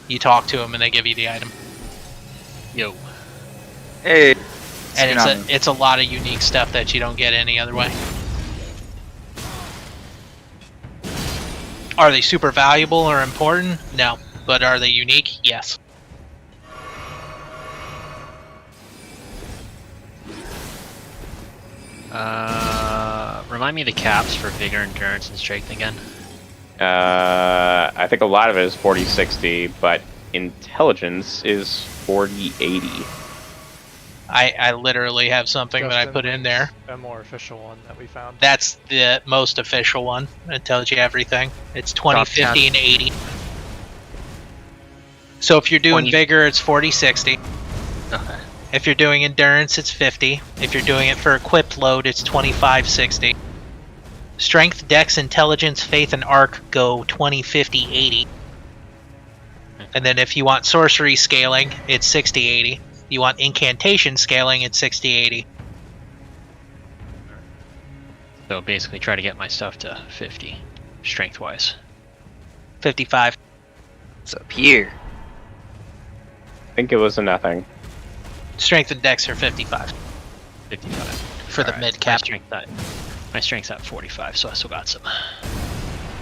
You talk to him, and they give you the item. Yo. Hey. And it's a lot of unique stuff that you don't get any other way. Are they super valuable or important? No. but are they unique? Yes. Remind me of the caps for vigor, endurance, and strength again. I think a lot of it is 40-60, but intelligence is 40-80. I literally have something that I Justin put in there. A more official one that we found. That's the most official one. It tells you everything. It's 20, Top 50, and 80. So if you're doing 20. vigor, it's 40, 60. Okay. If you're doing endurance, it's 50. If you're doing it for equipped load, it's 25, 60. Strength, dex, intelligence, faith, and arc go 20, 50, 80. And then if you want sorcery scaling, it's 60, 80. You want incantation scaling, it's 60, 80. So basically try to get my stuff to 50, strength-wise. 55. What's up here? I think it was a nothing. Strength and dex are 55 55. for the Alright, mid cap. My strength's at 45, so I still got some.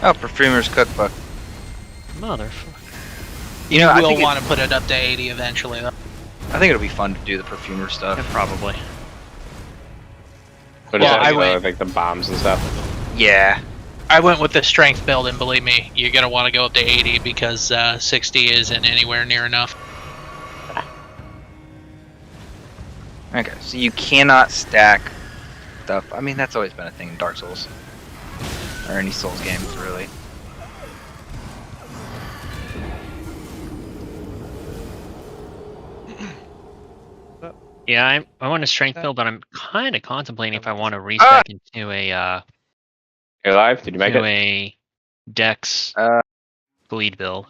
Oh, Perfumer's Cookbook. Motherfucker. You I will think want to put it up to 80 eventually, though. I think it'll be fun to do the Perfumer stuff. Yeah, probably. But Well, is that, I went- like the bombs and stuff? Yeah. I went with the strength build, and believe me, you're going to want to go up to 80 because 60 isn't anywhere near enough. Okay, so you cannot stack stuff. I mean, that's always been a thing in Dark Souls. Or any Souls games, really. Yeah, I want a strength build, but I'm kind of contemplating if I want to respec into a You're alive? Did you make into it? a dex bleed build.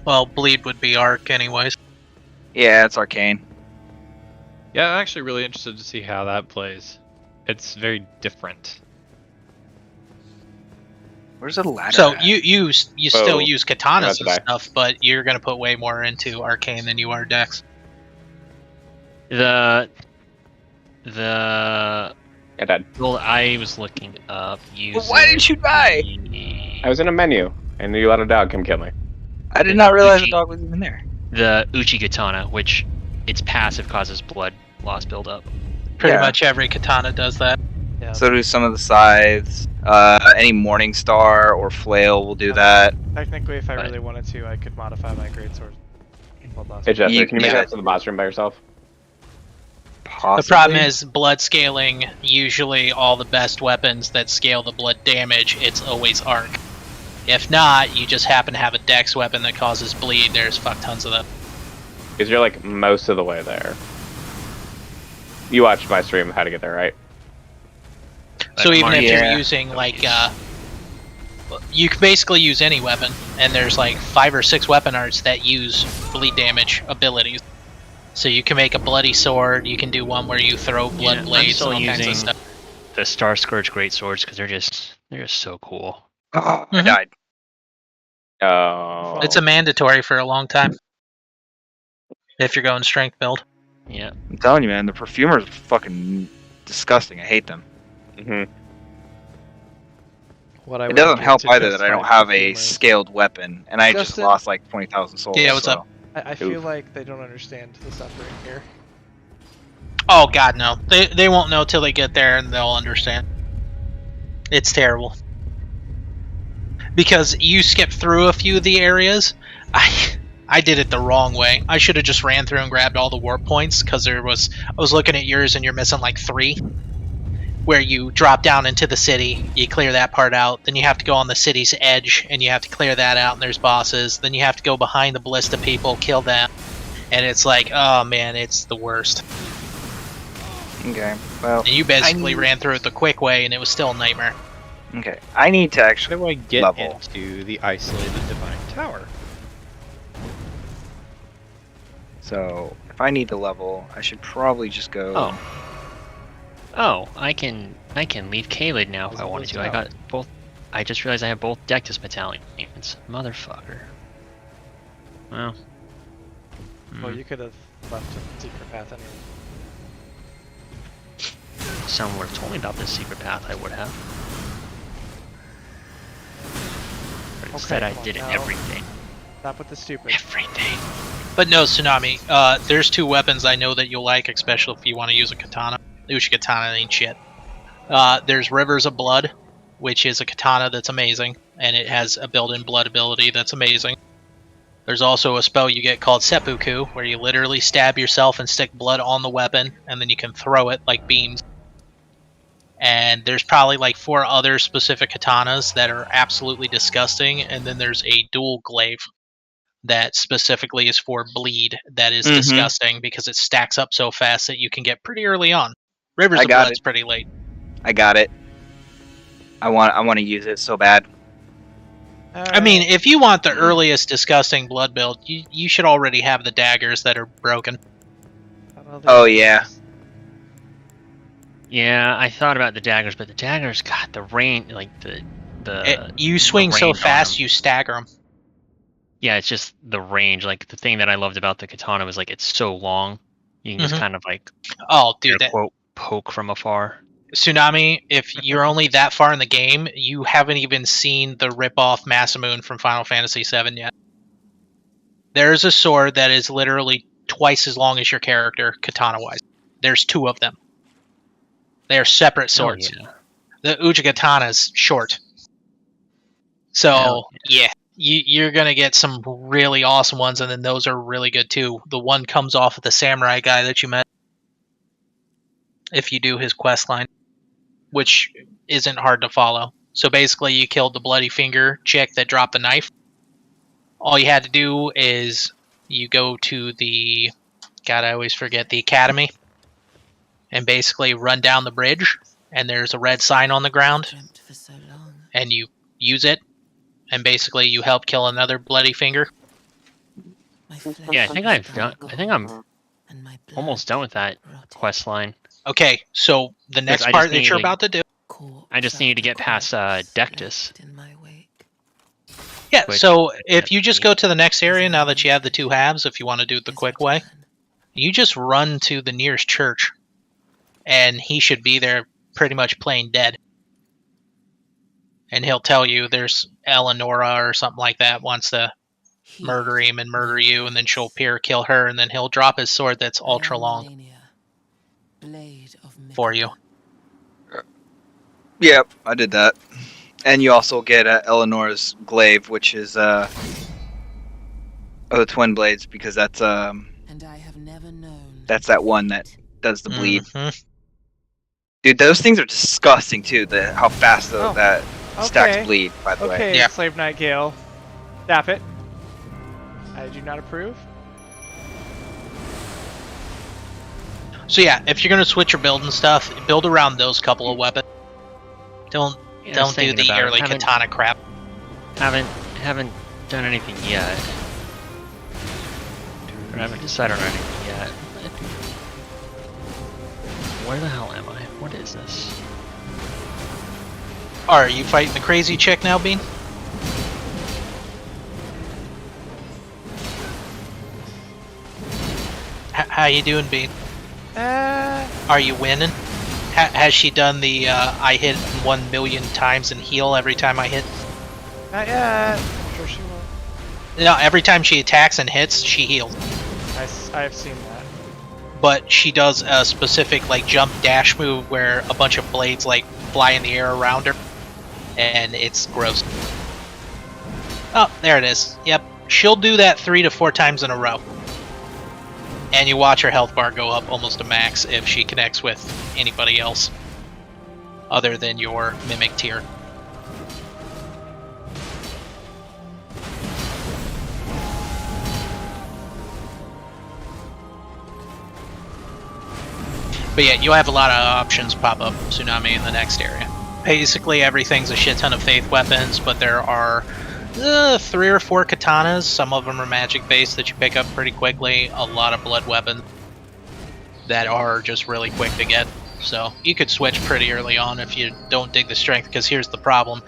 Well, bleed would be arc anyways. Yeah, it's arcane. Yeah, I'm actually really interested to see how that plays. It's very different. Where's the ladder? So at? you still use katanas That's and what stuff, but you're going to put way more into arcane than you are dex. The Yeah, Dad. build I was looking up using. Well, why didn't you die? I was in a menu, and you let a dog come kill me. I did not realize the dog was even there. The Uchi Katana, which its passive causes blood loss buildup. Pretty Yeah. much every katana does that. Yeah. So do some of the scythes. Any Morning Star or Flail will do that. Technically, if I Right. really wanted to, I could modify my greatsword. Hold on. Hey, Jester, You- can you make yeah. that to the boss room by yourself? Possibly. The problem is blood scaling, usually all the best weapons that scale the blood damage, it's always arc. If not, you just happen to have a dex weapon that causes bleed, there's fuck tons of them. Because you're like most of the way there. You watched my stream of how to get there, right? So Like, even if yeah. you're using you can basically use any weapon, and there's like 5 or 6 weapon arts that use bleed damage abilities. So you can make a bloody sword, you can do one where you throw blood I'm blades still and all kinds of using stuff. the Star Scourge great swords because they're just so cool. Oh, I Mhm. died. Oh. It's a mandatory for a long time. If you're going strength build. Yeah. I'm telling you, man, the Perfumers are fucking disgusting. I hate them. Mhm. What I It would doesn't do help to either that I justify don't have a perfumers- scaled weapon, and I just Justin? lost like 20,000 souls. Yeah, what's so. up? I feel Oof. like they don't understand the suffering here. Oh god, no. They won't know till they get there and they'll understand. It's terrible. Because you skipped through a few of the areas. I did it the wrong way. I should have just ran through and grabbed all the warp points because I was looking at yours and you're missing like 3. Where you drop down into the city, you clear that part out, then you have to go on the city's edge and you have to clear that out and there's bosses, then you have to go behind the ballista people, kill them, and it's like, oh man, it's the worst. Okay, well, And you basically I- ran through it the quick way and it was still a nightmare. okay. I need to How actually do I get level. into the isolated divine tower? So, if I need to level, I should probably just go. Oh, I can leave Caelid now if I wanted to. I got both. I just realized I have both Dectus battalions. Motherfucker. Well. Well, you could have left a secret path anyway. Someone would have told me about this secret path, I would have. But instead, I come on did now. everything. Stop with the stupid. Everything. But no, Tsunami. There's 2 weapons I know that you'll like, especially if you want to use a katana. Katana ain't shit. There's Rivers of Blood, which is a katana that's amazing, and it has a built-in blood ability that's amazing. There's also a spell you get called Seppuku, where you literally stab yourself and stick blood on the weapon, and then you can throw it like beams. And there's probably like 4 other specific katanas that are absolutely disgusting, and then there's a dual glaive that specifically is for bleed that is disgusting because it stacks up so fast that you can get pretty early on. Rivers of Blood's pretty late. I got it. I want to use it so bad. I mean, if you want the earliest disgusting blood build, you should already have the daggers that are broken. Oh yeah. Yeah, I thought about the daggers, but the daggers got the range, like you swing so fast you stagger them. Yeah, it's just the range. Like the thing that I loved about the katana was like it's so long, you can just kind of like quote poke from afar. Tsunami, if you're only that far in the game, you haven't even seen the rip-off Masamune from Final Fantasy VII yet. There's a sword that is literally twice as long as your character, katana-wise. There's 2 of them. They are separate swords. Oh, yeah. The Uchigatana is short. So, yeah, you're going to get some really awesome ones, and then those are really good too. The one comes off of the samurai guy that you met if you do his quest line, which isn't hard to follow. So basically, you killed the bloody finger chick that dropped the knife. All you had to do is you go to the... God, I always forget. The academy. And basically run down the bridge. And there's a red sign on the ground. And you use it. And basically you help kill another bloody finger. Yeah, I think I'm almost done with that quest line. Okay, so the next part that you're about to do... I just need to get past Dectus. Yeah, so if you just go to the next area, now that you have the 2 halves, if you want to do it the quick way, you just run to the nearest church. And he should be there pretty much playing dead. And he'll tell you there's Eleonora or something like that wants to murder him and murder you, and then she'll appear, kill her, and then he'll drop his sword that's ultra long for you. Yep, I did that. And you also get Eleanor's glaive, which is the twin blades, because that's that one that does the bleed. Dude, those things are disgusting too. How fast that stacks bleed. By the way. Okay, yeah. Slave Knight Gale, stop it. I do not approve. So yeah, if you're gonna switch your build and stuff, build around those couple of weapons. Don't do the early katana crap. Haven't done anything yet. Or haven't decided on anything yet. Where the hell am I? What is this? Are you fighting the crazy chick now, Bean? How you doing, Bean? Are you winning? Has she done the I hit 1 million times and heal every time I hit? Not yet. I'm sure she will. No, every time she attacks and hits, she heals. I've seen that. But she does a specific like jump dash move where a bunch of blades like fly in the air around her, and it's gross. Oh, there it is. Yep, she'll do that 3 to 4 times in a row. And you watch her health bar go up almost to max if she connects with anybody else other than your mimic tier. But yeah, you'll have a lot of options pop up Tsunami in the next area. Basically everything's a shit ton of faith weapons, but there are 3 or 4 katanas. Some of them are magic based that you pick up pretty quickly. A lot of blood weapons that are just really quick to get. So you could switch pretty early on if you don't dig the strength, because here's the problem.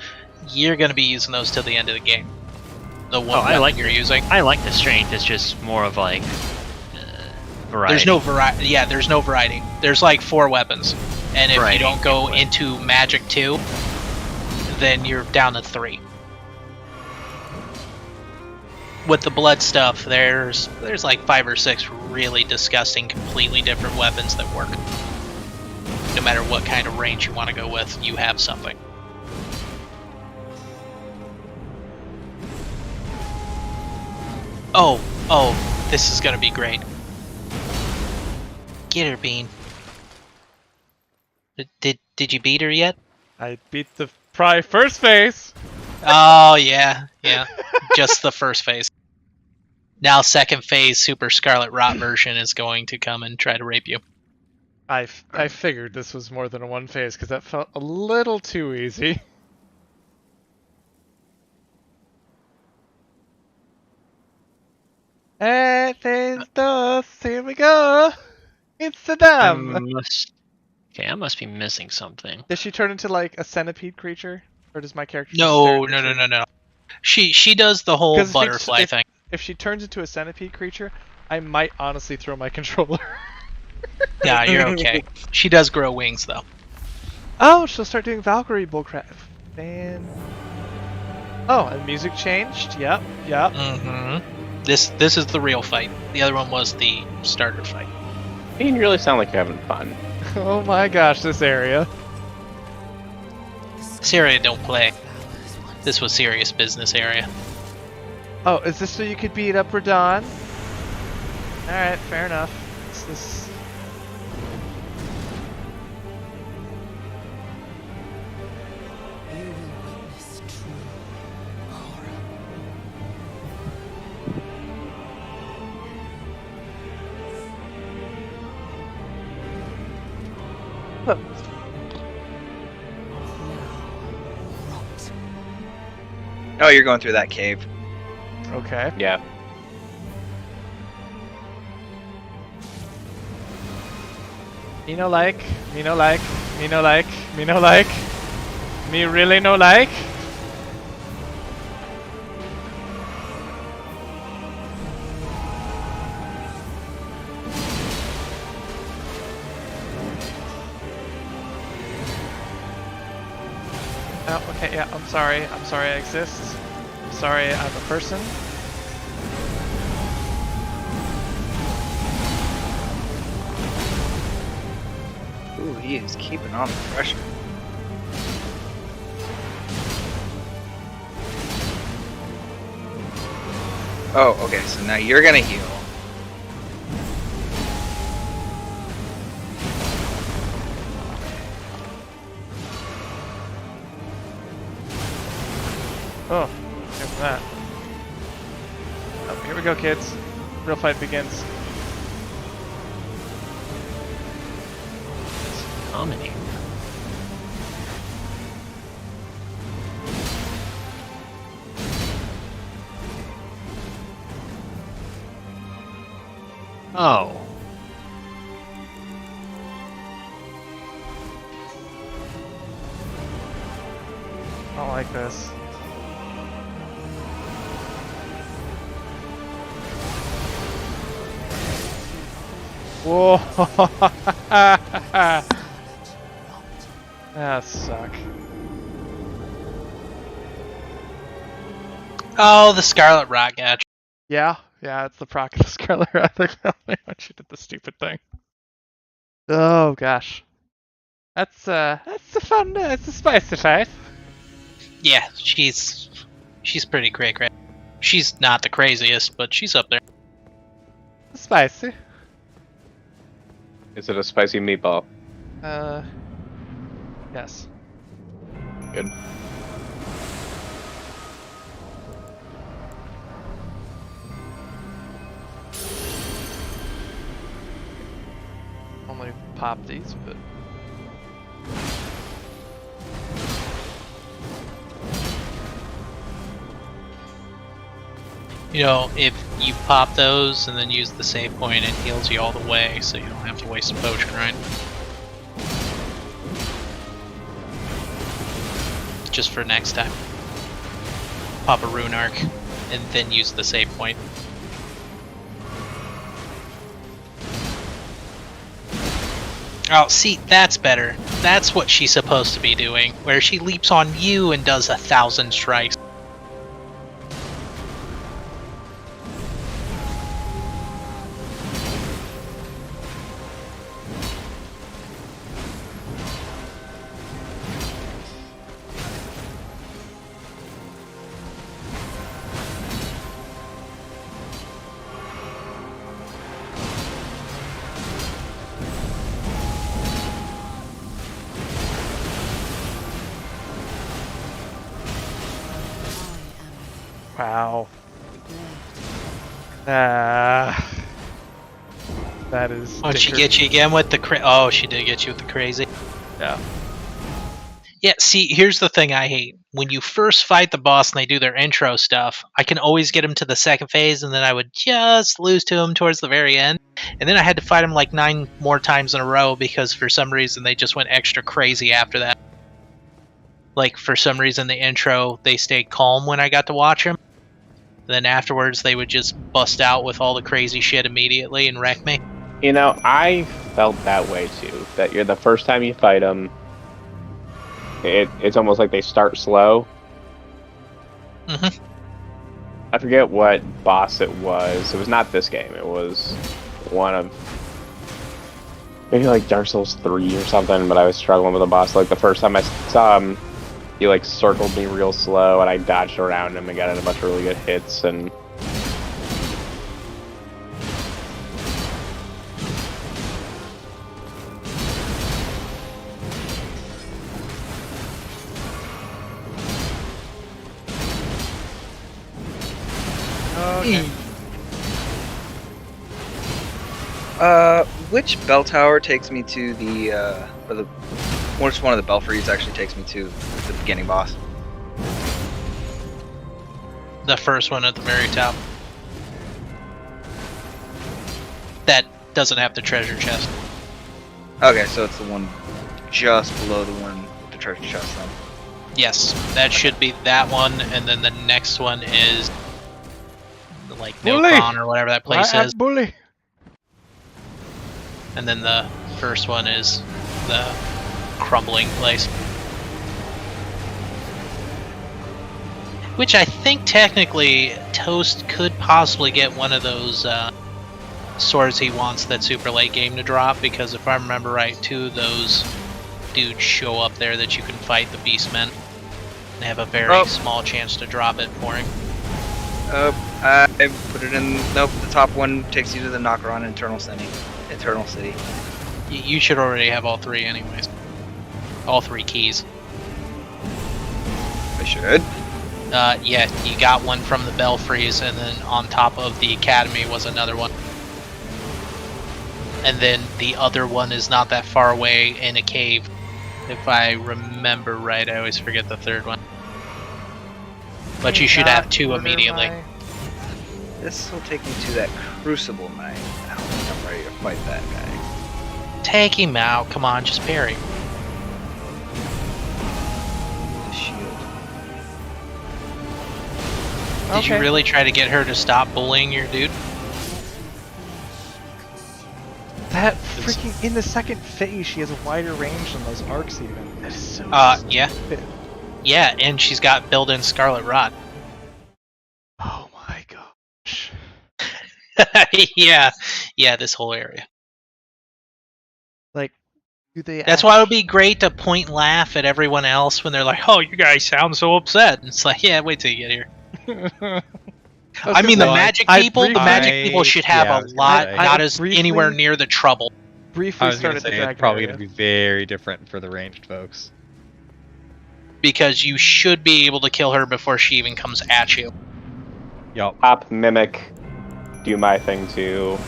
You're going to be using those till the end of the game. The one weapon you're using. I like the strength, it's just more of like variety. There's no variety. Yeah, there's no variety. There's like 4 weapons. And if you don't go into Magic 2, then you're down to 3. with the blood stuff, there's like 5 or 6 really disgusting, completely different weapons that work. No matter what kind of range you want to go with, you have something. Oh, this is gonna be great. Get her, Bean. Did you beat her yet? I beat the probably first phase. Oh yeah. Just the first phase. Now second phase, Super Scarlet Rot version is going to come and try to rape you. I figured this was more than a one phase because that felt a little too easy. Hey, phase 2, here we go. It's the dam. Okay, I must be missing something. Does she turn into like a centipede creature, or does my character? No. She does the whole 'Cause butterfly thing. If she turns into a centipede creature, I might honestly throw my controller. Nah, you're okay. She does grow wings though. Oh, she'll start doing Valkyrie bullcrap. Man. Oh, and music changed. Yep. Mm-hmm. This is the real fight. The other one was the starter fight. You really sound like you're having fun. Oh my gosh, this area. This area don't play. This was serious business area. Oh, is this so you could beat up Radon? Alright, fair enough. This... You will witness true horror. Oh, you're going through that cave. Okay. Yeah. Me no like, me no like, me no like, me no like, me really no like. Oh, okay, yeah, I'm sorry I exist. I'm sorry I'm a person. Ooh, he is keeping on the pressure. Oh, okay, so now you're gonna heal. Oh, here's that. Oh, here we go, kids. Real fight begins. Comedy. Oh. I don't like this. Whoa! That suck. Oh, the Scarlet Rot Gatch. Yeah, it's the proc of the Scarlet Rat when she did the stupid thing. Oh gosh. That's a fun, it's a spicy fight. Yeah, she's pretty cray. She's not the craziest, but she's up there. Spicy. Is it a spicy meatball? Yes. Good. Only pop these, but You know, if you pop those and then use the save point, it heals you all the way, so you don't have to waste a potion, right? Just for next time. Pop a rune arc, and then use the save point. Oh, see, that's better. That's what she's supposed to be doing, where she leaps on you and does 1,000 strikes. Wow. That is. Oh, she dicker- get you again with the oh, she did get you with the crazy. Yeah. Yeah, see, here's the thing I hate. When you first fight the boss and they do their intro stuff, I can always get them to the second phase, and then I would just lose to them towards the very end. And then I had to fight them like 9 more times in a row because for some reason they just went extra crazy after that. Like, for some reason, the intro, they stayed calm when I got to watch them. Then afterwards, they would just bust out with all the crazy shit immediately and wreck me. You know, I felt that way too. That you're the first time you fight them, it's almost like they start slow. Mm-hmm. I forget what boss it was. It was not this game. It was one of maybe like Dark Souls 3 or something. But I was struggling with a boss. Like the first time I saw him, he like circled me real slow, and I dodged around him and got in a bunch of really good hits. And Okay. Which bell tower takes me to the, or which one of the belfries actually takes me to the beginning boss? The first one at the very top. That doesn't have the treasure chest. Okay, so it's the one just below the one with the treasure chest then. Yes, that should be that one, and then the next one is like Bully! Nilcon or whatever that place is. Bully. And then the first one is the crumbling place. Which I think technically Toast could possibly get one of those swords he wants that super late game to drop, because if I remember right, 2 of those dudes show up there that you can fight the Beastmen. They have a very small chance to drop it for him. I put it in. Nope, the top one takes you to the knocker on Eternal City. You should already have all 3 anyways. All 3 keys. I should. Yeah, you got one from the Belfries, and then on top of the Academy was another one. And then the other one is not that far away in a cave. If I remember right, I always forget the third one. But you should have 2 immediately. This will take me to that Crucible Knight. I don't think I'm ready to fight that guy. Take him out. Come on, just parry. The shield. Did you really try to get her to stop bullying your dude? That freaking in the second phase, she has a wider range than those arcs even. That is so Yeah. stupid. Yeah, and she's got built-in Scarlet Rod. Oh my gosh. yeah, this whole area. Like, do they? That's why it would be great to point and laugh at everyone else when they're like, "Oh, you guys sound so upset." And it's like, yeah, wait till you get here. I mean, the magic people should have a lot, not as anywhere near the trouble. Briefly I was started gonna the say dragon it's probably area. going to be very different for the ranged folks. Because you should be able to kill her before she even comes at you. Yup. pop, mimic, do my thing too.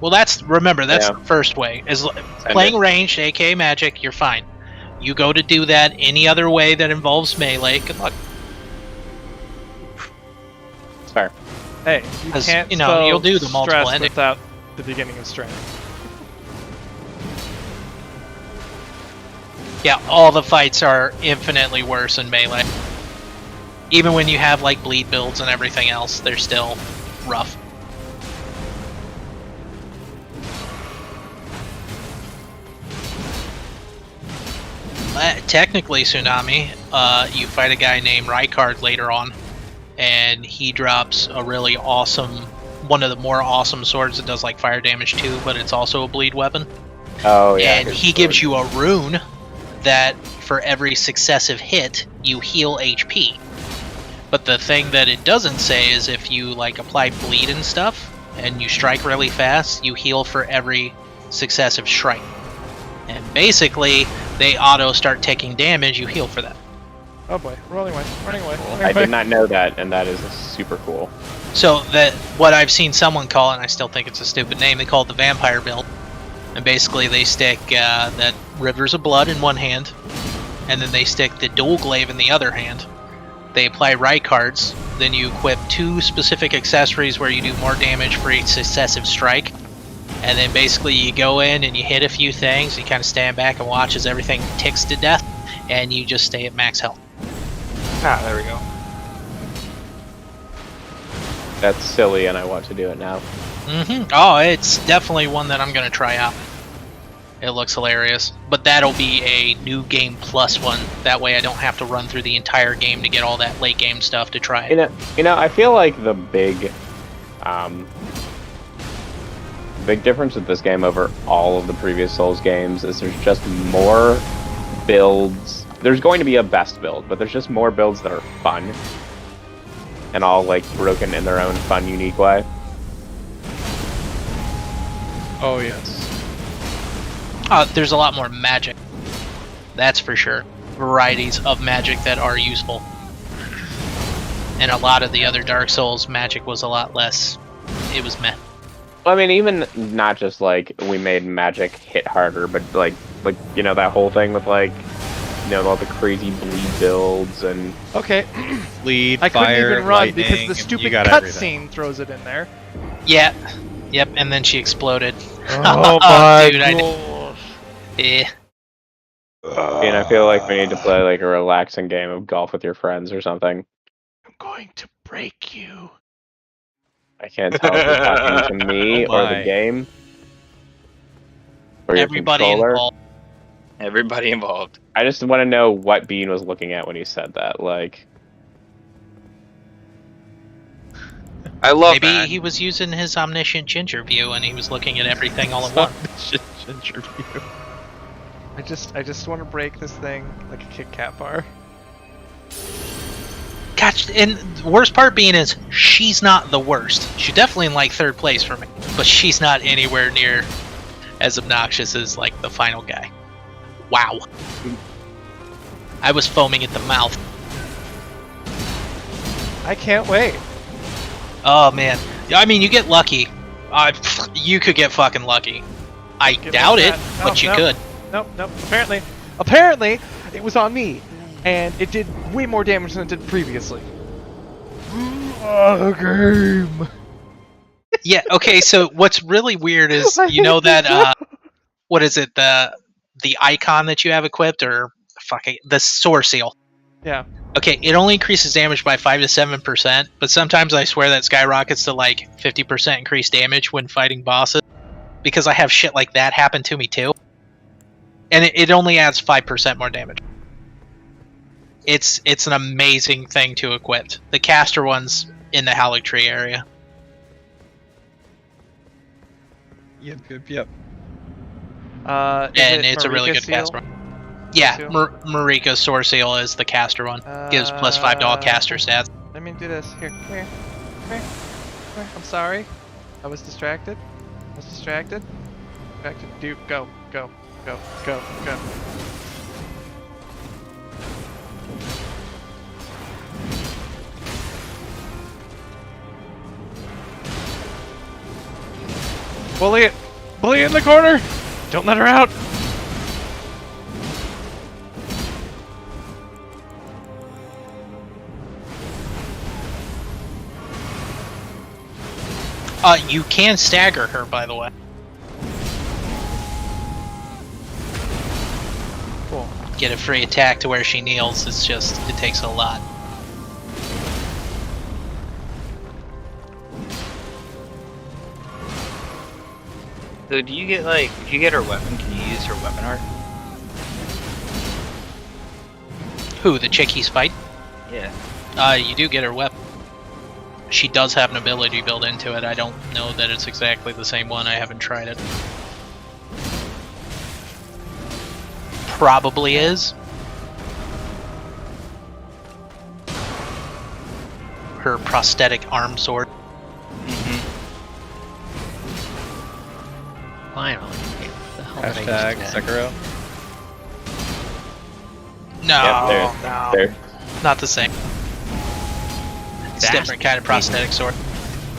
Well, remember, that's Yeah. the first way. Playing ranged, aka magic, you're fine. You go to do that any other way that involves melee, good luck. It's fair. Hey, you 'Cause, can't you know, spell you'll do the multiple stress ending. without the beginning of strength. Yeah, all the fights are infinitely worse in melee. Even when you have like bleed builds and everything else, they're still rough. Technically, Tsunami, you fight a guy named Rykard later on, and he drops a really awesome, one of the more awesome swords that does like fire damage too, but it's also a bleed weapon. Oh yeah. And he gives you a rune that for every successive hit, you heal HP. But the thing that it doesn't say is if you like apply bleed and stuff, and you strike really fast, you heal for every successive strike. And basically, they auto start taking damage, you heal for that. Oh boy, running away, running away. Running I away. did not know that, and that is super cool. So that what I've seen someone call it, and I still think it's a stupid name. They call it the vampire build, and basically they stick that Rivers of Blood in one hand, and then they stick the Dual Glaive in the other hand. They apply Rite cards, then you equip 2 specific accessories where you do more damage for each successive strike, and then basically you go in and you hit a few things. You kind of stand back and watch as everything ticks to death, and you just stay at max health. Ah, there we go. That's silly, and I want to do it now. Oh, it's definitely one that I'm going to try out. It looks hilarious. But that'll be a new game plus one. That way I don't have to run through the entire game to get all that late game stuff to try it. You know, I feel like the big difference with this game over all of the previous Souls games is there's just more builds. There's going to be a best build, but there's just more builds that are fun. And all, like, broken in their own fun, unique way. Oh yes. There's a lot more magic. That's for sure. Varieties of magic that are useful. And a lot of the other Dark Souls magic was a lot less. It was meh. Well, I mean, even not just, like, we made magic hit harder, but, like you know, that whole thing with, like, you know, all the crazy bleed builds and... Okay. Bleed, I couldn't fire, even run lightning, because the and stupid you got everything. cutscene throws it in there. Yeah. Yep, and then she exploded. Oh my dude, gosh. Yeah. And I feel like we need to play, like, a relaxing game of golf with your friends or something. I'm going to break you. I can't tell if you're talking to me Oh or my. the game. Or your Everybody controller. involved. Everybody involved. I just want to know what Bean was looking at when he said that. Like, I love Maybe that. he was using his omniscient ginger view and he was looking at everything all at once. Ginger view. I just want to break this thing like a Kit Kat bar. Gosh, and the worst part being is she's not the worst. She's definitely in like 3rd place for me, but she's not anywhere near as obnoxious as like the final guy. Wow. I was foaming at the mouth. I can't wait. Oh man. I mean, you get lucky. You could get fucking lucky. I Give me doubt it, that. but you No. could. Nope. Apparently, it was on me, and it did way more damage than it did previously. Game. Yeah, okay, so what's really weird is, you know that, what is it, the icon that you have equipped, or, the Sword Seal. Yeah. Okay, it only increases damage by 5 to 7%, but sometimes I swear that skyrockets to like 50% increased damage when fighting bosses, because I have shit like that happen to me too. And it only adds 5% more damage. It's an amazing thing to equip. The caster one's in the Haligtree area. Yep. And it's a really good caster one. Yeah, Seal? Marika's Sword Seal is the caster one. Gives plus 5 to all caster stats. Let me do this. Here, come here. I'm sorry. I was distracted. Dude, go. Bully it! Bully it in the corner! Don't let her out! You can stagger her, by the way. Cool. Get a free attack to where she kneels. It's just, it takes a lot. So do you get like, if you get her weapon, can you use her weapon art? Who, the chick he's fighting? Yeah. You do get her weapon. She does have an ability built into it. I don't know that it's exactly the same one. I haven't tried it. Probably is. Her prosthetic arm sword. Finally. What the hell did I Hashtag use that? Sekiro. No, Yep, no. there. Not the same. It's different kind of prosthetic sword.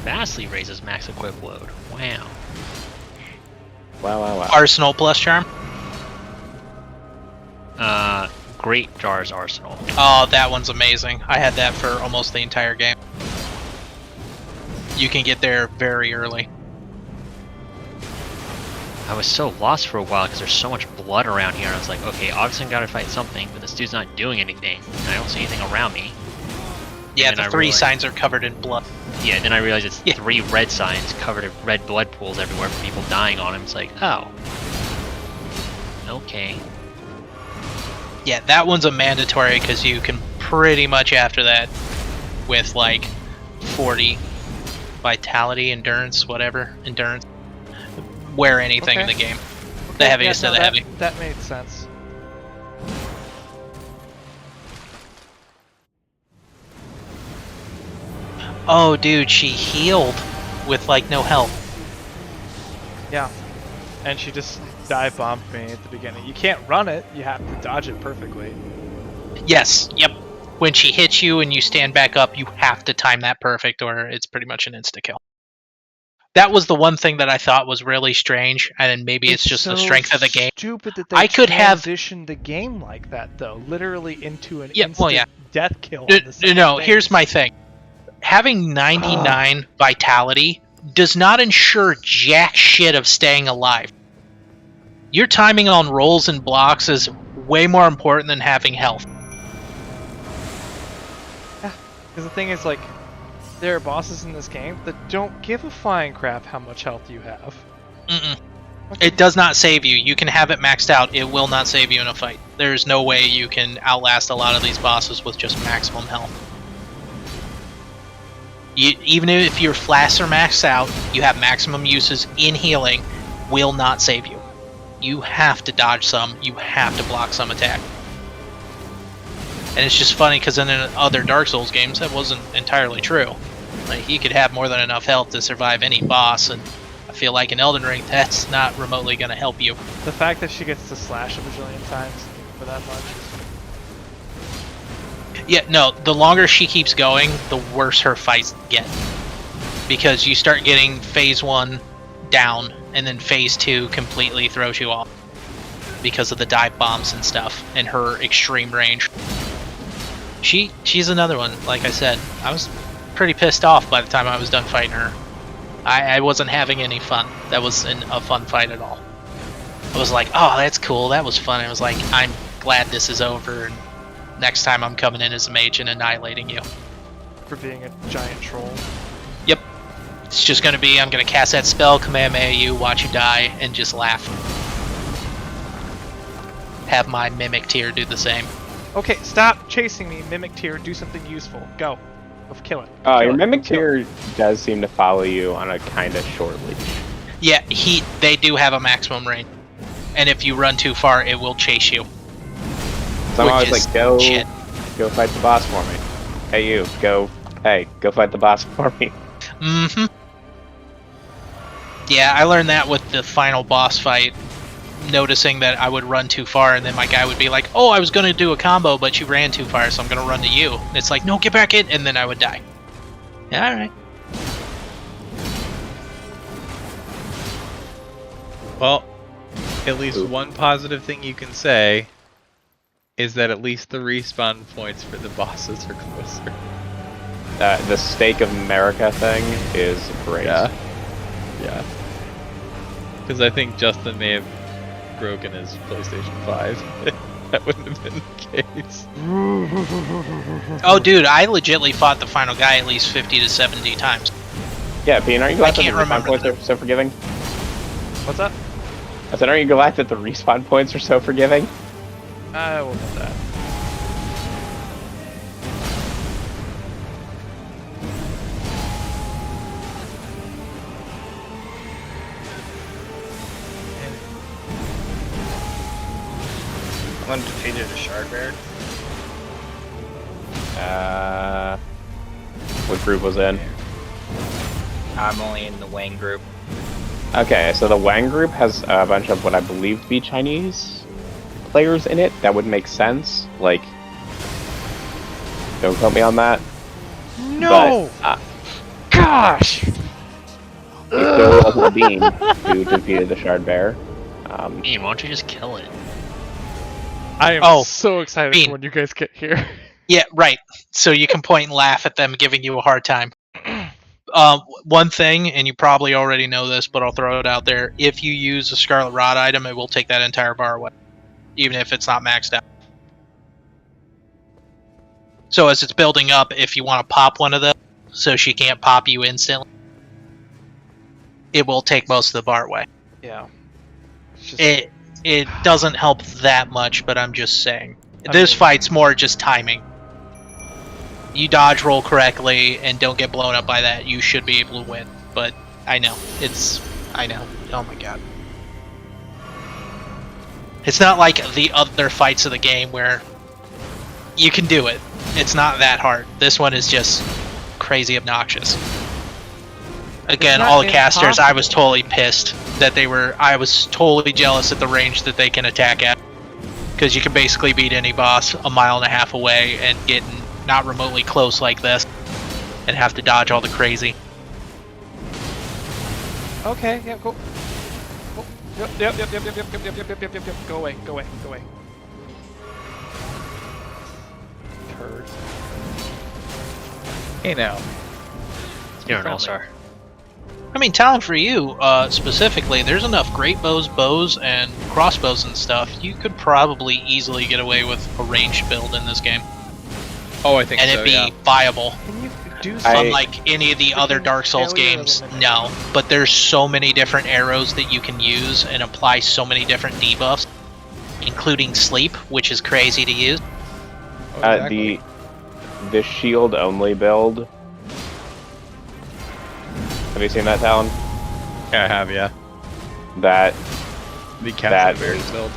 Vastly raises max equip load. Wow. Wow. Arsenal plus charm. Great Jar's Arsenal. Oh, that one's amazing. I had that for almost the entire game. You can get there very early. I was so lost for a while because there's so much blood around here. I was like, okay, obviously I gotta fight something, but this dude's not doing anything. And I don't see anything around me. Yeah, And the then I 3 realized- signs are covered in blood. Yeah, then I realized it's Yeah. 3 red signs covered in red blood pools everywhere from people dying on him. It's like, oh. Okay. Yeah, that one's a mandatory because you can pretty much after that with like 40 vitality, endurance, whatever, endurance, wear anything in the game. The heaviest of the heavy. That made sense. Oh, dude, she healed with like no health. Yeah. And she just dive bombed me at the beginning. You can't run it, you have to dodge it perfectly. Yes, yep. When she hits you and you stand back up, you have to time that perfect or it's pretty much an insta-kill. That was the one thing that I thought was really strange, and then maybe it's just the strength of the game. Stupid that they I could have transitioned the game like that, though. Literally into an Yeah, instant well, yeah. death kill. on the same No, phase. here's my thing. Having 99 vitality does not ensure jack shit of staying alive. Your timing on rolls and blocks is way more important than having health. Because the thing is, like, there are bosses in this game that don't give a flying crap how much health you have. Mm-mm. It does not save you. You can have it maxed out. It will not save you in a fight. There's no way you can outlast a lot of these bosses with just maximum health. Even if your flasks are maxed out, you have maximum uses in healing, will not save you. You have to dodge some, you have to block some attack. And it's just funny because in other Dark Souls games that wasn't entirely true. Like, you could have more than enough health to survive any boss, and I feel like in Elden Ring that's not remotely going to help you. The fact that she gets to slash a bajillion times for that much is... Yeah, no, the longer she keeps going, the worse her fights get. Because you start getting phase 1 down, and then phase 2 completely throws you off. Because of the dive bombs and stuff, and her extreme range. She's another one, like I said. I was pretty pissed off by the time I was done fighting her. I wasn't having any fun. That wasn't a fun fight at all. I was like, oh, that's cool, that was fun. I was like, I'm glad this is over, and next time I'm coming in as a mage and annihilating you. For being a giant troll. Yep. It's just gonna be, I'm gonna cast that spell, Kamehameha you, watch you die, and just laugh. Have my Mimic Tier do the same. Okay, stop chasing me, Mimic Tier, do something useful. Go. Let's kill it. Oh, Kill your it. Mimic Kill it. Tier does seem to follow you on a kind of short leash. Yeah, they do have a maximum range. And if you run too far, it will chase you. So I'm Which always is like, go fight the boss for me. Hey you, go fight the boss for me. Mm-hmm. Yeah, I learned that with the final boss fight, noticing that I would run too far, and then my guy would be like, oh, I was going to do a combo, but you ran too far, so I'm going to run to you. And it's like, no, get back in, and then I would die. Yeah, alright. Well, at least one positive thing you can say is that at least the respawn points for the bosses are closer. The Stake of America thing is great. Yeah. Because I think Justin may have broken his PlayStation 5. That wouldn't have been the case. Oh, dude, I legitly fought the final guy at least 50 to 70 times. Yeah, Pete, aren't you glad that the can't respawn remember points are so forgiving? What's up? I said, aren't you glad that the respawn points are so forgiving? I will get that. One defeated a shard bear. What group was in? I'm only in the Wang group. Okay, so the Wang group has a bunch of what I believe to be Chinese players in it. That would make sense. Like, Don't quote me on that. No! But, Gosh! it still wasn't Bean who defeated the Shard Bear. Bean, why don't you just kill it? I am Oh, so excited Bean. for when you guys get here. Yeah, right. So you can point and laugh at them giving you a hard time. One thing, and you probably already know this, but I'll throw it out there. If you use a Scarlet Rod item, it will take that entire bar away, even if it's not maxed out. So as it's building up, if you want to pop one of them, so she can't pop you instantly, it will take most of the bar away. Yeah. It doesn't help that much, but I'm just saying. I This mean- fight's more just timing. You dodge roll correctly and don't get blown up by that, you should be able to win. But I know. I know. Oh my god. It's not like the other fights of the game where you can do it. It's not that hard. This one is just crazy obnoxious. Again, not all the casters, I was impossible. totally pissed that I was totally jealous at the range that they can attack at. Because you can basically beat any boss a mile and a half away and get not remotely close like this and have to dodge all the crazy. Okay, yeah, go. Oh, yep. Go away. Turd. Hey now. You're an all-star. I mean, talent for you, specifically, there's enough great bows, and crossbows and stuff. You could probably easily get away with a ranged build in this game. Oh, I think And so, it'd be yeah. viable. Can you do something? Unlike any of the other Dark Souls failure games, of an no. But there's so many different arrows that you can use and apply so many different debuffs, including sleep, which is crazy to use. Oh, exactly. The shield only build. Have you seen that, Talon? Yeah, I have, yeah. That, The Captain That- America build.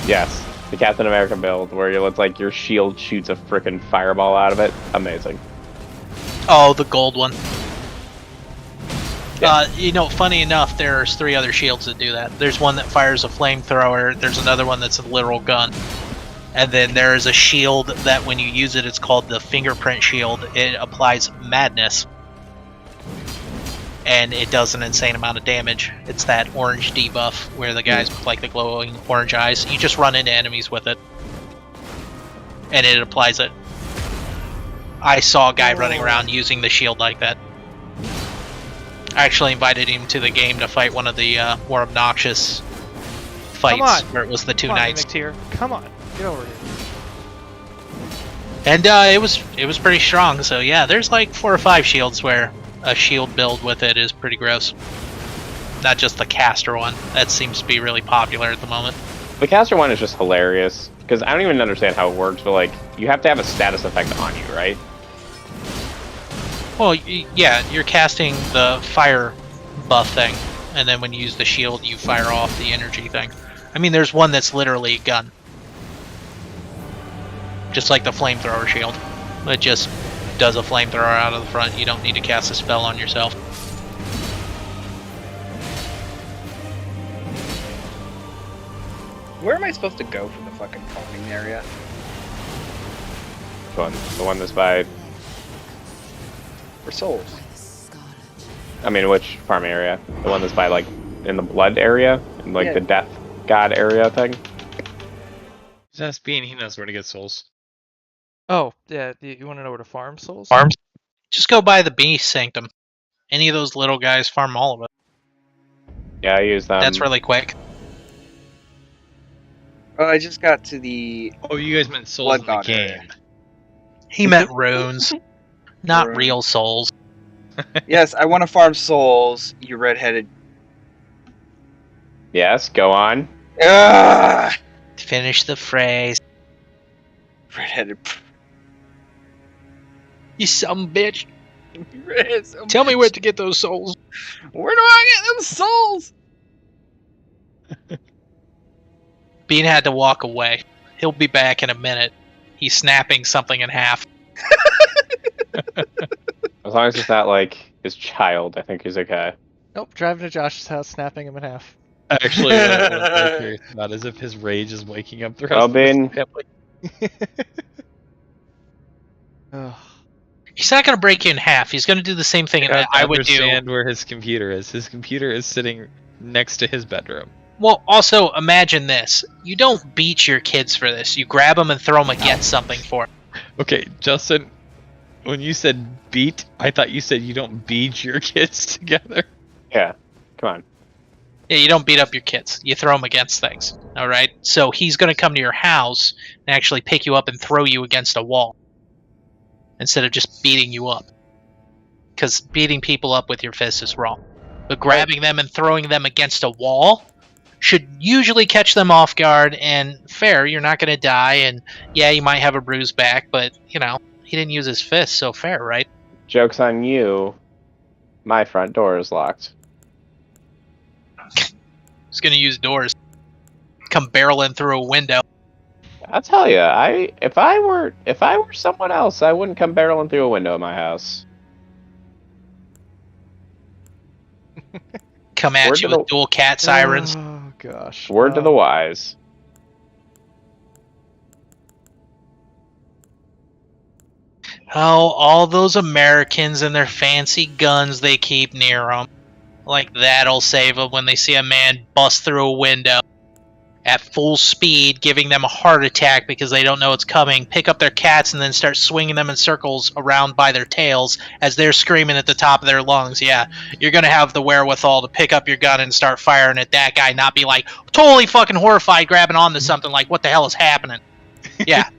yes, the Captain America build, where it's like your shield shoots a frickin' fireball out of it. Amazing. Oh, the gold one. Yeah. Funny enough, there's 3 other shields that do that. There's one that fires a flamethrower, there's another one that's a literal gun, and then there's a shield that when you use it, it's called the fingerprint shield. It applies madness, and it does an insane amount of damage. It's that orange debuff where the guys with like the glowing orange eyes, you just run into enemies with it, and it applies it. I saw a guy running around using the shield like that. I actually invited him to the game to fight one of the more obnoxious fights on. where it was the 2 Come on, knights. Mimic Tier. Come on, get over here. And it was pretty strong. So yeah, there's like 4 or 5 shields where a shield build with it is pretty gross. Not just the caster one. That seems to be really popular at the moment. The caster one is just hilarious, because I don't even understand how it works, but like, you have to have a status effect on you, right? Well, yeah, you're casting the fire buff thing, and then when you use the shield, you fire off the energy thing. I mean, there's one that's literally a gun. Just like the flamethrower shield. It just does a flamethrower out of the front. You don't need to cast a spell on yourself. Where am I supposed to go for the fucking farming area? Which one? The one that's by, For souls. I mean, which farm area? The one that's by, like, in the blood area? In, like, Yeah. the death god area thing? Just ask Bean, he knows where to get souls. Oh, yeah, you want to know where to farm souls? Farms? Just go by the Beast Sanctum. Any of those little guys farm all of it. Yeah, I use them. That's really quick. Oh, I just got to the Oh, you guys meant souls Blood in the God game. area. He meant runes, not Runes. real souls. Yes, I want to farm souls, you redheaded. Yes, go on. Ah, Finish the phrase. redheaded. You some bitch. Redheaded son of a Tell me bitch. where to get those souls. Where do I get them souls? Bean had to walk away. He'll be back in a minute. He's snapping something in half. As long as it's not, like, his child, I think he's okay. Nope, driving to Josh's house, snapping him in half. Actually, what I'm curious about is if his rage is waking up the rest Oh, of his Bean. family. Ugh. He's not going to break you in half. He's going to do the same thing You that have to I would do. understand where his computer is. His computer is sitting next to his bedroom. Well, also imagine this: you don't beat your kids for this. You grab them and throw them against something for it. Okay, Justin, when you said beat, I thought you said you don't beat your kids together. Yeah. Come on. Yeah, you don't beat up your kids. You throw them against things. All right. So he's going to come to your house and actually pick you up and throw you against a wall instead of just beating you up. Because beating people up with your fist is wrong. But grabbing them and throwing them against a wall should usually catch them off guard, and fair, you're not going to die, and yeah, you might have a bruised back, but, you know, he didn't use his fist, so fair, right? Joke's on you. My front door is locked. He's going to use doors. Come barreling through a window. I'll tell you, if I were someone else, I wouldn't come barreling through a window in my house. Come at Word you to with dual cat sirens. Oh gosh. Word to the wise. Oh, all those Americans and their fancy guns they keep near them. Like that'll save them when they see a man bust through a window at full speed, giving them a heart attack because they don't know it's coming, pick up their cats and then start swinging them in circles around by their tails as they're screaming at the top of their lungs. Yeah, you're going to have the wherewithal to pick up your gun and start firing at that guy, not be like totally fucking horrified grabbing onto something like, what the hell is happening? Yeah.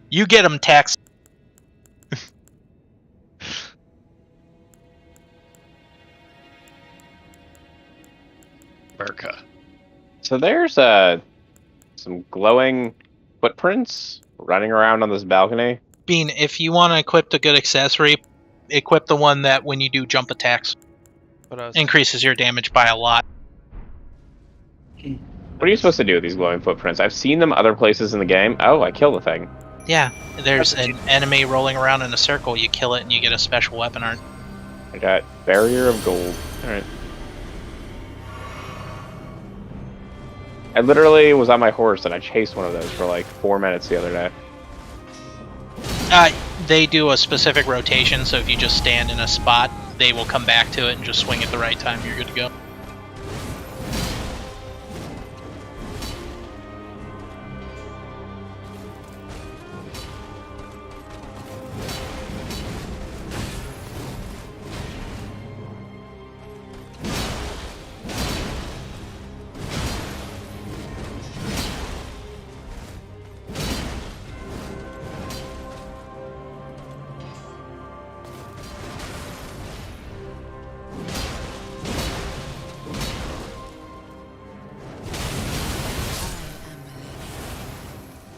You get him, Tex. America. So there's some glowing footprints running around on this balcony. Bean, if you want to equip a good accessory, equip the one that when you do jump attacks, increases your damage by a lot. What are you supposed to do with these glowing footprints? I've seen them other places in the game. Oh, I kill the thing. Yeah, there's an enemy rolling around in a circle, you kill it and you get a special weapon art. I got Barrier of Gold. Alright. I literally was on my horse and I chased one of those for like 4 minutes the other day. They do a specific rotation, so if you just stand in a spot, they will come back to it and just swing at the right time, you're good to go.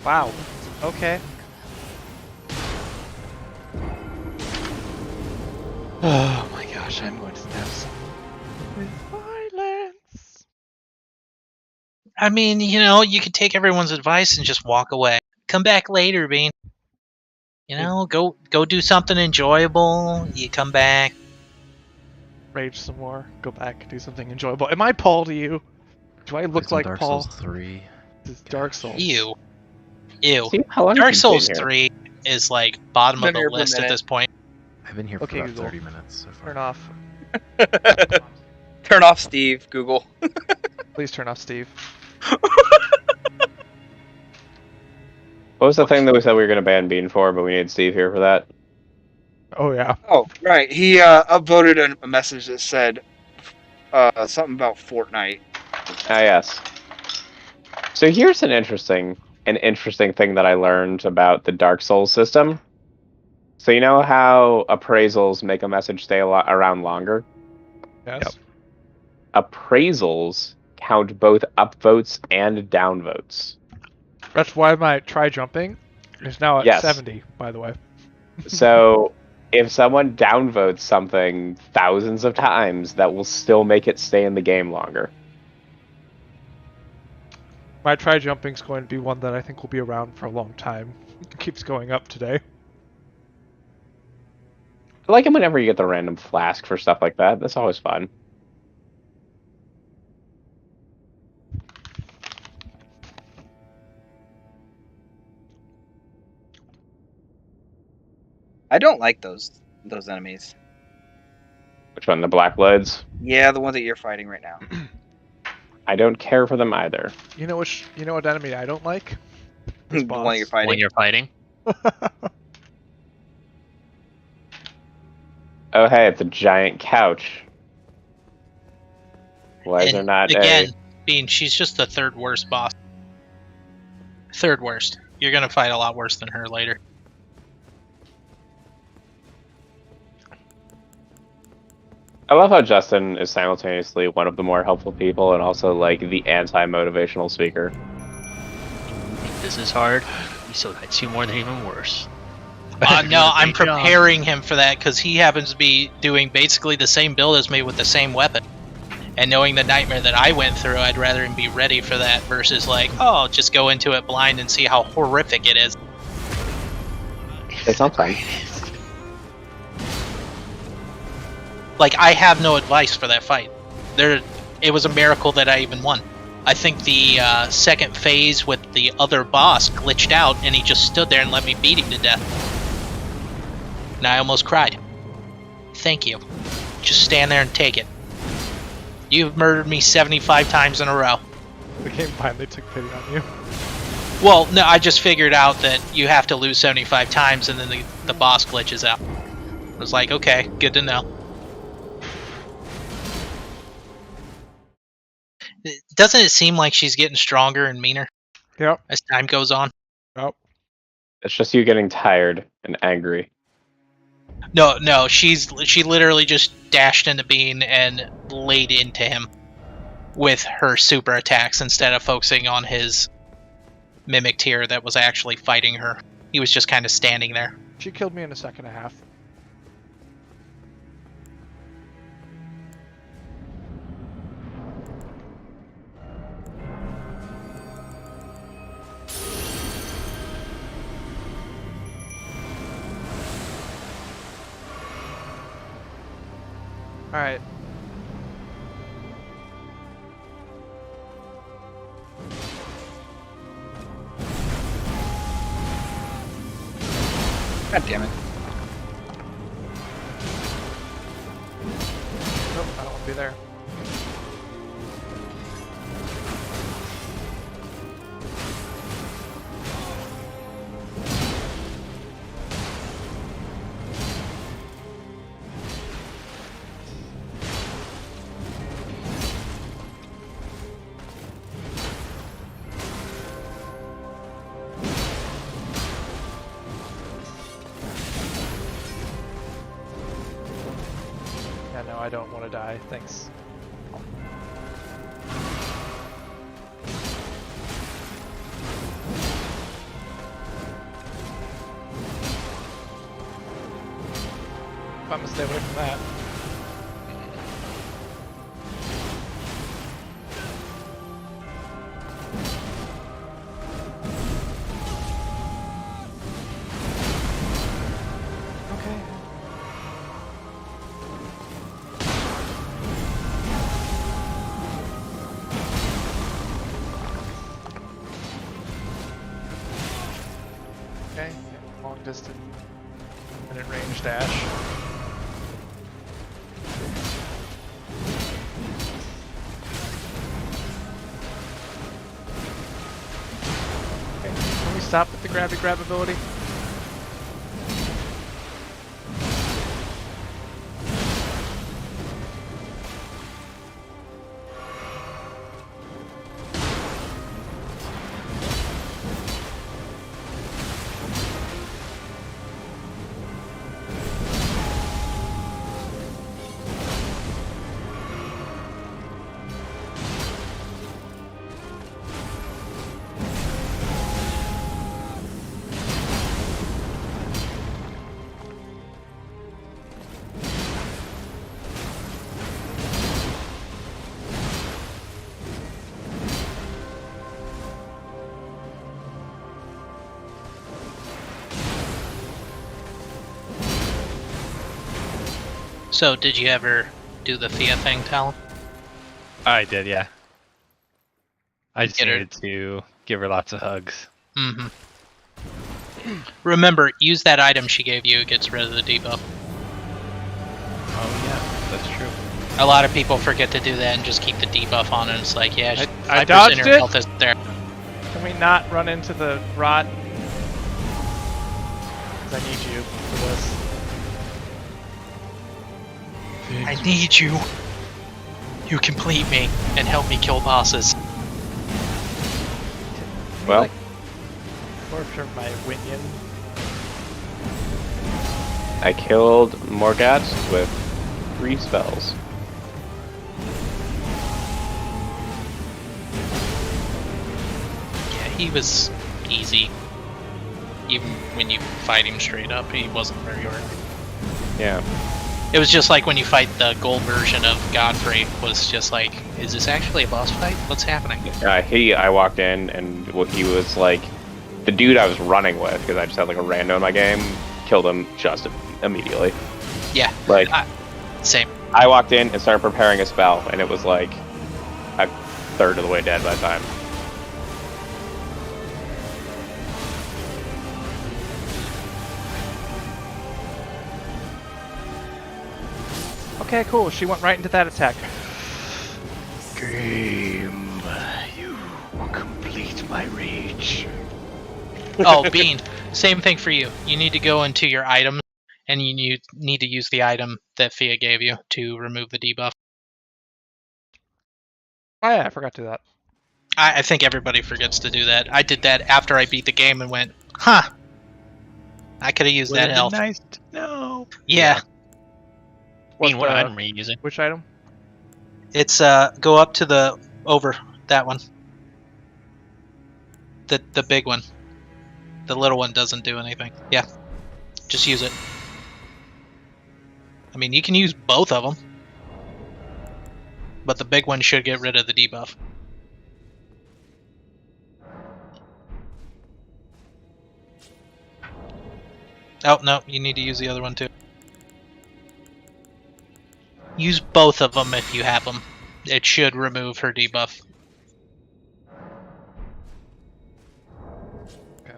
Wow. Okay. Oh my gosh, I'm going to stab someone with violence. I mean, you know, you could take everyone's advice and just walk away. Come back later, Bean. You know, go do something enjoyable. You come back. Rage some more. Go back. Do something enjoyable. Am I Paul to you? Do I look like Dark Paul? Souls 3. This is Dark Souls. Ew. Ew. See, how long Dark have you Souls been here? 3 is like bottom of Been the here for a list at minute. this point. I've been here for Okay, about Google. 30 minutes so far. Turn off. Turn off Steve, Google. Please turn off Steve. What was the thing that we said we were going to ban Bean for, but we need Steve here for that? Oh yeah. Oh, right. He upvoted a message that said something about Fortnite. Ah, yes. So here's an interesting thing that I learned about the Dark Souls system. So you know how appraisals make a message stay around longer? Yes. Appraisals count both upvotes and downvotes. That's why my try jumping is now at Yes. 70, by the way. So if someone downvotes something thousands of times, that will still make it stay in the game longer. My try jumping's going to be one that I think will be around for a long time. It keeps going up today. I like it whenever you get the random flask for stuff like that. That's always fun. I don't like those enemies. Which one? The Black Bloods? Yeah, the one that you're fighting right now. I don't care for them either. You know what enemy I don't like? This The boss. one you're fighting. When you're fighting. Oh, hey, it's a giant couch. Why is there not again, Bean, she's just the third worst boss. Third worst. You're gonna fight a lot worse than her later. I love how Justin is simultaneously one of the more helpful people and also like the anti-motivational speaker. This is hard. So that's you more than even worse. No, I'm preparing him for that because he happens to be doing basically the same build as me with the same weapon. And knowing the nightmare that I went through, I'd rather him be ready for that versus like, oh, just go into it blind and see how horrific it is. It's not fun. Like, I have no advice for that fight. It was a miracle that I even won. I think the second phase with the other boss glitched out, and he just stood there and let me beat him to death. And I almost cried. Thank you. Just stand there and take it. You've murdered me 75 times in a row. The game finally took pity on you. Well, no, I just figured out that you have to lose 75 times, and then the boss glitches out. I was like, okay, good to know. Doesn't it seem like she's getting stronger and meaner? Yep. As time goes on? Yep. It's just you getting tired and angry. No, she literally just dashed into Bean and laid into him with her super attacks instead of focusing on his mimic tier that was actually fighting her. He was just kind of standing there. She killed me in a second and a half. Alright. God damn it. Nope, I don't want to be there. Yeah, no, I don't want to die. Thanks. I'm gonna stay away from that. Okay. Okay, long distance and in range dash. Okay, can we stop with the grab ability? So, did you ever do the Thea thing, Talon? I did, yeah. I just Get her- needed to give her lots of hugs. Mm-hmm. Remember, use that item she gave you. It gets rid of the debuff. Oh yeah, that's true. A lot of people forget to do that and just keep the debuff on, and it's like, yeah, I 5% dodged of it. your health is there. Can we not run into the rot? Because I need you for this. I need you. You complete me and help me kill bosses. Well, Torture my Winion. I killed Morgat with 3 spells. Yeah, he was easy. Even when you fight him straight up, he wasn't very hard. Yeah. It was just like when you fight the gold version of Godfrey, was just like, is this actually a boss fight? What's happening? I walked in and he was like, the dude I was running with, because I just had like a rando in my game, killed him just immediately. Yeah. Like, Same. I walked in and started preparing a spell, and it was like a third of the way dead by the time. Okay, cool. She went right into that attack. Game, you complete my rage. Oh, Bean. Same thing for you. You need to go into your items, and you need to use the item that Fia gave you to remove the debuff. Oh yeah, I forgot to do that. I think everybody forgets to do that. I did that after I beat the game and went, huh. I could have used that health. Nice to know. Yeah. Bean, what item are you using? Which item? It's go up to the that one. The big one. The little one doesn't do anything. Yeah. Just use it. I mean, you can use both of them. But the big one should get rid of the debuff. Oh, no, you need to use the other one too. Use both of them if you have them. It should remove her debuff. Okay.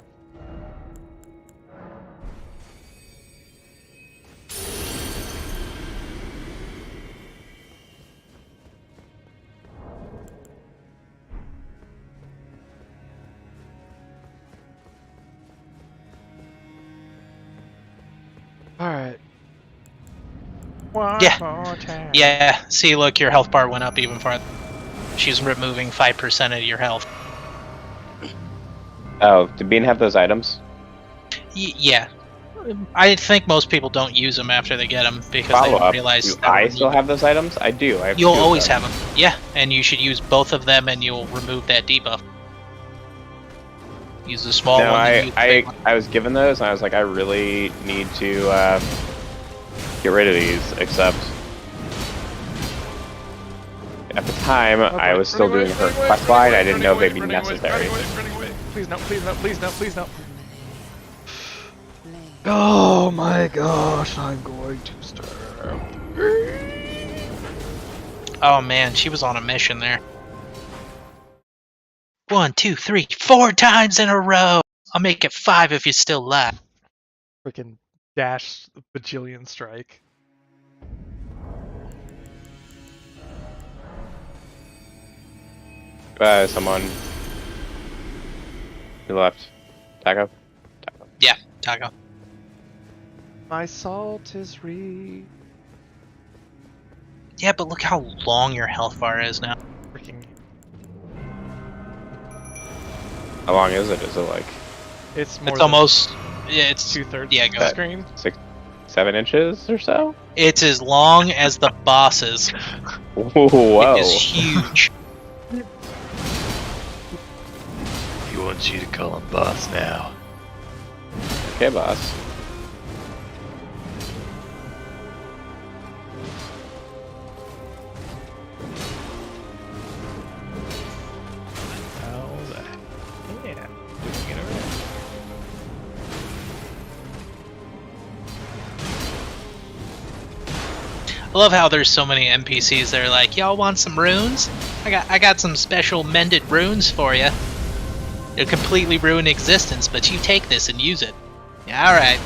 Alright. One Yeah. more time. Yeah, see, look, your health bar went up even farther. She's removing 5% of your health. Oh, did Bean have those items? Yeah. I think most people don't use them after they get them because Follow they don't up. realize Do that I still have those items? I do. I have you'll 2 of always them. have them. Yeah, and you should use both of them and you'll remove that debuff. Use the small No, one. and use the big one. I was given those, and I was like, I really need to get rid of these, except at the time, I was still doing her quest line. I didn't know if they'd be necessary. Please no, please no, please no, please no. Oh my gosh, I'm going to start. Oh man, she was on a mission there. 1, 2, 3, 4 times in a row. I'll make it 5 if you still laugh. Freaking dash bajillion strike. Someone who left. Taco? Yeah, Taco. My salt is re. Yeah, but look how long your health bar is now. Freaking. How long is it? Is it like It's more. It's almost. Yeah, it's 2/3 yeah, go. screen. 7 inches or so? It's as long as the bosses. Whoa. It is huge. He wants you to call him boss now. Okay, boss. How's that? Yeah. Doing it already. I love how there's so many NPCs that are like, y'all want some runes? I got some special mended runes for you. It'll completely ruin existence, but you take this and use it. Yeah, alright.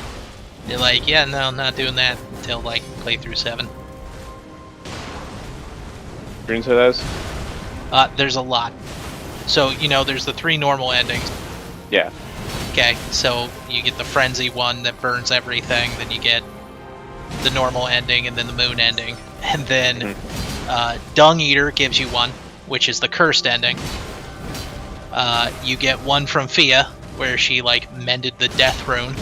You're like, yeah, no, I'm not doing that until, like, playthrough 7. Runes for those? There's a lot. So, you know, there's the 3 normal endings. Yeah. Okay, so you get the frenzy one that burns everything, then you get the normal ending, and then the moon ending. And then Dung Eater gives you one, which is the cursed ending. You get one from Fia, where she, like, mended the death rune.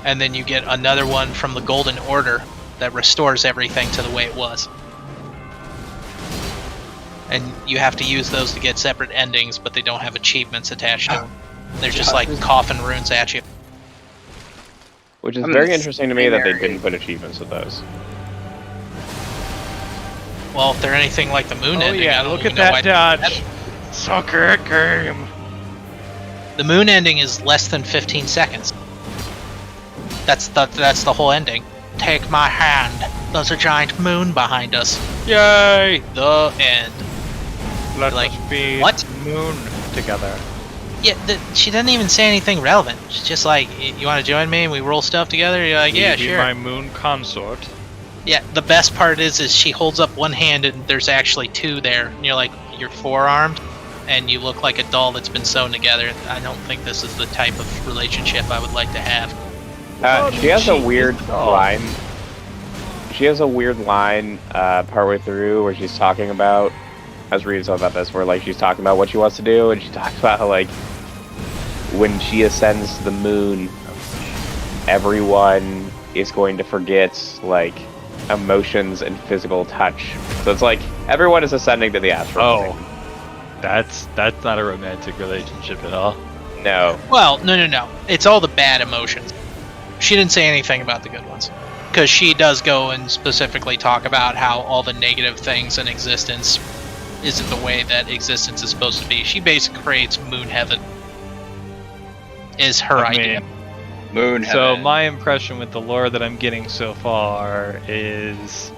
And then you get another one from the Golden Order that restores everything to the way it was. And you have to use those to get separate endings, but they don't have achievements attached to them. They're just like coffin runes at you. Which is very interesting to me that they didn't put achievements with those. Well, if they're anything like the moon ending, yeah, look at that dodge. Sucker game. The moon ending is less than 15 seconds. That's the whole ending. Take my hand. There's a giant moon behind us. Yay! The end. Let Like, us be what? moon together. Yeah, she doesn't even say anything relevant. She's just like, you want to join me and we roll stuff together? You're like, yeah, Will you sure. be my moon consort. Yeah, the best part is she holds up one hand and there's actually 2 there. And you're like, you're forearmed and you look like a doll that's been sewn together. I don't think this is the type of relationship I would like to have. She has a weird line. She has a weird line partway through where she's talking about. I was reading something about this where like she's talking about what she wants to do, and she talks about how like when she ascends to the moon, everyone is going to forget like emotions and physical touch. So it's like everyone is ascending to the astral. Oh, that's not a romantic relationship at all. No. Well, no. It's all the bad emotions. She didn't say anything about the good ones. Because she does go and specifically talk about how all the negative things in existence isn't the way that existence is supposed to be. She basically creates moon heaven. Is her idea. Moon heaven. So my impression with the lore that I'm getting so far is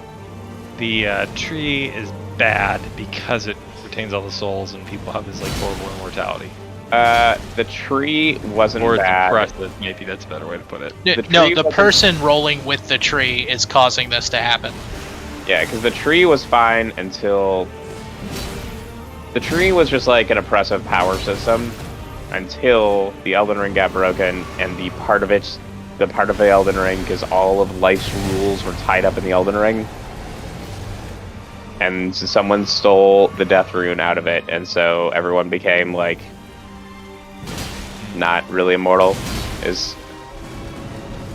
the tree is bad because it retains all the souls and people have this like horrible immortality. The tree wasn't Or it's bad. impressive, maybe that's a better way to put it. The person rolling with the tree is causing this to happen. Yeah, because the tree was fine until... The tree was just like an oppressive power system until the Elden Ring got broken, and the part of the Elden Ring, because all of life's rules were tied up in the Elden Ring. And so someone stole the death rune out of it, and so everyone became like not really immortal, is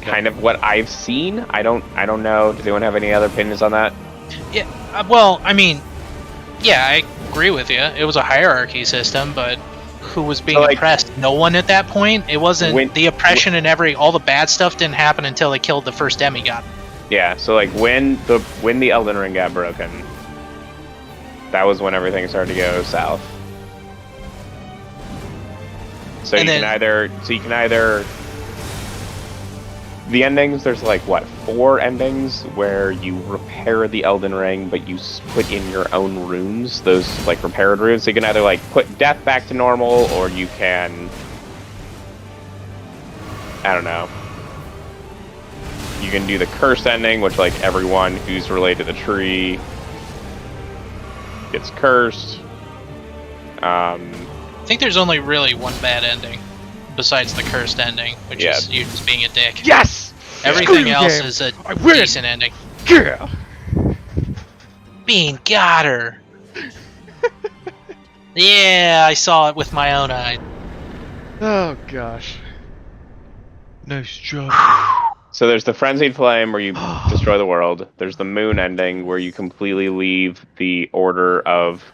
kind of what I've seen. I don't know. Does anyone have any other opinions on that? Yeah, well, I mean, yeah, I agree with you. It was a hierarchy system, but who was being oppressed? No one at that point. It wasn't the oppression and all the bad stuff didn't happen until they killed the first demigod. Yeah, so like when the Elden Ring got broken, that was when everything started to go south. So you can either the endings, there's like what, 4 endings where you repair the Elden Ring, but you put in your own runes, those like repaired runes. So you can either like put death back to normal, or you can, I don't know, you can do the cursed ending, which like everyone who's related to the tree gets cursed. I think there's only really one bad ending, besides the cursed ending, which is you just being a dick. Yes! Everything else is a decent ending. Yeah! Bean got her! Yeah, I saw it with my own eye. Oh gosh. Nice job. So there's the Frenzied Flame where you destroy the world. There's the Moon ending where you completely leave the order of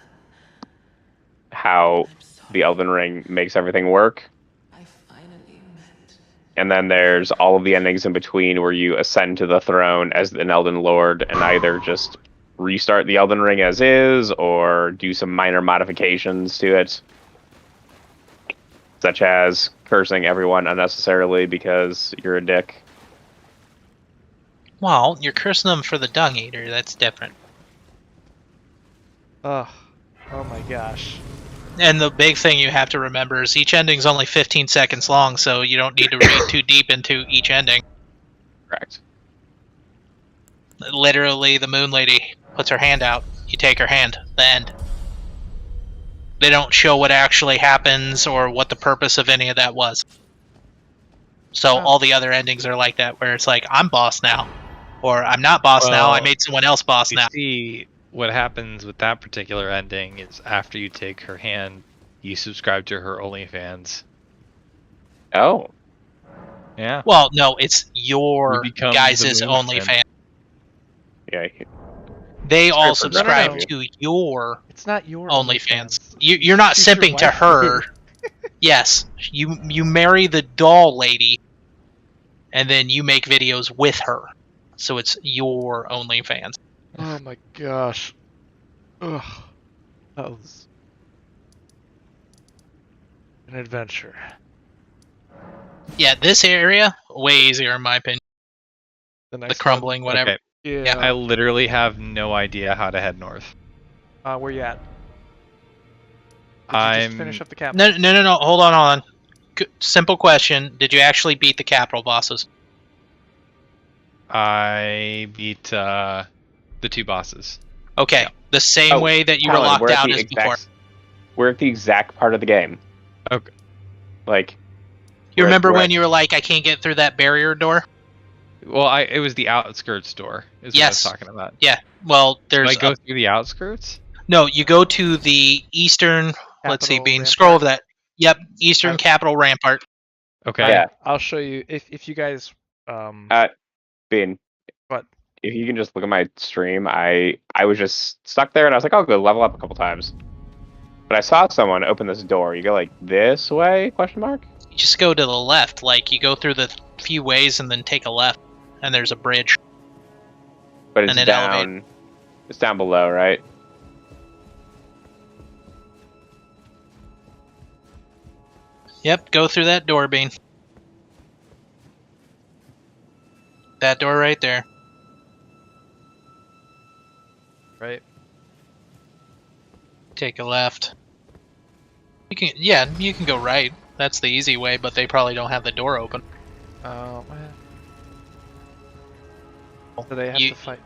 how the Elden Ring makes everything work. And then there's all of the endings in between where you ascend to the throne as an Elden Lord and either just restart the Elden Ring as is or do some minor modifications to it. Such as cursing everyone unnecessarily because you're a dick. Well, you're cursing them for the Dung Eater. That's different. Ugh. Oh my gosh. And the big thing you have to remember is each ending's only 15 seconds long, so you don't need to read too deep into each ending. Correct. Literally, the Moon Lady puts her hand out. You take her hand. The end. They don't show what actually happens or what the purpose of any of that was. So all the other endings are like that, where it's like, I'm boss now. Or I'm not boss now, I Well, made someone else boss You now. see, what happens with that particular ending is after you take her hand, you subscribe to her OnlyFans. Oh. Yeah. Well, no, it's your You become guys' the Moon OnlyFans. fan. Yeah. They all for subscribe no. to your It's not your OnlyFans. You're not She's your simping to wife. her. Yes, you marry the doll lady, and then you make videos with her. So it's your OnlyFans. Oh my gosh. Ugh. That was an adventure. Yeah, this area way easier in my opinion. The The next crumbling, whatever. Okay. Yeah. I literally have no idea how to head north. Where you at? Did you just finish up the cap? No. Hold on. Simple question: did you actually beat the capital bosses? I beat the 2 bosses. Okay, the same way that you were Talon, locked we're at out the as before. We're at the exact part of the game. Okay. Like. You remember we're when you were like, I can't get through that barrier door? Well, it was the outskirts door. Is what I was talking about. Yeah. Well, Do there's. I go through the outskirts? No, you go to the eastern. Let's see, Capital Bean. Rampart. Scroll over that. Yep, Eastern Capital Rampart. Okay. Yeah. I'll show you if you guys Bean. What? If you can just look at my stream, I was just stuck there and I was like, I'll go level up a couple times. But I saw someone open this door. You go like this way? Question mark. You just go to the left. Like you go through the few ways and then take a left, and there's a bridge. But it's And it down. elevated. It's down below, right? Yep, go through that door, Bean. That door right there. right. Take a left. You can go right. That's the easy way, but they probably don't have the door open. Oh man. So they have to fight.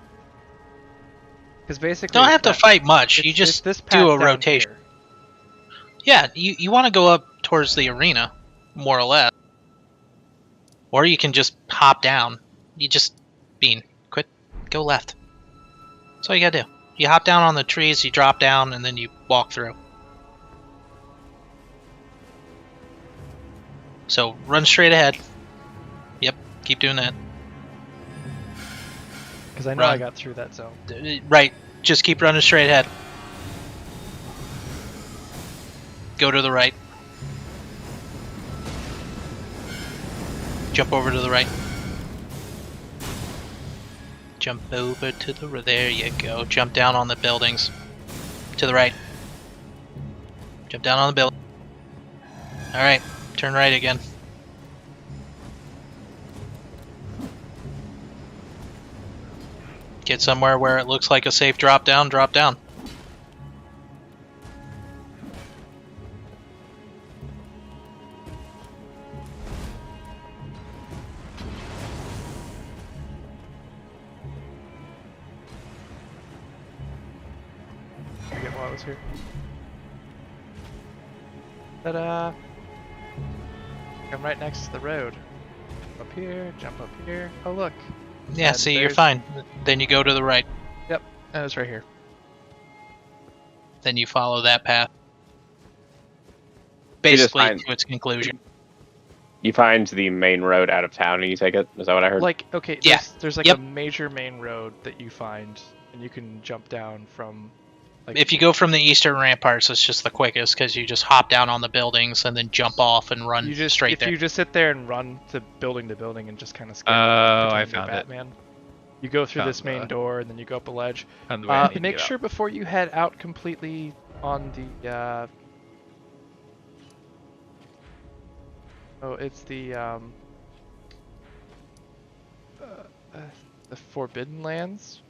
Because basically, Don't it's have to that- fight much. You it's just this do path a down rotation. here. Yeah, you want to go up towards the arena, more or less. Or you can just hop down. You just, Bean, quit, go left. That's all you gotta do. You hop down on the trees, you drop down, and then you walk through. So run straight ahead. Yep, keep doing that. Because I know I Run. got through that zone. Right, just keep running straight ahead. Go to the right. Jump over to the right. Jump over to the right. There you go. Jump down on the buildings. To the right. Jump down on the building. Alright, turn right again. Get somewhere where it looks like a safe drop down, drop down. Forget why I was here. Ta-da! I'm right next to the road. Up here, jump up here. Oh look. Yeah, And see, you're there's- fine. Then you go to the right. Yep, and it's right here. Then you follow that path. just Basically find- to its conclusion. You find the main road out of town and you take it. Is that what I heard? Like, okay, Yeah. there's like Yep. a major main road that you find, and you can jump down from. Like, If you go from the eastern ramparts, it's just the quickest because you just hop down on the buildings and then jump off and run you just straight if there. you just sit there and run to building and just kind of scan. Oh, I pretend you're found it. Batman. You go through Found this main the- door, and then you go up a ledge. Found the way I need to Make get sure up. before you head out completely on the. Oh, it's the the Forbidden Lands.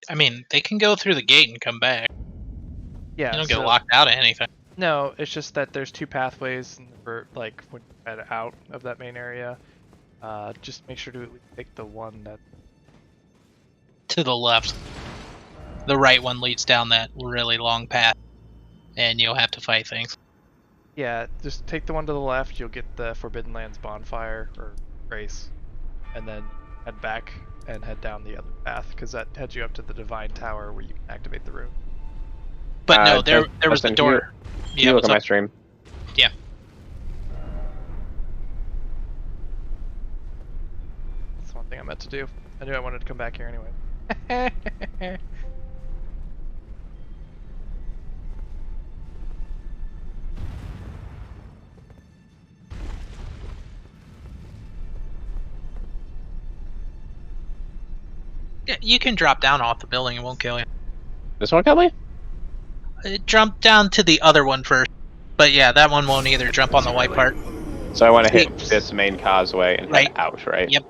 I mean, they can go through the gate and come back. Yeah. You don't get so- locked out of anything. No, it's just that there's 2 pathways for like when you head out of that main area. Just make sure to at least pick the one that. To the left. The right one leads down that really long path, and you'll have to fight things. Yeah, just take the one to the left. You'll get the Forbidden Lands bonfire or grace, and then head back and head down the other path because that heads you up to the Divine Tower where you can activate the room. But no, there was the Justin, door. Can you look what's at my up? stream? Yeah. That's one thing I meant to do. I knew I wanted to come back here anyway. Yeah, you can drop down off the building; it won't kill you. This one kill me? Jump down to the other one first. But yeah, that one won't either. Jump on the white part. So I want to hit Oops. this main causeway and Right. head out, right? Yep.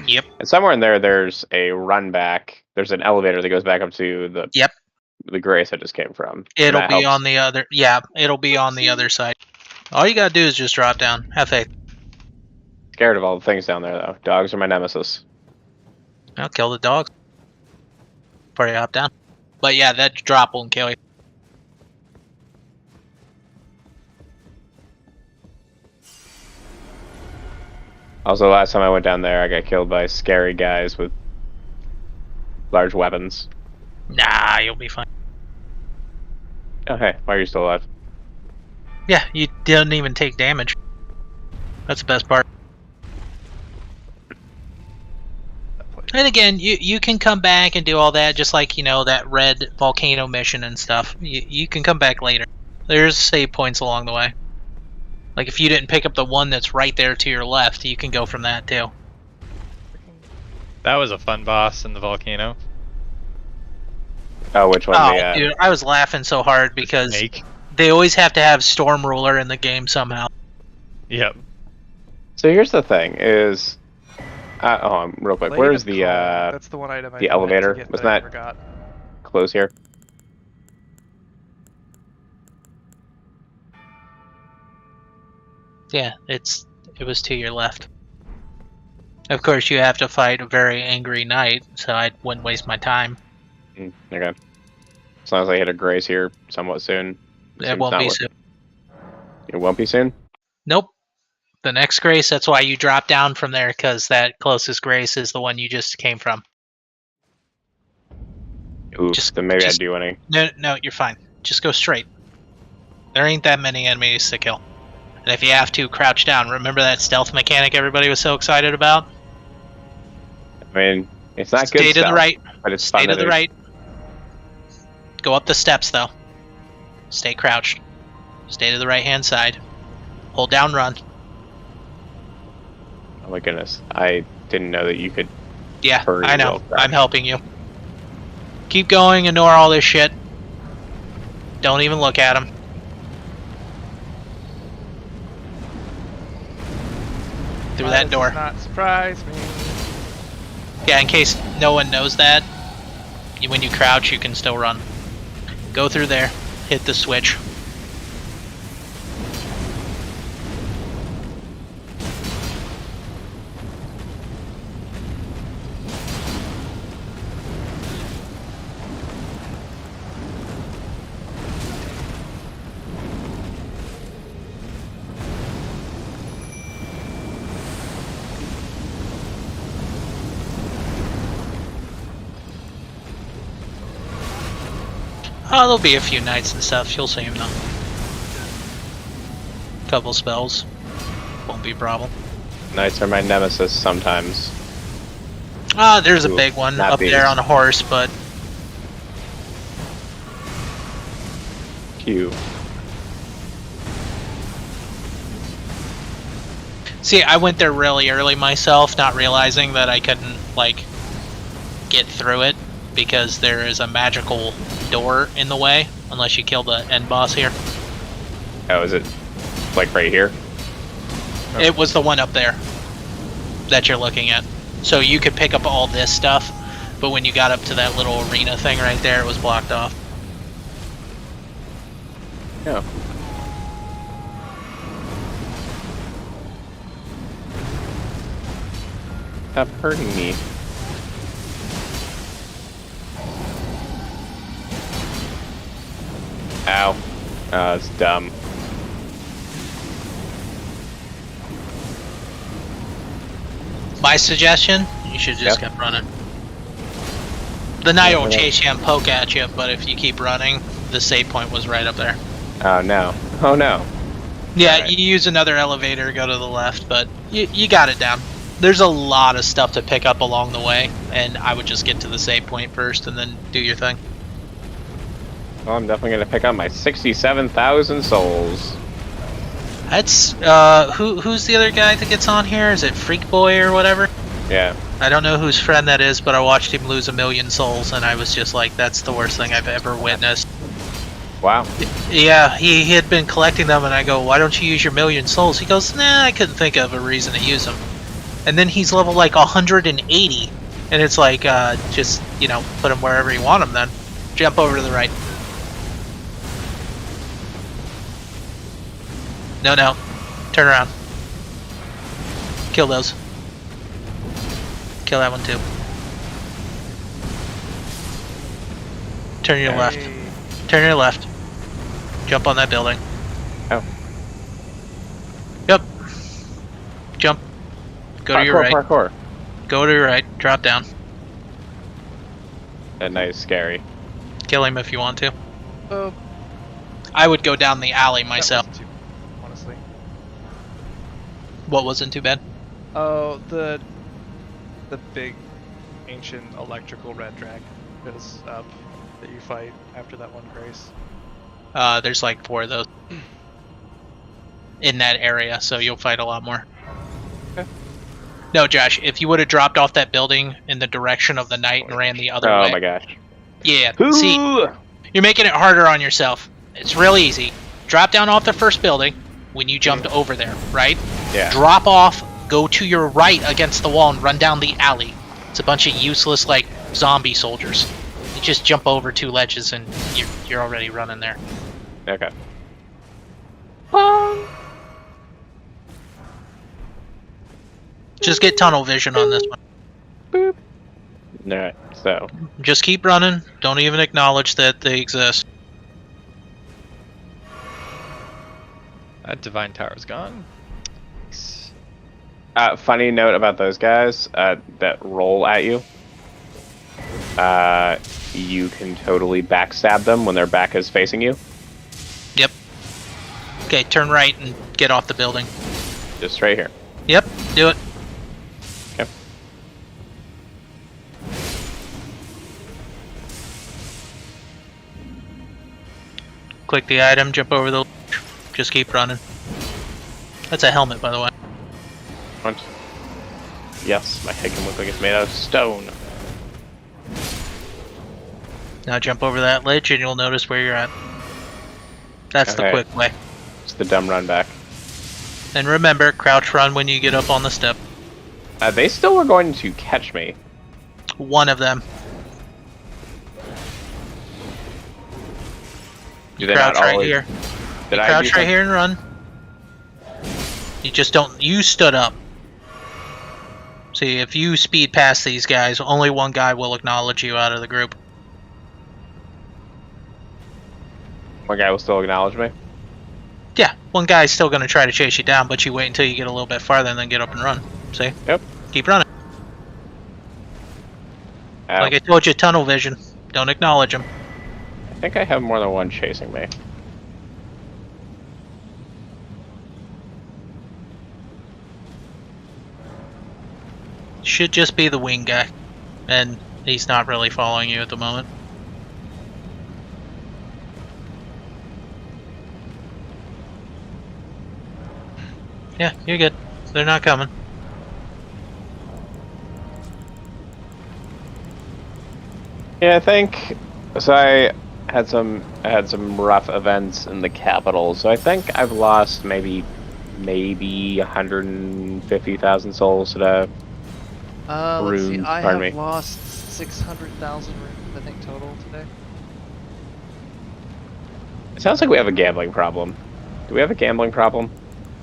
Yep. And somewhere in there, there's a run back. There's an elevator that goes back up to the Grace I just came from. It'll That be helps. on the other. Yeah, it'll be on the other side. All you gotta do is just drop down. Have faith. Scared of all the things down there, though. Dogs are my nemesis. I'll kill the dogs before you hop down. But yeah, that drop won't kill you. Also, last time I went down there, I got killed by scary guys with large weapons. Nah, you'll be fine. Oh, hey, why are you still alive? Yeah, you didn't even take damage. That's the best part. And again, you can come back and do all that, just like, you know, that red volcano mission and stuff. You can come back later. There's save points along the way. Like, if you didn't pick up the one that's right there to your left, you can go from that, too. That was a fun boss in the volcano. Oh, which one? Oh, dude, I was laughing so hard because Snake. they always have to have Storm Ruler in the game somehow. Yep. So here's the thing: is real quick, Blade where's of the Calm, that's the one item I the meant to elevator? get Wasn't that I that- forgot. close here? Yeah, it was to your left. Of course, you have to fight a very angry knight, so I wouldn't waste my time. Okay. As long as I hit a Grace here somewhat soon. It Seems won't not be worth- soon. It won't be soon? Nope. The next grace, that's why you drop down from there, because that closest grace is the one you just came from. Ooh, then maybe just- I do any. No, you're fine. Just go straight. There ain't that many enemies to kill. And if you have to, crouch down. Remember that stealth mechanic everybody was so excited about? I mean, it's not good Stay to the stuff, right. but it's Stay fun to the do. right. Go up the steps, though. Stay crouched. Stay to the right-hand side. Hold down run. Oh my goodness. I didn't know that you could. Yeah, Hurry, I know. well, crouch. I'm helping you. Keep going. Ignore all this shit. Don't even look at him. Through Why that does door. this not surprise me. Yeah, in case no one knows that, when you crouch, you can still run. Go through there. Hit the switch. Oh, there'll be a few knights and stuff. You'll see them though. Couple spells. Won't be a problem. Knights are my nemesis sometimes. Ah, there's a Ooh, big one not up these. there on a horse, but Q. see, I went there really early myself, not realizing that I couldn't, like, get through it because there is a magical door in the way unless you kill the end boss here. Oh, is it like right here? It was the one up there that you're looking at. So you could pick up all this stuff, But when you got up to that little arena thing right there, it was blocked off. Yeah. Stop hurting me. Ow. Oh, it's dumb. My suggestion, you should just keep running. The knight will chase you and poke at you, but if you keep running, the save point was right up there. Oh no. Oh no. Yeah, Alright. you use another elevator, go to the left, but you got it down. There's a lot of stuff to pick up along the way, and I would just get to the save point first and then do your thing. Well, I'm definitely gonna pick up my 67,000 souls. That's, who's the other guy that gets on here? Is it Freak Boy or whatever? Yeah. I don't know whose friend that is, but I watched him lose 1,000,000 souls, and I was just like, that's the worst thing I've ever witnessed. Wow. Yeah, he had been collecting them, and I go, why don't you use your 1,000,000 souls? He goes, nah, I couldn't think of a reason to use them. And then he's level like 180, and it's like, just, you know, put him wherever you want him then. Jump over to the right. No, no. Turn around. Kill those. Kill that one too. Turn your left. Turn your left. Jump on that building. Oh. Yep. Jump. Go to your right. Parkour. Go to your right. Drop down. That night is scary. Kill him if you want to. Oh, I would go down the alley myself. that wasn't too, honestly. What wasn't too bad? Oh, the big ancient electrical red dragon is up that you fight after that one grace. There's like 4 of those in that area, so you'll fight a lot more. Okay. No, Josh, if you would have dropped off that building in the direction of the knight and ran the other way. Oh my gosh. Yeah, see, you're making it harder on yourself. It's real easy. Drop down off the first building when you jumped over there, right? Yeah. Drop off, go to your right against the wall and run down the alley. It's a bunch of useless, like, zombie soldiers. You just jump over 2 ledges and you're already running there. Okay. Just get tunnel vision on this one. Alright, so. Just keep running. Don't even acknowledge that they exist. That divine tower's gone. Funny note about those guys that roll at you. You can totally backstab them when their back is facing you. Yep. Okay, turn right and get off the building. Just right here. Yep, do it. Okay. Click the item, jump over the... Just keep running. That's a helmet, by the way. Front. Yes, my head can look like it's made out of stone. Now jump over that ledge and you'll notice where you're at. That's the Okay. quick way. It's the dumb run back. And remember, crouch run when you get up on the step. They still were going to catch me. One of them. Do they Crouch not right always? here. Did I Crouch do right some- here and run. You just don't... You stood up. See, if you speed past these guys, only one guy will acknowledge you out of the group. One guy will still acknowledge me. Yeah, one guy's still going to try to chase you down, but you wait until you get a little bit farther and then get up and run. See? Yep. Keep running. Ow. Like I told you, tunnel vision. Don't acknowledge them. I think I have more than one chasing me. Should just be the wing guy. And he's not really following you at the moment. Yeah, you're good. They're not coming. Yeah, I think so. I had some rough events in the capital, so I think I've lost maybe 150,000 souls to the Let's see. runes. I Pardon have me. lost 600,000 runes, I think, total today. It sounds like we have a gambling problem. Do we have a gambling problem?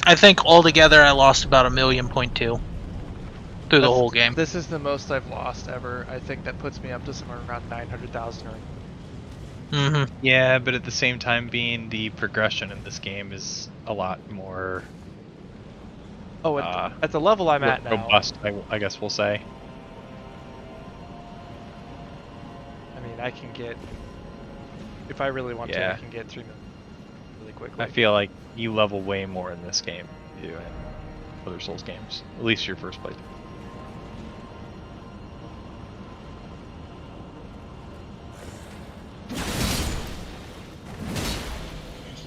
I think altogether I lost about 1.2 million through the whole game. This is the most I've lost ever. I think that puts me up to somewhere around 900,000 runes. Mm-hmm. Yeah, but at the same time, being the progression in this game is a lot more Oh, at the level I'm at now. robust, I guess we'll say. I mean, I can get, if I really want to, I can get 3 million really quickly. I feel like you level way more in this game than you do in other Souls games. At least your first playthrough.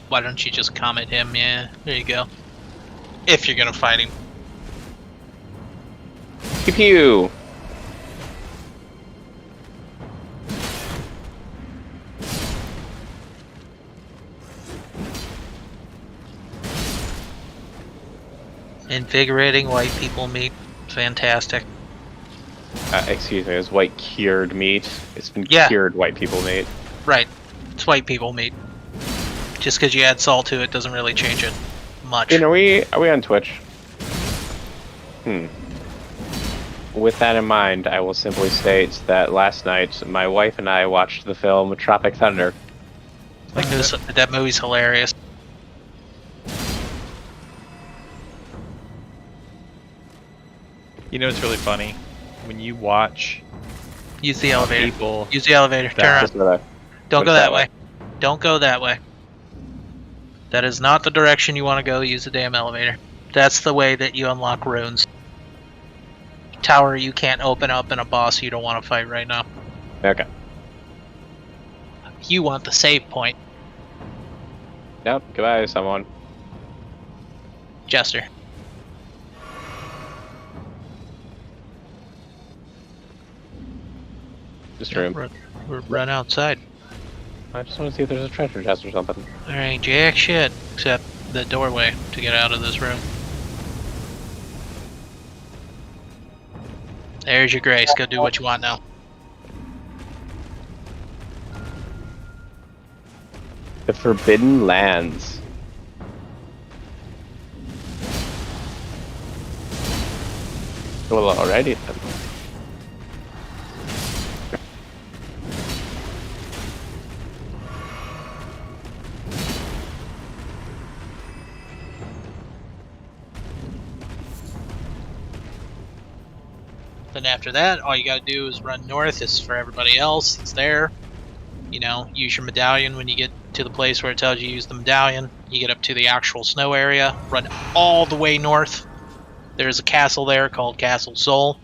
Why don't you just comment him? Yeah, there you go. If you're gonna fight him. Pew pew! Invigorating white people meat. Fantastic. Excuse me, it's white cured meat. It's been Yeah. cured white people meat. Right. It's white people meat. Just because you add salt to it doesn't really change it much. Are we on Twitch? With that in mind, I will simply state that last night my wife and I watched the film Tropic Thunder. Like that movie's hilarious. You know, it's really funny when you watch Use the elevator. people. Use the elevator. Turn around. Just gonna- Don't go What's that way. Don't go that way. That is not the direction you want to go. Use the damn elevator. That's the way that you unlock runes. Tower you can't open up and a boss you don't want to fight right now. Okay. You want the save point. Yep. Goodbye, someone. Jester. Just room. Run outside. I just want to see if there's a treasure chest or something. There ain't jack shit except the doorway to get out of this room. There's your grace. Go do what you want now. The Forbidden Lands. Well, alrighty then. Then after that, all you gotta do is run north. This is for everybody else. It's there. You know, use your medallion when you get to the place where it tells you use the medallion. You get up to the actual snow area. Run all the way north. There's a castle there called Castle Soul.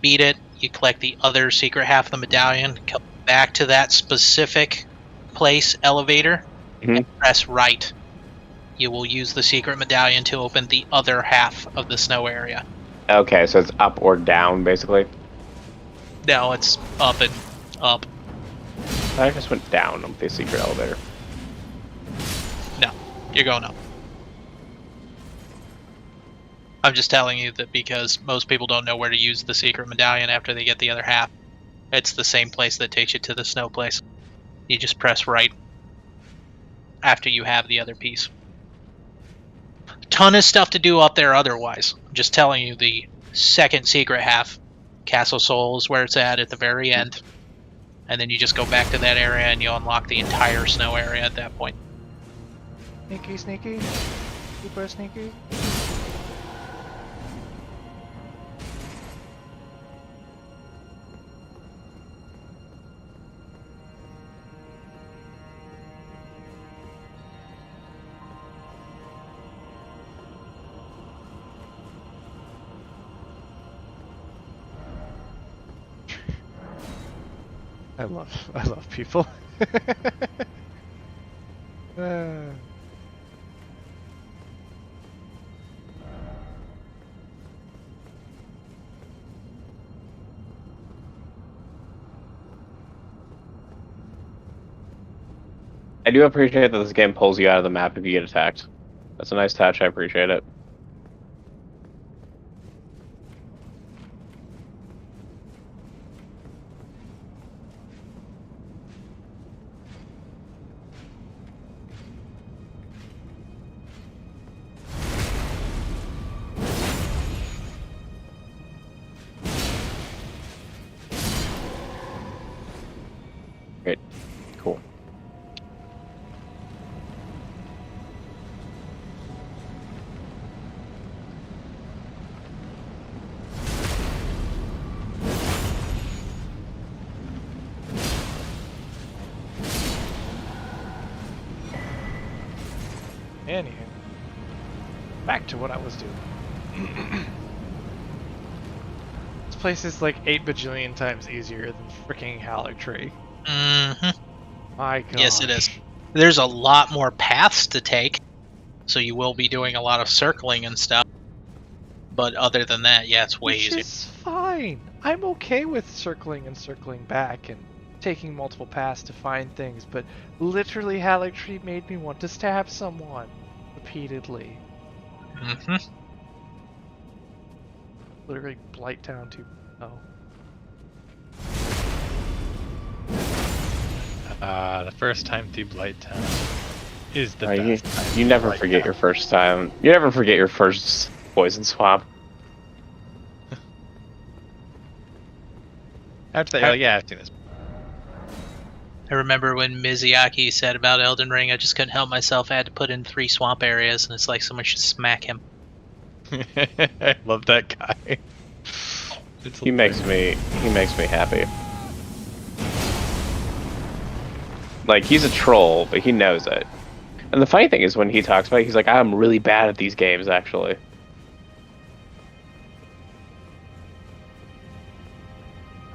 Beat it. You collect the other secret half of the medallion. Come back to that specific place, elevator, and press right. You will use the secret medallion to open the other half of the snow area. Okay, so it's up or down, basically. No, it's up and up. I just went down on the secret elevator. No, you're going up. I'm just telling you that because most people don't know where to use the secret medallion after they get the other half. It's the same place that takes you to the snow place. You just press right after you have the other piece. Ton of stuff to do up there otherwise. I'm just telling you the second secret half, Castle Soul, is where it's at the very end. And then you just go back to that area and you unlock the entire snow area at that point. Sneaky, sneaky. Super sneaky. I love people. I do appreciate that this game pulls you out of the map if you get attacked. That's a nice touch, I appreciate it. Great. Cool. Anywho, back to what I was doing. This place is like 8 bajillion times easier than freaking Haligtree. Mm-hmm. My God. Yes, it is. There's a lot more paths to take, so you will be doing a lot of circling and stuff. But other than that, yeah, it's way Which easier. is fine. I'm okay with circling and circling back and taking multiple paths to find things, but literally Haligtree made me want to stab someone repeatedly. Mm-hmm. Literally Blighttown 2.0. The first time through Blighttown is the You, best time. you never forget your first time. You never forget your first poison swap. After that, yeah, I've seen this. I remember when Mizuyaki said about Elden Ring, I just couldn't help myself. I had to put in 3 swamp areas, and it's like someone should smack him. I love that guy. He makes me happy. Like, he's a troll, but he knows it. And the funny thing is, when he talks about it, he's like, I'm really bad at these games, actually.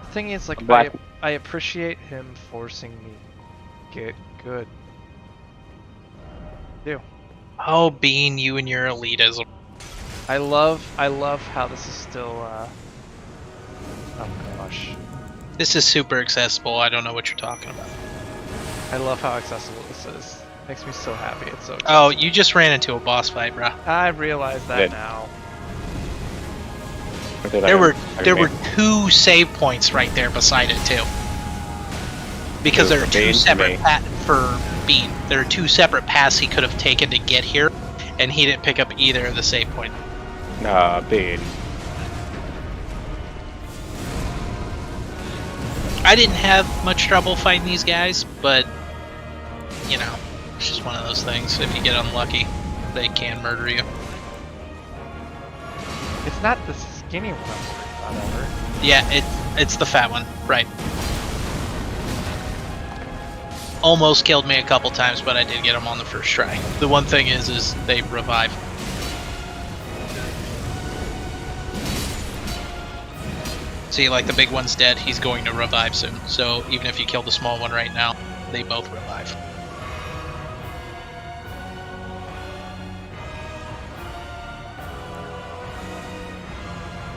The thing is, like, Black- I appreciate him forcing me to get good. Oh, Bean, you and your elitism. I love how this is still, oh gosh. This is super accessible. I don't know what you're talking about. I love how accessible this is. Makes me so happy it's so accessible. Oh, you just ran into a boss fight, bruh. I realize that Did. now. There were 2 save points right there beside it too. Because there are 2 separate for Bean. There are 2 separate paths he could have taken to get here, and he didn't pick up either of the save points. Bean. I didn't have much trouble fighting these guys, but you know, it's just one of those things. If you get unlucky, they can murder you. It's not the skinny one I'm worried about ever. Yeah, it's the fat one, right? Almost killed me a couple times, but I did get him on the first try. The one thing is they revive. See, like the big one's dead, he's going to revive soon. So even if you kill the small one right now, they both revive.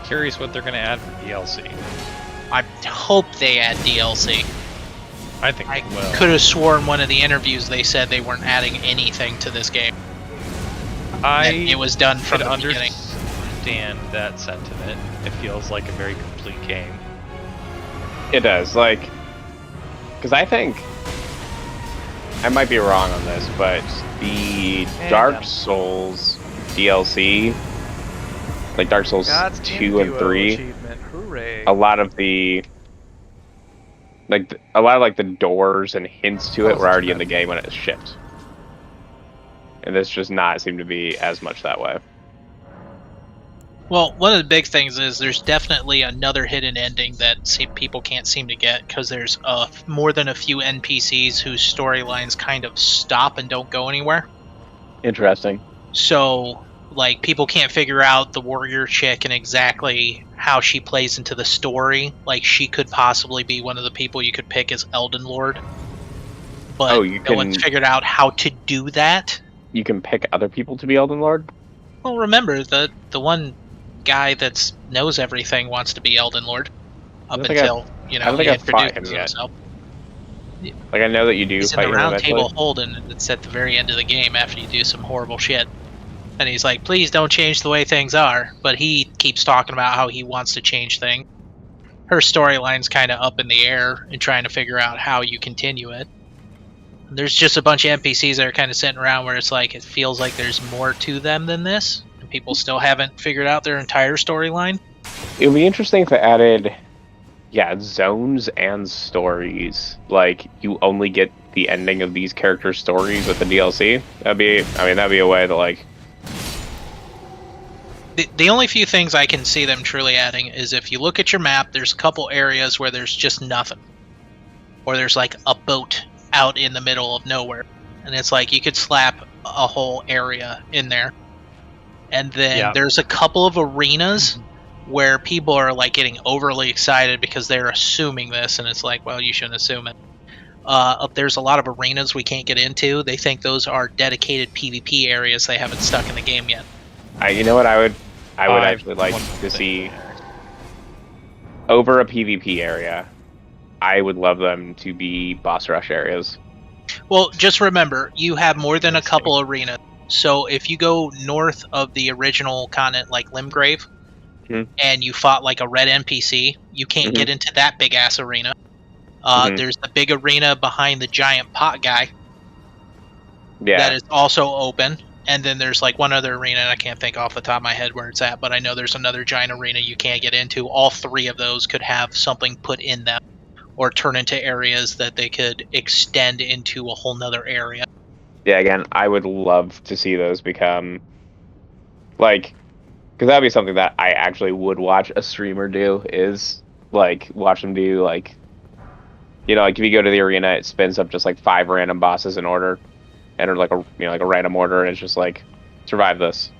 Curious what they're gonna add for DLC. I hope they add DLC. I think I they will. could have sworn one of the interviews they said they weren't adding anything to this game. And it was done from could the beginning. understand that sentiment. It feels like a very complete game. It does, like, because I think I might be wrong on this, but the Dark Souls DLC, like Dark Souls God's 2 and 3, achievement. Hooray. a lot of the the doors and hints to it were already in the game when it shipped, and this does not seem to be as much that way. Well, one of the big things is there's definitely another hidden ending that people can't seem to get because there's more than a few NPCs whose storylines kind of stop and don't go anywhere. Interesting. So, like, people can't figure out the warrior chick and exactly how she plays into the story. Like, she could possibly be one of the people you could pick as Elden Lord. But no one's figured out how to do that. You can pick other people to be Elden Lord? Well, remember, the one guy that knows everything wants to be Elden Lord. Up until, he introduces himself. Like, I know that you do He's fight in the him round eventually. table holding, and it's at the very end of the game after you do some horrible shit. And he's like, please don't change the way things are. But he keeps talking about how he wants to change things. Her storyline's kind of up in the air and trying to figure out how you continue it. There's just a bunch of NPCs that are kind of sitting around where it's like, it feels like there's more to them than this. And people still haven't figured out their entire storyline. It would be interesting if they added Yeah, zones and stories. Like, you only get the ending of these characters' stories with the DLC. That'd be a way to, like... The only few things I can see them truly adding is if you look at your map, there's a couple areas where there's just nothing. Or there's like a boat out in the middle of nowhere. And it's like you could slap a whole area in there. And then there's a couple of arenas where people are like getting overly excited because they're assuming this, and it's like, well, you shouldn't assume it. There's a lot of arenas we can't get into. They think those are dedicated PvP areas they haven't stuck in the game yet. You know what I would actually like to see over a PvP area. I would love them to be boss rush areas. Well, just remember, you have more than a couple arenas. So if you go north of the original continent, like Limgrave, and you fought like a red NPC, you can't get into that big ass arena. There's the big arena behind the giant pot guy. That is also open. And then there's like one other arena, and I can't think off the top of my head where it's at, but I know there's another giant arena you can't get into. All three of those could have something put in them, or turn into areas that they could extend into a whole nother area. Yeah, again, I would love to see those become, like, because that'd be something that I actually would watch a streamer do, is, like, watch them do, like, you know, like, if you go to the arena, it spins up just, like, 5 random bosses in order, and like a random order, and it's just, like, survive this.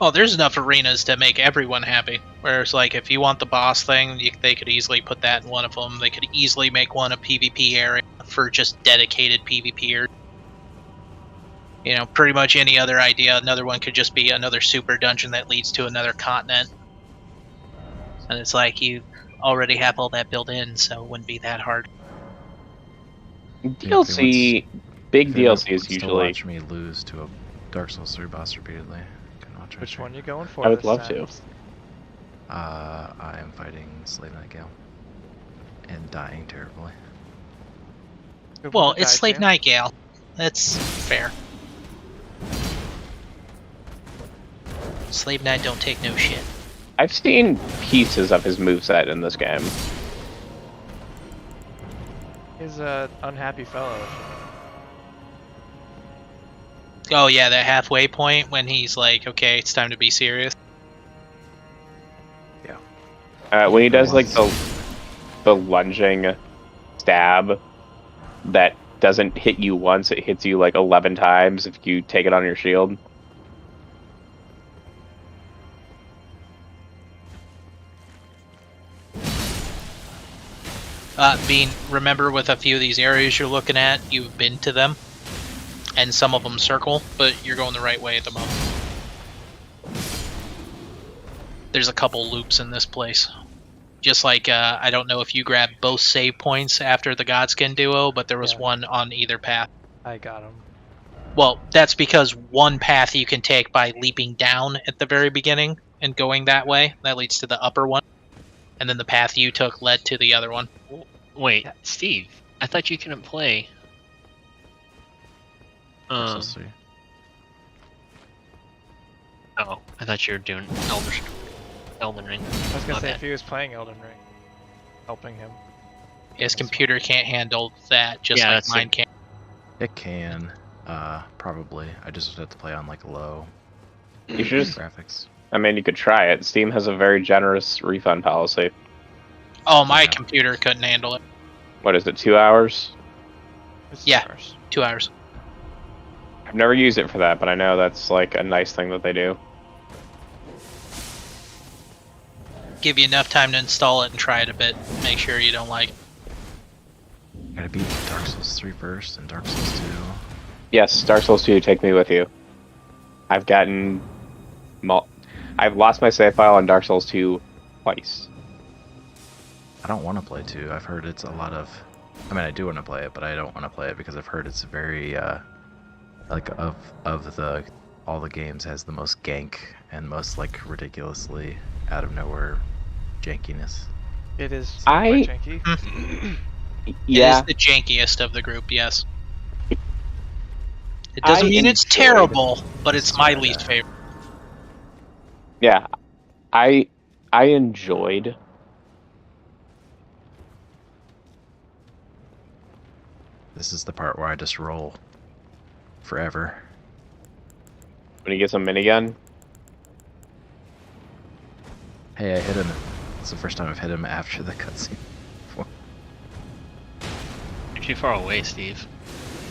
Oh, there's enough arenas to make everyone happy. Whereas, like, if you want the boss thing, they could easily put that in one of them. They could easily make one a PvP area for just dedicated PvPers. You know, pretty much any other idea. Another one could just be another super dungeon that leads to another continent. And it's like, you already have all that built in, so it wouldn't be that hard. DLC, big DLC is usually... watch me lose to a Dark Souls 3 boss repeatedly. Which one you going for? I would love to. I am fighting Slave Nightingale. And dying terribly. Well, it's Slave Nightingale. That's fair. Slave Knight don't take no shit. I've seen pieces of his moveset in this game. He's an unhappy fellow. Oh yeah, that halfway point when he's like, okay, it's time to be serious. Yeah. When he does like the lunging stab that doesn't hit you once, it hits you like 11 times if you take it on your shield. Remember with a few of these areas you're looking at, you've been to them, and some of them circle, but you're going the right way at the moment. There's a couple loops in this place. Just like, I don't know if you grabbed both save points after the Godskin duo, but there was one on either path. I got him. Well, that's because one path you can take by leaping down at the very beginning and going that way. That leads to the upper one. And then the path you took led to the other one. Wait, Steve, I thought you couldn't play. Oh, I thought you were doing Elden Ring. I was gonna say, if he was playing Elden Ring, helping him. His computer can't handle that, just like mine can. It can, probably. I just have to play on like low You should just, graphics. I mean, you could try it. Steam has a very generous refund policy. Oh, my computer couldn't handle it. What is it, 2 hours? It's 2 hours. 2 hours. I've never used it for that, but I know that's like a nice thing that they do. Give you enough time to install it and try it a bit. Make sure you don't like it. Gotta beat Dark Souls 3 first and Dark Souls 2. Yes, Dark Souls 2, take me with you. I've gotten... I've lost my save file on Dark Souls 2 twice. I don't want to play 2. I've heard it's a lot of... I mean, I do want to play it, but I don't want to play it because I've heard it's very, like, of all the games has the most gank and most, like, ridiculously out of nowhere jankiness. It is quite janky. Yeah. It is the jankiest of the group, yes. It doesn't mean it's terrible, but it's my least favorite. Yeah, I enjoyed This is the part where I just roll forever. When he gets a minigun. Hey, I hit him. It's the first time I've hit him after the cutscene. You're too far away, Steve.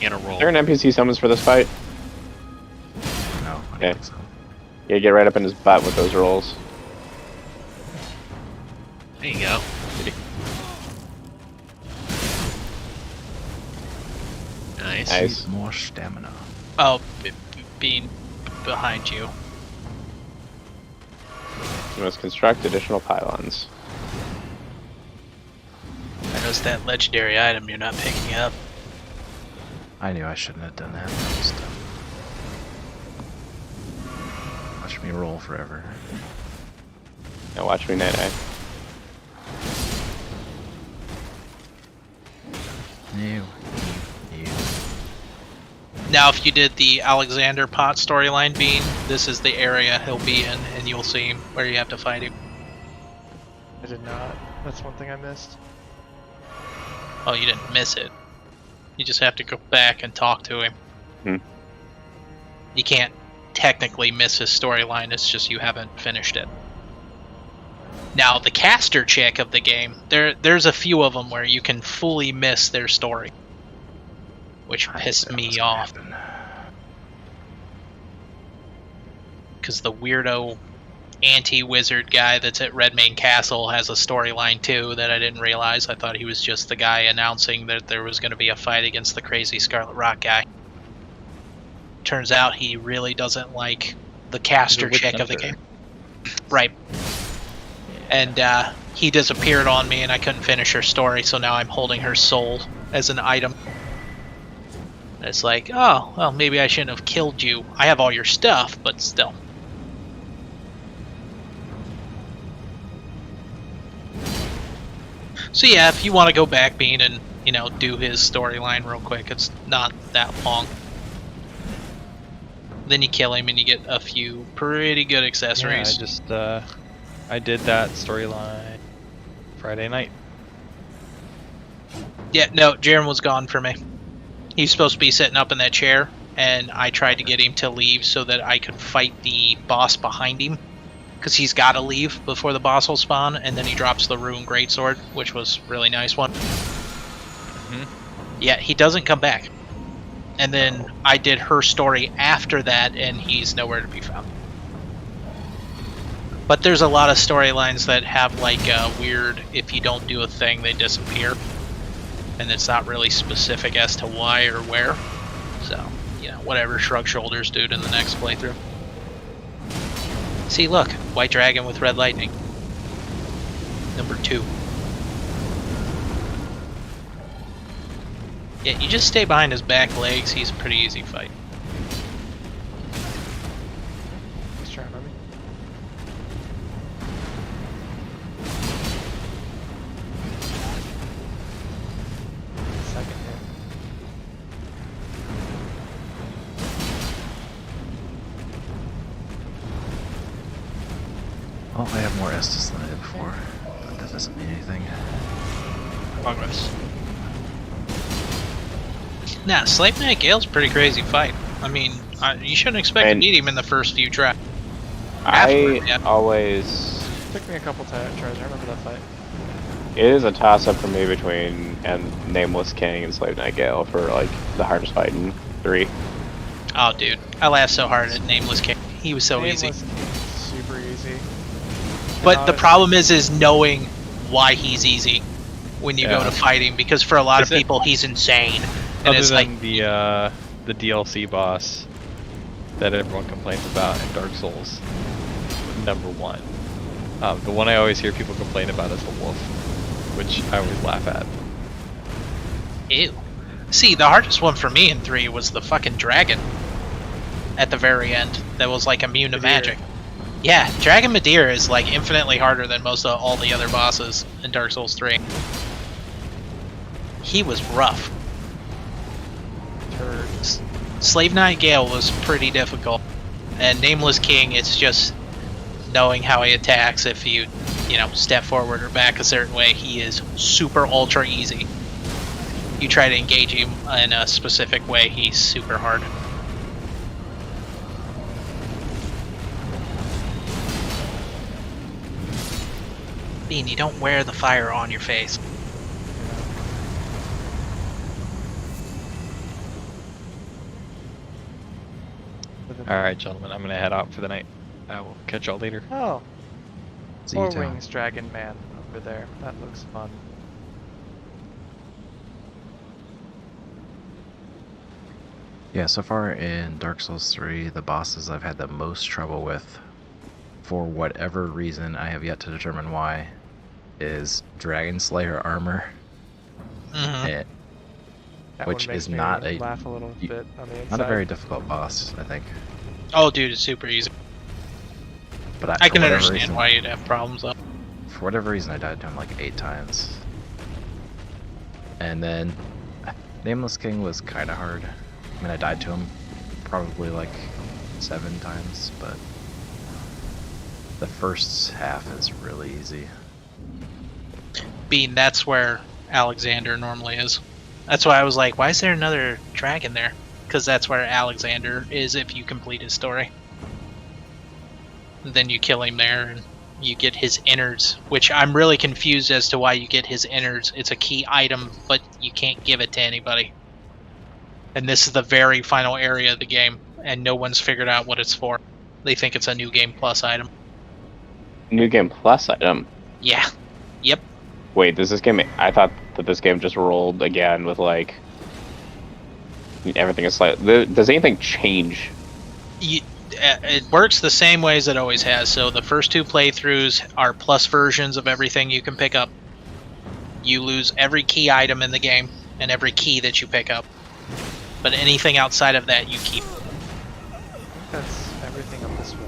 You gotta roll. Are there an NPC summons for this fight? No, I don't Okay. think so. Yeah, get right up in his butt with those rolls. There you go. Nice. Nice. More stamina. Oh, being behind you. You must construct additional pylons. I noticed that legendary item you're not picking up. I knew I shouldn't have done that. I just, watch me roll forever. Now watch me night-night. You. Now, if you did the Alexander Pot storyline, Bean, this is the area he'll be in, and you'll see him where you have to fight him. I did not. That's one thing I missed. Oh, you didn't miss it. You just have to go back and talk to him. Hmm. You can't technically miss his storyline, it's just you haven't finished it. Now, the caster chick of the game, there's a few of them where you can fully miss their story, which pissed me off. Because the weirdo anti-wizard guy that's at Redmane Castle has a storyline too that I didn't realize. I thought he was just the guy announcing that there was going to be a fight against the crazy Scarlet Rock guy. Turns out he really doesn't like the caster chick of the game. Right. And he disappeared on me and I couldn't finish her story, so now I'm holding her soul as an item. And it's like, oh, well, maybe I shouldn't have killed you. I have all your stuff, but still. So yeah, if you want to go back, Bean, and, you know, do his storyline real quick, it's not that long. Then you kill him and you get a few pretty good accessories. Yeah, I did that storyline Friday night. Yeah, no, Jaren was gone for me. He's supposed to be sitting up in that chair, and I tried to get him to leave so that I could fight the boss behind him. Because he's got to leave before the boss will spawn, and then he drops the Rune Greatsword, which was a really nice one. Yeah, he doesn't come back. And then I did her story after that, and he's nowhere to be found. But there's a lot of storylines that have like a weird, if you don't do a thing, they disappear. And it's not really specific as to why or where. So, you know, whatever, shrug shoulders, dude, in the next playthrough. See, look, White Dragon with Red Lightning. Number 2. Yeah, you just stay behind his back legs, he's a pretty easy fight. He's trying on me. Second hit. Well, I have more Estus than I did before, but that doesn't mean anything. Progress. Nah, Slave Knight Gale's a pretty crazy fight. I mean, you shouldn't expect to beat him in the first few tries. Always... Took me a couple tries, I remember that fight. It is a toss-up for me between Nameless King and Slave Knight Gale for, like, the hardest fight in 3. Oh, dude. I laughed so hard at Nameless King. He was so easy. Nameless King's super easy. But the problem is knowing why he's easy when you go to fight him, because for a lot of people, he's insane. And Other it's than like the DLC boss that everyone complains about in Dark Souls, number 1. The one I always hear people complain about is the wolf, which I always laugh at. Ew. See, the hardest one for me in 3 was the fucking dragon at the very end that was like immune to magic. Yeah, Dragon Madeira is like infinitely harder than most of all the other bosses in Dark Souls 3. He was rough. Slave Knight Gale was pretty difficult. And Nameless King, it's just knowing how he attacks. If you know, step forward or back a certain way, he is super ultra easy. you try to engage him in a specific way, he's super hard. Bean, you don't wear the fire on your face. Alright, gentlemen, I'm gonna head out for the night. I will catch y'all later. Oh, See you, Four Tom. Wings Dragon Man over there. That looks fun. Yeah, so far in Dark Souls 3, the bosses I've had the most trouble with, for whatever reason I have yet to determine why, is Dragon Slayer armor. Mhm. That Which one makes is me not a- laugh a little bit on the inside. Not a very difficult boss, I think. Oh, dude, it's super easy. But I for can whatever understand reason, why you'd have problems though. For whatever reason, I died to him like 8 times. And then Nameless King was kind of hard. I mean, I died to him probably like 7 times, but the first half is really easy. Bean, that's where Alexander normally is. That's why I was like, why is there another dragon there? Because that's where Alexander is if you complete his story. And then you kill him there and you get his innards, which I'm really confused as to why you get his innards. It's a key item, but you can't give it to anybody. And this is the very final area of the game, and no one's figured out what it's for. They think it's a New Game Plus item. New Game Plus item. Yeah. Yep. Wait, does this game? I thought that this game just rolled again with like everything is slightly. Does anything change? It works the same way as it always has. So the first 2 playthroughs are plus versions of everything you can pick up. You lose every key item in the game and every key that you pick up. But anything outside of that, you keep. I think that's everything up this way.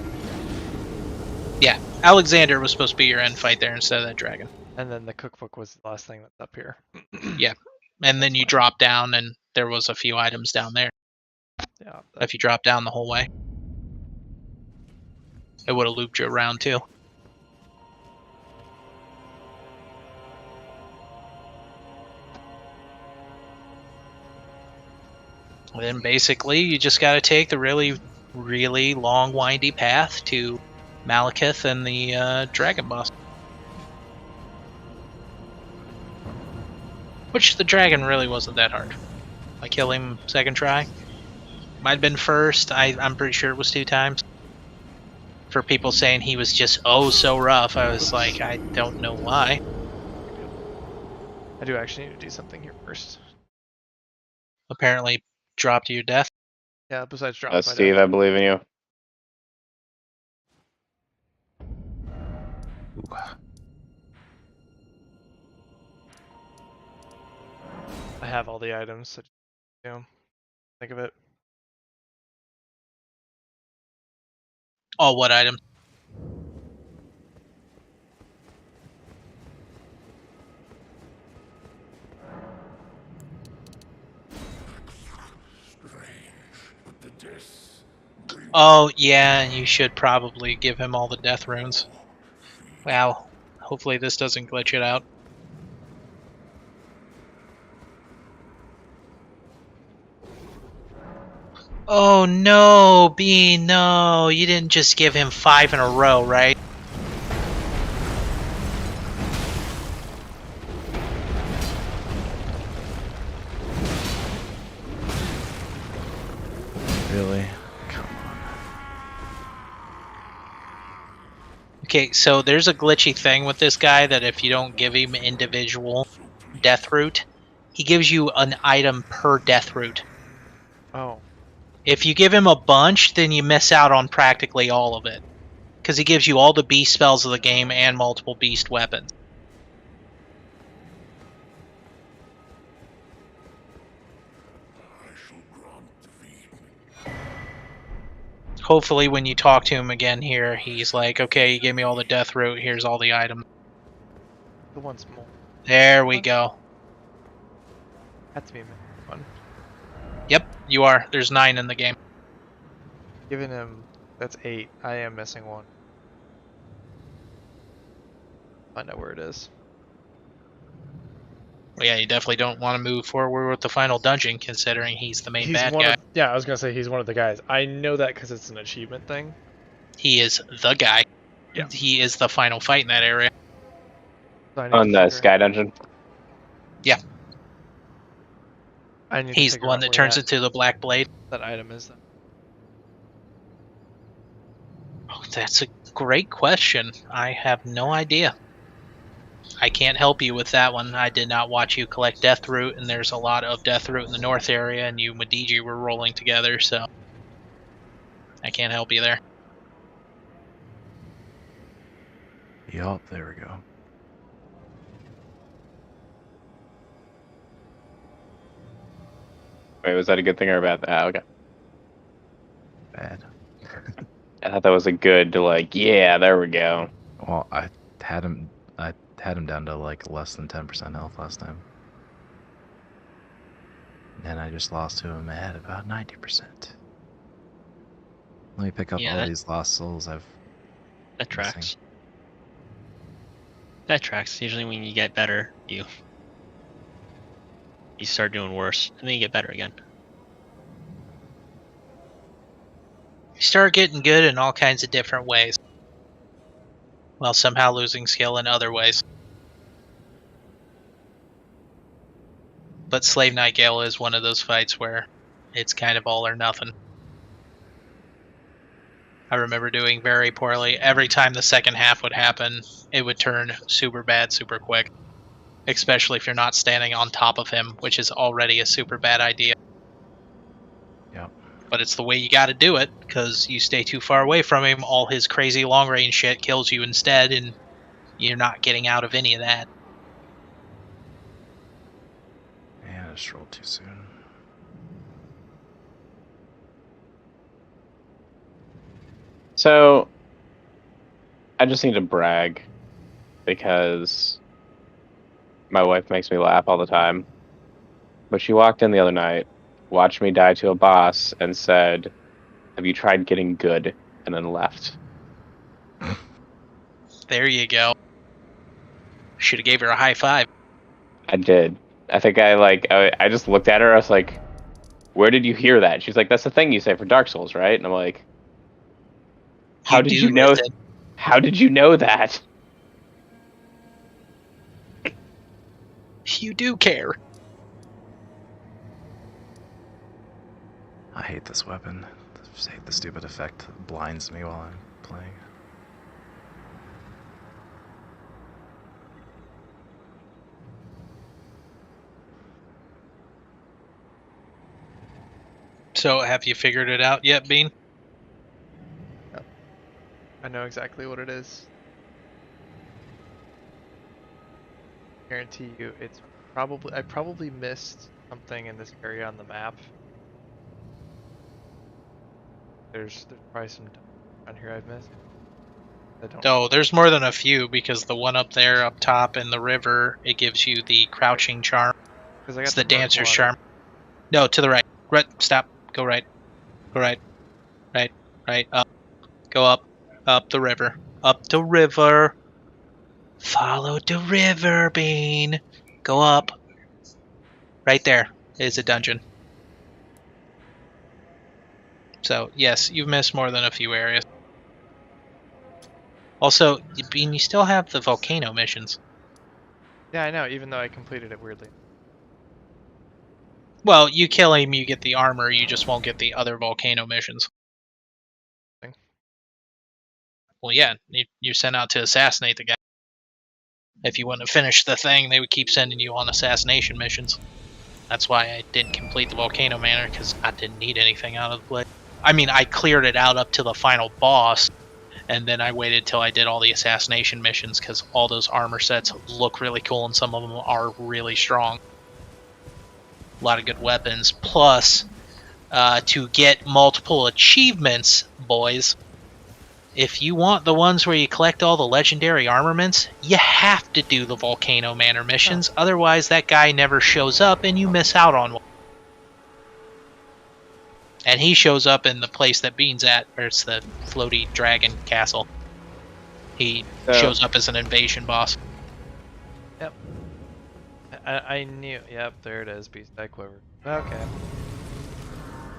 Yeah, Alexander was supposed to be your end fight there instead of that dragon. And then the cookbook was the last thing that's up here. Yeah, and then you drop down, and there was a few items down there. Yeah. If you drop down the whole way, it would have looped you around too. And then basically, you just got to take the really, really long, windy path to Malekith and the dragon boss. Which the dragon really wasn't that hard. I killed him second try. Might have been first. I'm pretty sure it was 2 times. For people saying he was just so rough, I was like, I don't know why. I do actually need to do something here first. Apparently, drop to your death. Yeah, besides drop my Steve, death. I believe in you. I have all the items, so think of it. Oh, what item? Oh, yeah, you should probably give him all the death runes. Wow. Hopefully this doesn't glitch it out. Oh no, Bean, no. You didn't just give him 5 in a row, right? Really? Come on. Okay, so there's a glitchy thing with this guy that if you don't give him individual death root, he gives you an item per death root. Oh. If you give him a bunch, then you miss out on practically all of it. Because he gives you all the beast spells of the game and multiple beast weapons. Hopefully when you talk to him again here, he's like, okay, you gave me all the death root, here's all the items. The one's more. There we go. That's me, one. Yep, you are. There's 9 in the game. Giving him, that's 8. I am missing 1. Find out where it is. Well, yeah, you definitely don't want to move forward with the final dungeon, considering he's the main bad guy. Yeah, I was gonna say he's one of the guys. I know that because it's an achievement thing. He is the guy. Yeah. He is the final fight in that area. So I need On to the figure- Sky Dungeon. Yeah. I need to He's the figure one out that where turns into the Black Blade. that item is. Then. Oh, that's a great question. I have no idea. I can't help you with that one. I did not watch you collect Deathroot, and there's a lot of Deathroot in the north area, and you and Mediji were rolling together, so I can't help you there. Yup, there we go. Wait, was that a good thing or a bad thing? Ah, okay. Bad. I thought that was a good, like, yeah, there we go. Well, I had him down to like less than 10% health last time. And I just lost to him at about 90%. Let me pick up all these lost souls I've... That tracks. That tracks. Usually when you get better, you start doing worse, and then you get better again. You start getting good in all kinds of different ways, while somehow losing skill in other ways. But Slave Nightingale is one of those fights where it's kind of all or nothing. I remember doing very poorly. Every time the second half would happen, it would turn super bad super quick. Especially if you're not standing on top of him, which is already a super bad idea. Yep. But it's the way you gotta do it, because you stay too far away from him, all his crazy long-range shit kills you instead, and you're not getting out of any of that. Man, I just rolled too soon. So, I just need to brag, because my wife makes me laugh all the time. But she walked in the other night, watched me die to a boss, and said, "Have you tried getting good?" and then left. There you go. Should have gave her a high five. I did. I think I just looked at her, I was like, "Where did you hear that?" She's like, "That's the thing you say for Dark Souls, right?" And I'm like, How did you know that? You do care. I hate this weapon. I just hate the stupid effect that blinds me while I'm playing. So, have you figured it out yet, Bean? I know exactly what it is. Guarantee you, it's probably... I probably missed something in this area on the map. There's probably some on here I've missed. No, there's more than a few, because the one up there, up top in the river, it gives you the crouching charm. It's the dancer's charm. No, to the right. Right, stop. Go right. Go right. Right, right, up. Go up. Up the river. Up the river. Follow the river, Bean. Go up. Right there is a dungeon. So, yes, you've missed more than a few areas. Also, Bean, you still have the volcano missions. Yeah, I know, even though I completed it weirdly. Well, you kill him, you get the armor, you just won't get the other volcano missions. Well, yeah, you're sent out to assassinate the guy. If you wouldn't have finished the thing, they would keep sending you on assassination missions. That's why I didn't complete the volcano manor, because I didn't need anything out of the place. I mean, I cleared it out up to the final boss, and then I waited till I did all the assassination missions, because all those armor sets look really cool, and some of them are really strong. A lot of good weapons. Plus, to get multiple achievements, boys, if you want the ones where you collect all the legendary armaments, you have to do the Volcano Manor missions. Otherwise, that guy never shows up and you miss out on one. And he shows up in the place that Bean's at, where it's the floaty dragon castle. He shows up as an invasion boss. Yep. I knew. Yep, there it is. Beast Eye Quiver. Okay.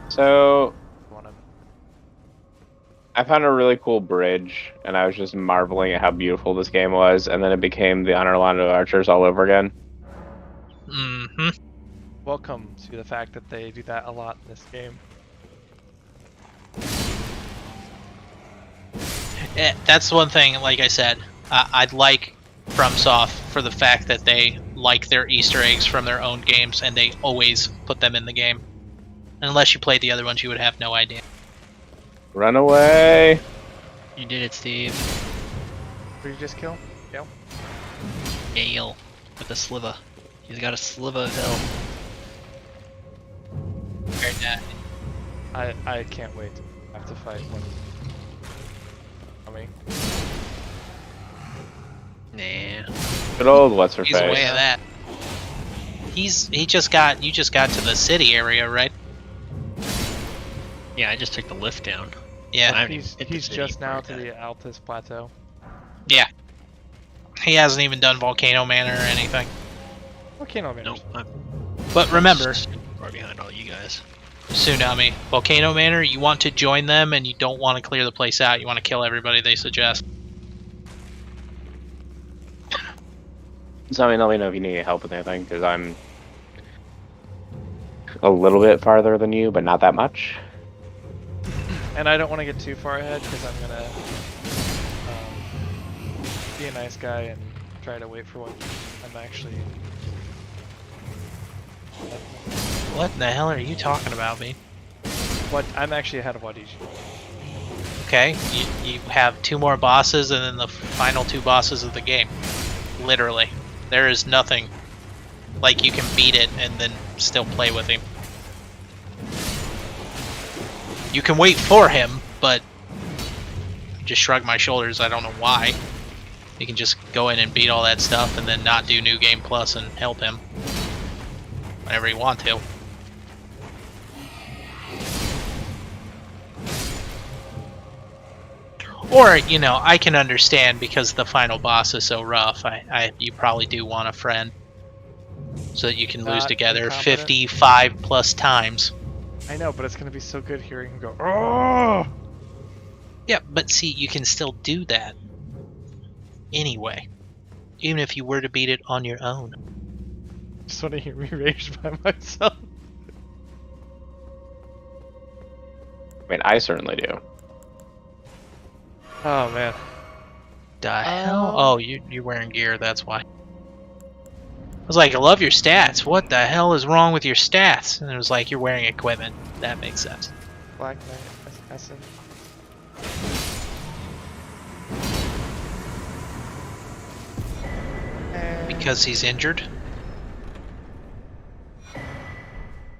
So One of I found a really cool bridge, and I was just marveling at how beautiful this game was, and then it became the unrelated archers all over again. Mm-hmm. Welcome to the fact that they do that a lot in this game. That's one thing, like I said, I'd like FromSoft for the fact that they like their Easter eggs from their own games, and they always put them in the game. Unless you played the other ones, you would have no idea. Run away! You did it, Steve. Who did you just kill? Gale? Gale with a sliver. He's got a sliver of hell. Very nasty. I can't wait to have to fight one. Nah. Good old what's her He's away face. of that. You just got to the city area, right? Yeah, I just took the lift down. Yeah. I haven't He's even hit the city just now part to yet. the Altus Plateau. Yeah. He hasn't even done Volcano Manor or anything. Volcano Manor. Nope. I'm But remember, super far behind all you guys. Tsunami, Volcano Manor, you want to join them and you don't want to clear the place out. You want to kill everybody they suggest. So let me know if you need help with anything, because I'm a little bit farther than you, but not that much. And I don't want to get too far ahead because I'm gonna be a nice guy and try to wait for what I'm actually. What in the hell are you talking about, me? What I'm actually ahead of what you. Okay, you have 2 more bosses and then the final 2 bosses of the game. Literally. There is nothing like you can beat it and then still play with him. You can wait for him, but just shrug my shoulders, I don't know why. You can just go in and beat all that stuff and then not do New Game Plus and help him whenever you want to. Or, you know, I can understand because the final boss is so rough. You probably do want a friend so that you can lose Not together incompetent. 55 plus times. I know, but it's gonna be so good hearing him go. Oh! Yeah, but see, you can still do that anyway, even if you were to beat it on your own. Just want to hear me rage by myself. I mean, I certainly do. Oh man. The hell? Oh, you're wearing gear, that's why. I was like, I love your stats. What the hell is wrong with your stats? And it was like, you're wearing equipment. That makes sense. Black Knight Assassin. Because he's injured?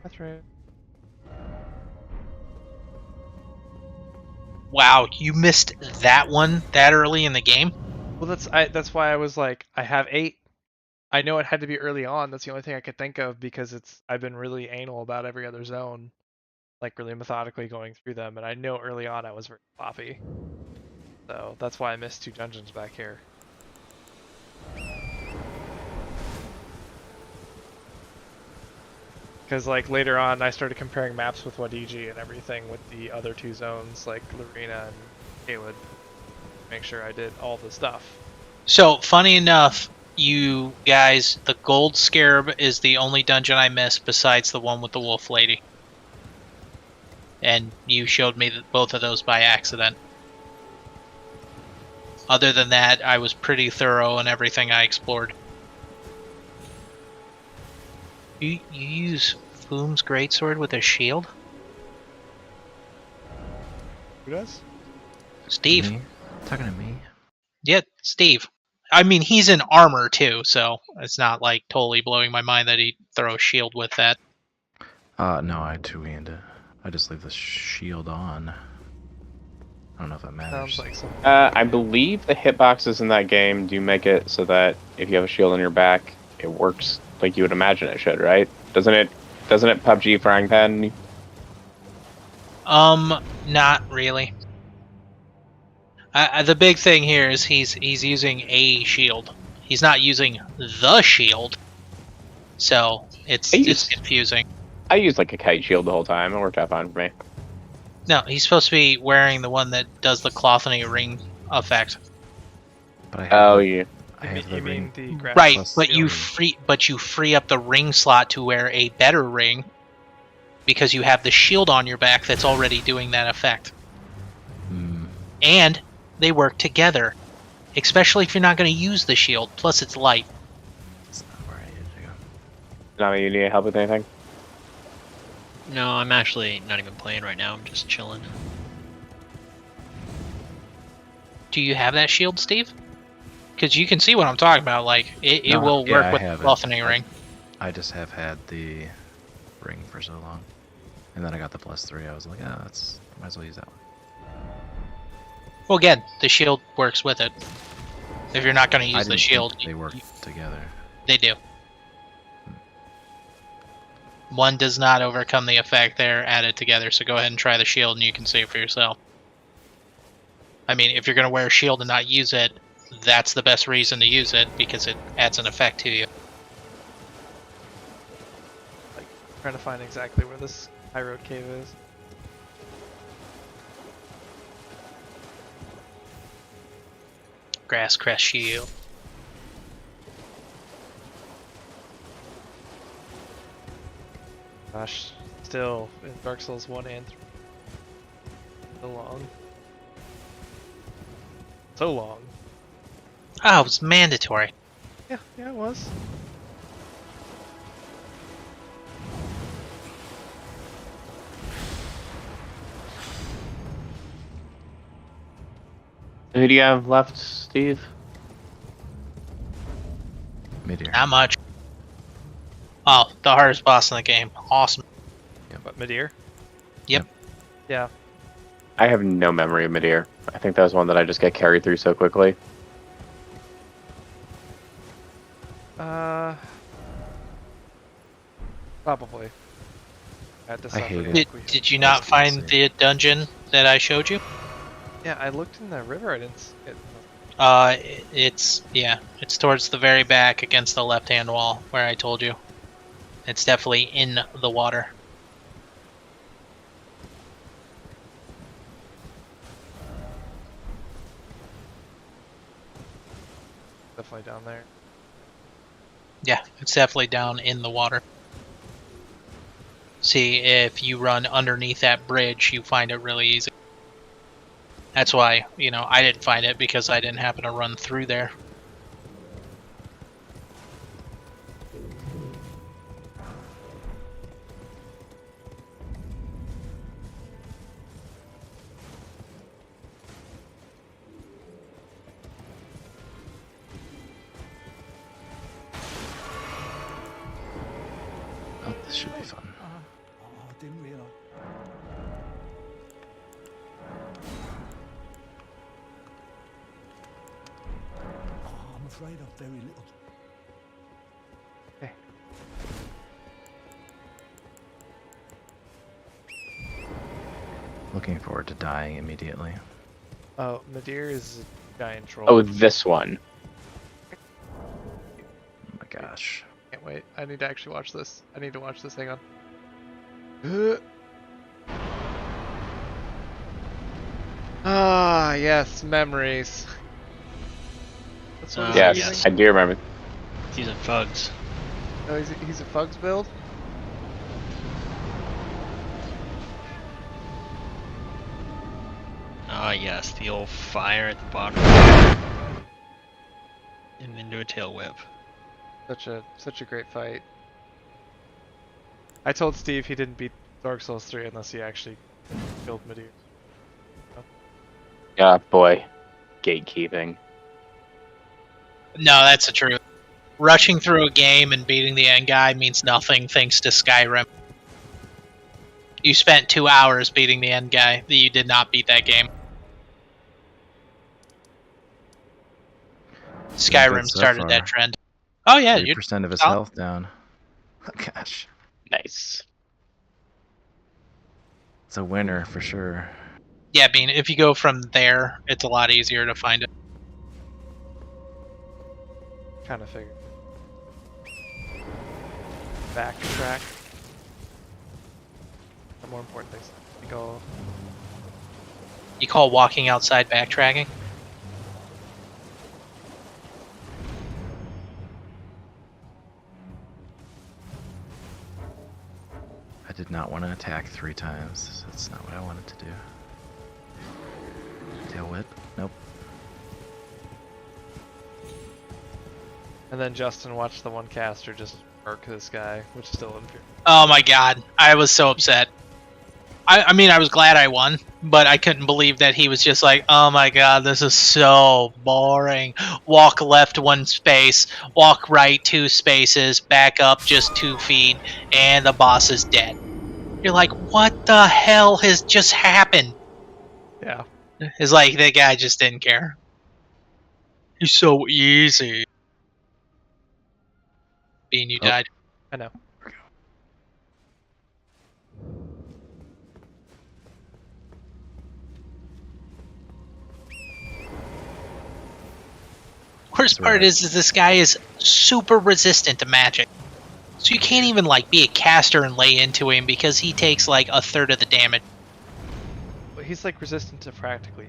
That's right. Wow, you missed that one that early in the game? Well, that's why I was like, I have 8. I know it had to be early on. That's the only thing I could think of because I've been really anal about every other zone, like really methodically going through them, and I know early on I was very sloppy. So that's why I missed 2 dungeons back here. Because like later on, I started comparing maps with Wadiji and everything with the other 2 zones, like Lorena and Caelid. Make sure I did all the stuff. So, funny enough, you guys, the Gold Scarab is the only dungeon I missed besides the one with the Wolf Lady. And you showed me both of those by accident. Other than that, I was pretty thorough in everything I explored. You use Foom's Greatsword with a shield? Who does? Steve. Me? Talking to me? Yeah, Steve. I mean, he's in armor too, so it's not like totally blowing my mind that he'd throw a shield with that. No, I two-hand it. I just leave the shield on. I don't know if that matters. Sounds like something. I believe the hitboxes in that game do make it so that if you have a shield on your back, it works like you would imagine it should, right? Doesn't it PUBG frying pan? Not really. The big thing here is he's using a shield. He's not using the shield. So it's confusing. I used like a kite shield the whole time. It worked out fine for me. No, he's supposed to be wearing the one that does the clothony ring effect. But I have Oh, the, yeah. I have the You mean ring. the grass Right, plus but you three. free up the ring slot to wear a better ring because you have the shield on your back that's already doing that effect. Hmm. And they work together, especially if you're not going to use the shield. Plus, it's light. That's not where I needed to go. Nami, you need help with anything? No, I'm actually not even playing right now. I'm just chilling. Do you have that shield, Steve? Because you can see what I'm talking about. Like, it No, will yeah, work I with have the it. clothony ring. I just have had the ring for so long. And then I got the +3. I was like, oh, that's might as well use that one. Well, again, the shield works with it. If you're not going to I use the didn't shield, think they work together. they do. One does not overcome the effect. They're added together. So go ahead and try the shield, and you can see it for yourself. I mean, if you're going to wear a shield and not use it, that's the best reason to use it, because it adds an effect to you. Like, trying to find exactly where this high road cave is. Grass crest shield. Gosh, still in Dark Souls 1 and 3. So long. So long. Oh, it was mandatory. Yeah, it was. Who do you have left, Steve? Meteor. Not much. Oh, the hardest boss in the game. Awesome. What, Midir? Yep. Yeah. I have no memory of Midir. I think that was one that I just got carried through so quickly. Probably. I hate it. Did you not That's find insane. the dungeon that I showed you? Yeah, I looked in the river. I didn't see it. It's towards the very back against the left-hand wall where I told you. It's definitely in the water. Definitely down there. Yeah, it's definitely down in the water. See, if you run underneath that bridge, you find it really easy. That's why, I didn't find it, because I didn't happen to run through there. Oh, this should be fun. I didn't realise. I'm afraid I've very little. Okay. Looking forward to dying immediately. Oh, Midir is a giant troll. Oh, this one. Oh my gosh. Can't wait. I need to actually watch this. I need to watch this. Hang on. Ah, yes, memories. That's what Yes, he's yes. I using? do remember. He's using Fugs. Oh, he's a Fugs build? Ah, yes, the old fire at the bottom. And into a tail whip. Such a great fight. I told Steve he didn't beat Dark Souls 3 unless he actually killed Midir. Ah, boy. Gatekeeping. No, that's the truth. Rushing through a game and beating the end guy means nothing thanks to Skyrim. You spent 2 hours beating the end guy. You did not beat that game. Skyrim so started far. that trend. Oh yeah, you're 3% of his solid. health down. Oh gosh. Nice. It's a winner for sure. Yeah, Bean, if you go from there, it's a lot easier to find it. Kind of figured. backtrack. The more important things. You go. You call walking outside backtracking? I did not want to attack 3 times. That's not what I wanted to do. Tail whip? Nope. And then Justin watched the one caster just murk this guy, which is still infuriating. Oh my god, I was so upset. I mean, I was glad I won, but I couldn't believe that he was just like, oh my god, this is so boring. Walk left 1 space, walk right 2 spaces, back up just 2 feet, and the boss is dead. You're like, what the hell has just happened? Yeah. It's like, the guy just didn't care. He's so easy. Bean, you died. I know. Worst part is this guy is super resistant to magic. So you can't even like be a caster and lay into him because he takes like 1/3 of the damage. But he's like resistant to practically.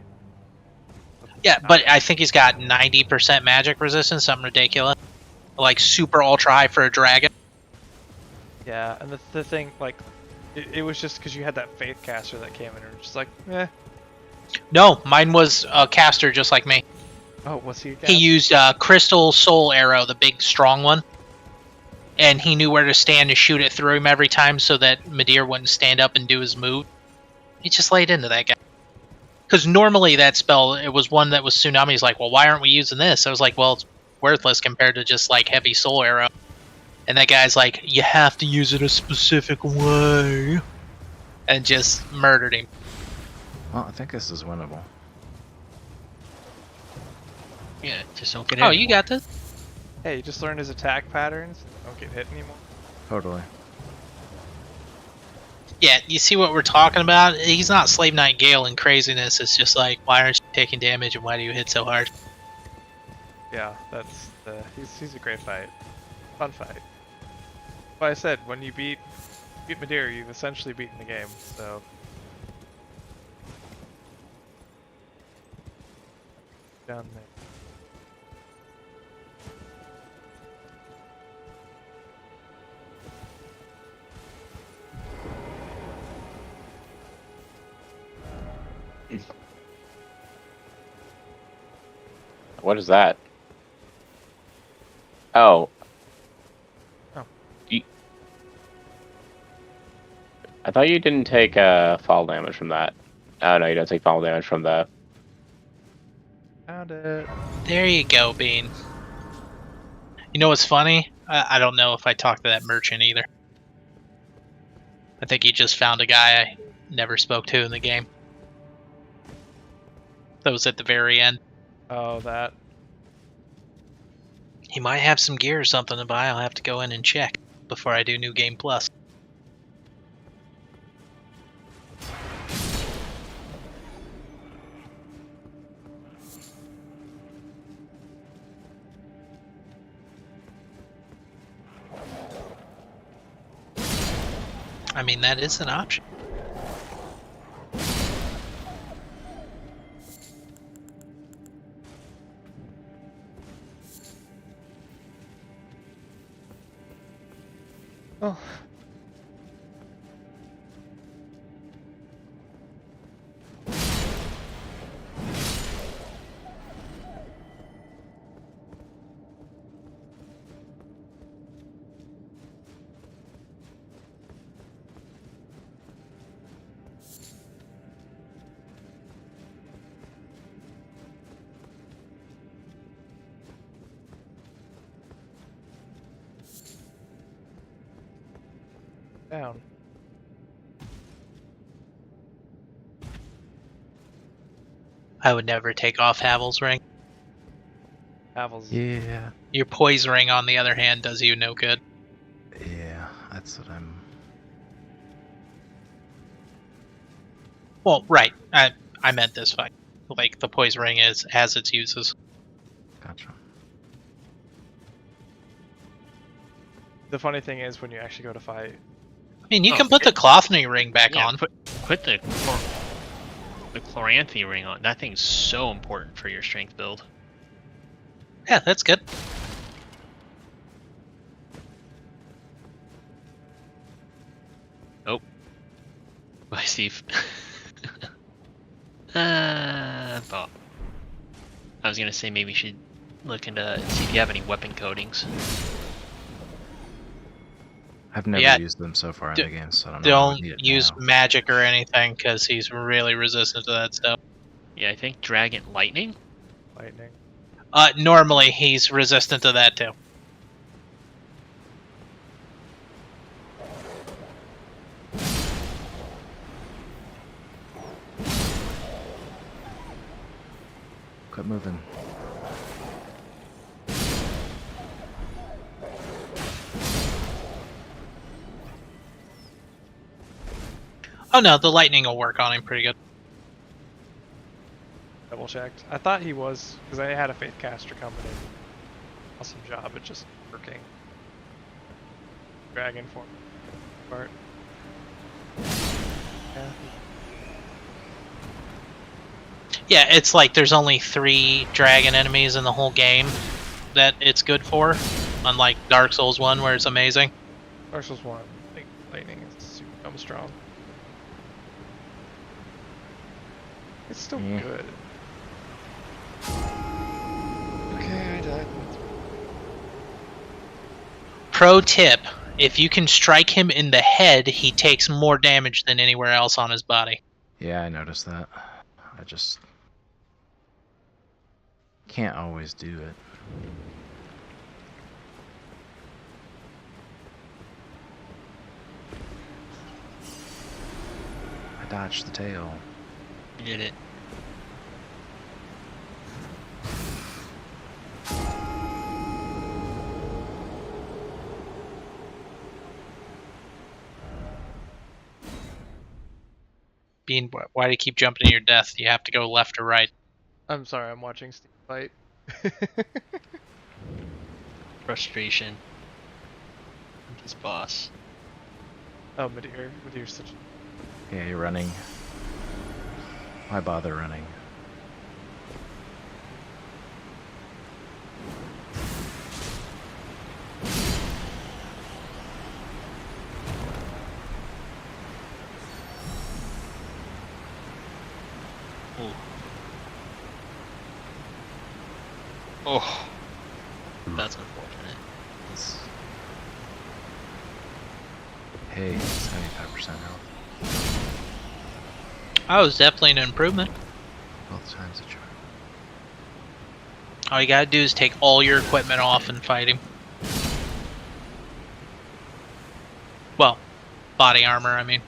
Yeah, but I think he's got 90% magic resistance, something ridiculous. Like super ultra high for a dragon. Yeah, and the thing, like, it was just because you had that faith caster that came in and was just like, eh. No, mine was a caster just like me. Oh, was he a caster? He used Crystal Soul Arrow, the big strong one. And he knew where to stand to shoot it through him every time so that Midir wouldn't stand up and do his move. He just laid into that guy. Because normally that spell, it was one that was Tsunami. He's like, well, why aren't we using this? I was like, well, it's worthless compared to just like heavy Soul Arrow. And that guy's like, you have to use it a specific way. And just murdered him. Well, I think this is winnable. Yeah, just don't get Oh, you got this? Hey, you just learned his attack patterns. Don't get hit anymore. Totally. Yeah, you see what we're talking about? He's not Slave Knight Gale and craziness. It's just like, why aren't you taking damage and why do you hit so hard? Yeah, that's he's a great fight. Fun fight. But I said, when you beat Midir, you've essentially beaten the game, so. Down there. What is that? Oh. Oh. I thought you didn't take fall damage from that. Oh no, you don't take fall damage from the. Found it. There you go, Bean. You know what's funny? I don't know if I talked to that merchant either. I think he just found a guy I never spoke to in the game. That was at the very end. Oh, that. He might have some gear or something to buy. I'll have to go in and check before I do New Game Plus. I mean, that is an option. Oh. Down. I would never take off Havel's ring. Havel's. Yeah. Your poise ring, on the other hand, does you no good. Yeah, that's what I'm. Well, right. I meant this fight. Like, the poise ring has its uses. Gotcha. The funny thing is when you actually go to fight. I mean, you can put the Clothny ring back Yeah, on. put the Chloranthy ring on. That thing's so important for your strength build. Yeah, that's good. Oh. Bye, Steve. Thought. I was gonna say maybe you should look into see if you have any weapon coatings. I've never used them so far in the game, so I don't know. Don't use magic or anything because he's really resistant to that stuff. Yeah, I think Dragon Lightning. Lightning. Normally he's resistant to that too. Quit moving. Oh no, the lightning will work on him pretty good. Double checked. I thought he was, because I had a Faith Caster coming in. Awesome job at just working. Dragon form part. Yeah. Yeah, it's like there's only 3 dragon enemies in the whole game that it's good for, unlike Dark Souls 1 where it's amazing. Dark Souls 1, like, lightning is super dumb strong. It's still good. Okay, I died. Pro tip, if you can strike him in the head, he takes more damage than anywhere else on his body. Yeah, I noticed that. I just can't always do it. I dodged the tail. You did it. Bean, why do you keep jumping to your death? You have to go left or right. I'm sorry, I'm watching Steve fight. Frustration. This boss. Oh, Midir. Midir's such a... Yeah, you're running. Why bother running? Oh, that's unfortunate. Hey, 75% health. Oh, it's definitely an improvement. Both times a charm. All you gotta do is take all your equipment off and fight him. Well, body armor, I mean.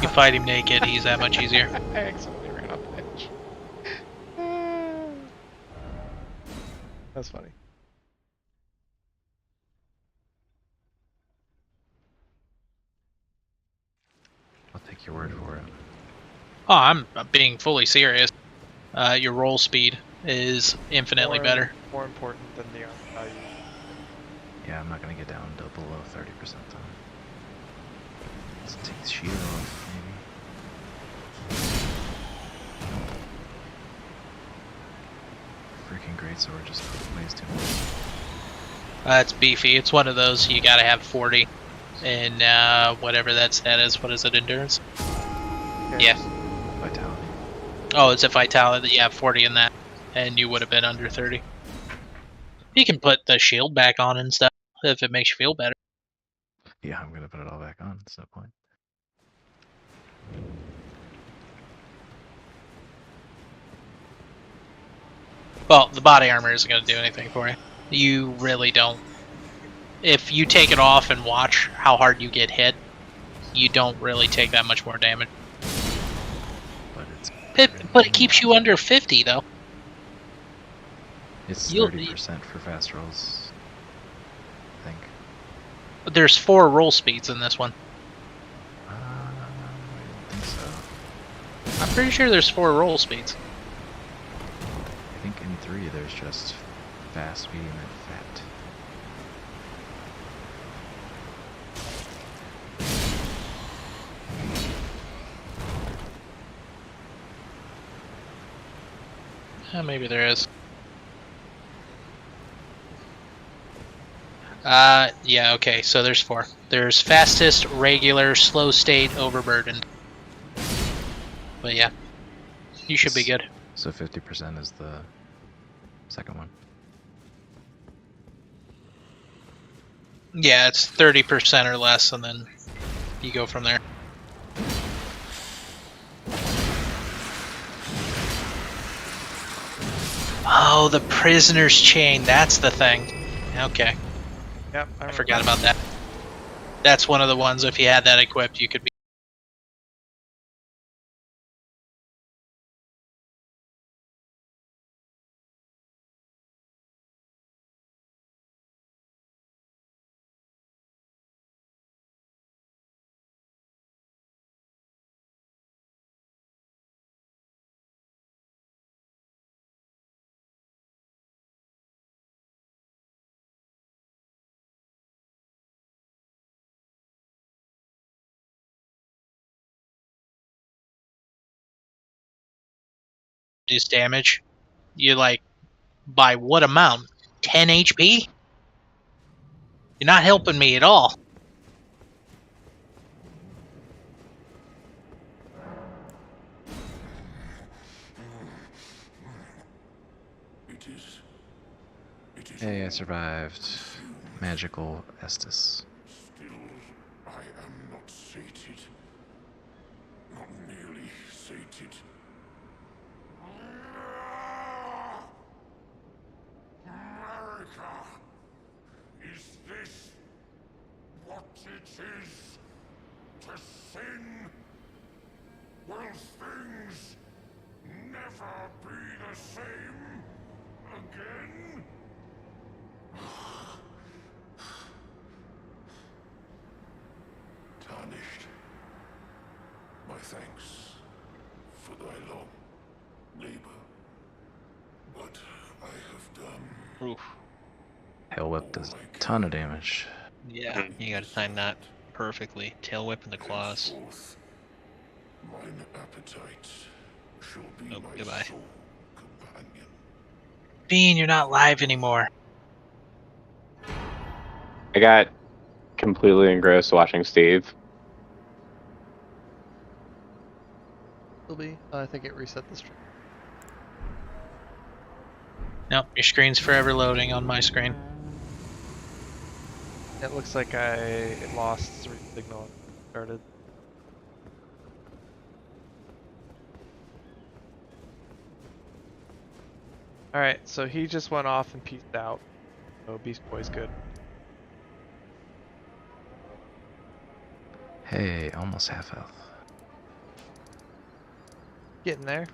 You fight him naked, he's that much easier. I accidentally ran off the edge. That's funny. I'll take your word for it. Oh, I'm being fully serious. Your roll speed is infinitely better. More important than the armor value. Yeah, I'm not gonna get down to below 30% time. Let's take the shield off, maybe. Freaking greatsword just weighs too much. It's beefy. It's one of those you gotta have 40 in whatever that stat is. What is it, endurance? Yeah. Vitality. Oh, it's a vitality that you have 40 in that, and you would have been under 30. You can put the shield back on and stuff if it makes you feel better. Yeah, I'm gonna put it all back on. That's no point. Well, the body armor isn't going to do anything for you. You really don't. If you take it off and watch how hard you get hit, you don't really take that much more damage. But it keeps you under 50, though. It's 30% for fast rolls, I think. There's 4 roll speeds in this one. I don't think so. I'm pretty sure there's 4 roll speeds. I think in 3 there's just fast, medium, and fat. Maybe there is. Yeah, okay, so there's 4. There's fastest, regular, slow state, overburdened. But yeah, you should be good. So 50% is the second one. Yeah, it's 30% or less, and then you go from there. Oh, the prisoner's chain, that's the thing. Okay. Yep, I forgot about that. That's one of the ones, if you had that equipped, you could be. Reduce damage. You like, by what amount? 10 HP? You're not helping me at all. Hey, I survived. Magical Estus. Still, I am not sated. Not nearly sated. America! Is this what it is to sin? Will things never be the same again? Tarnished. My thanks for thy long labor. What I have done. Oof. Hail Whip does a ton of damage. Yeah. You gotta time that perfectly. Tail whip in the claws. Henceforth, mine appetite shall be Oh, my goodbye. sole companion. Bean, you're not live anymore. I got completely engrossed watching Steve. Will be. I think it reset the stream. Nope, your screen's forever loading on my screen. It looks like it lost its signal and started. Alright, so he just went off and peaced out. So Beast Boy's good. Hey, almost half health. Getting there.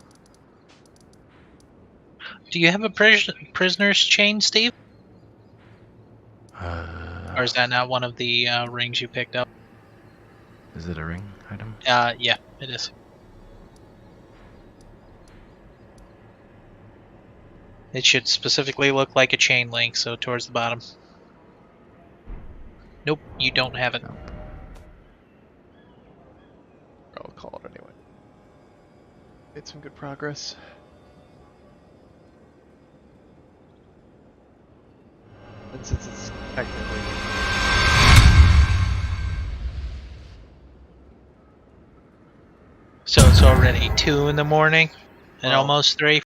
Do you have a prisoner's chain, Steve? Or is that not one of the rings you picked up? Is it a ring item? Yeah, it is. It should specifically look like a chain link, so towards the bottom. Nope, you don't have it. Nope. I'll call it anyway. Made some good progress. And since it's technically... So it's already 2 in the morning and Well, almost 3.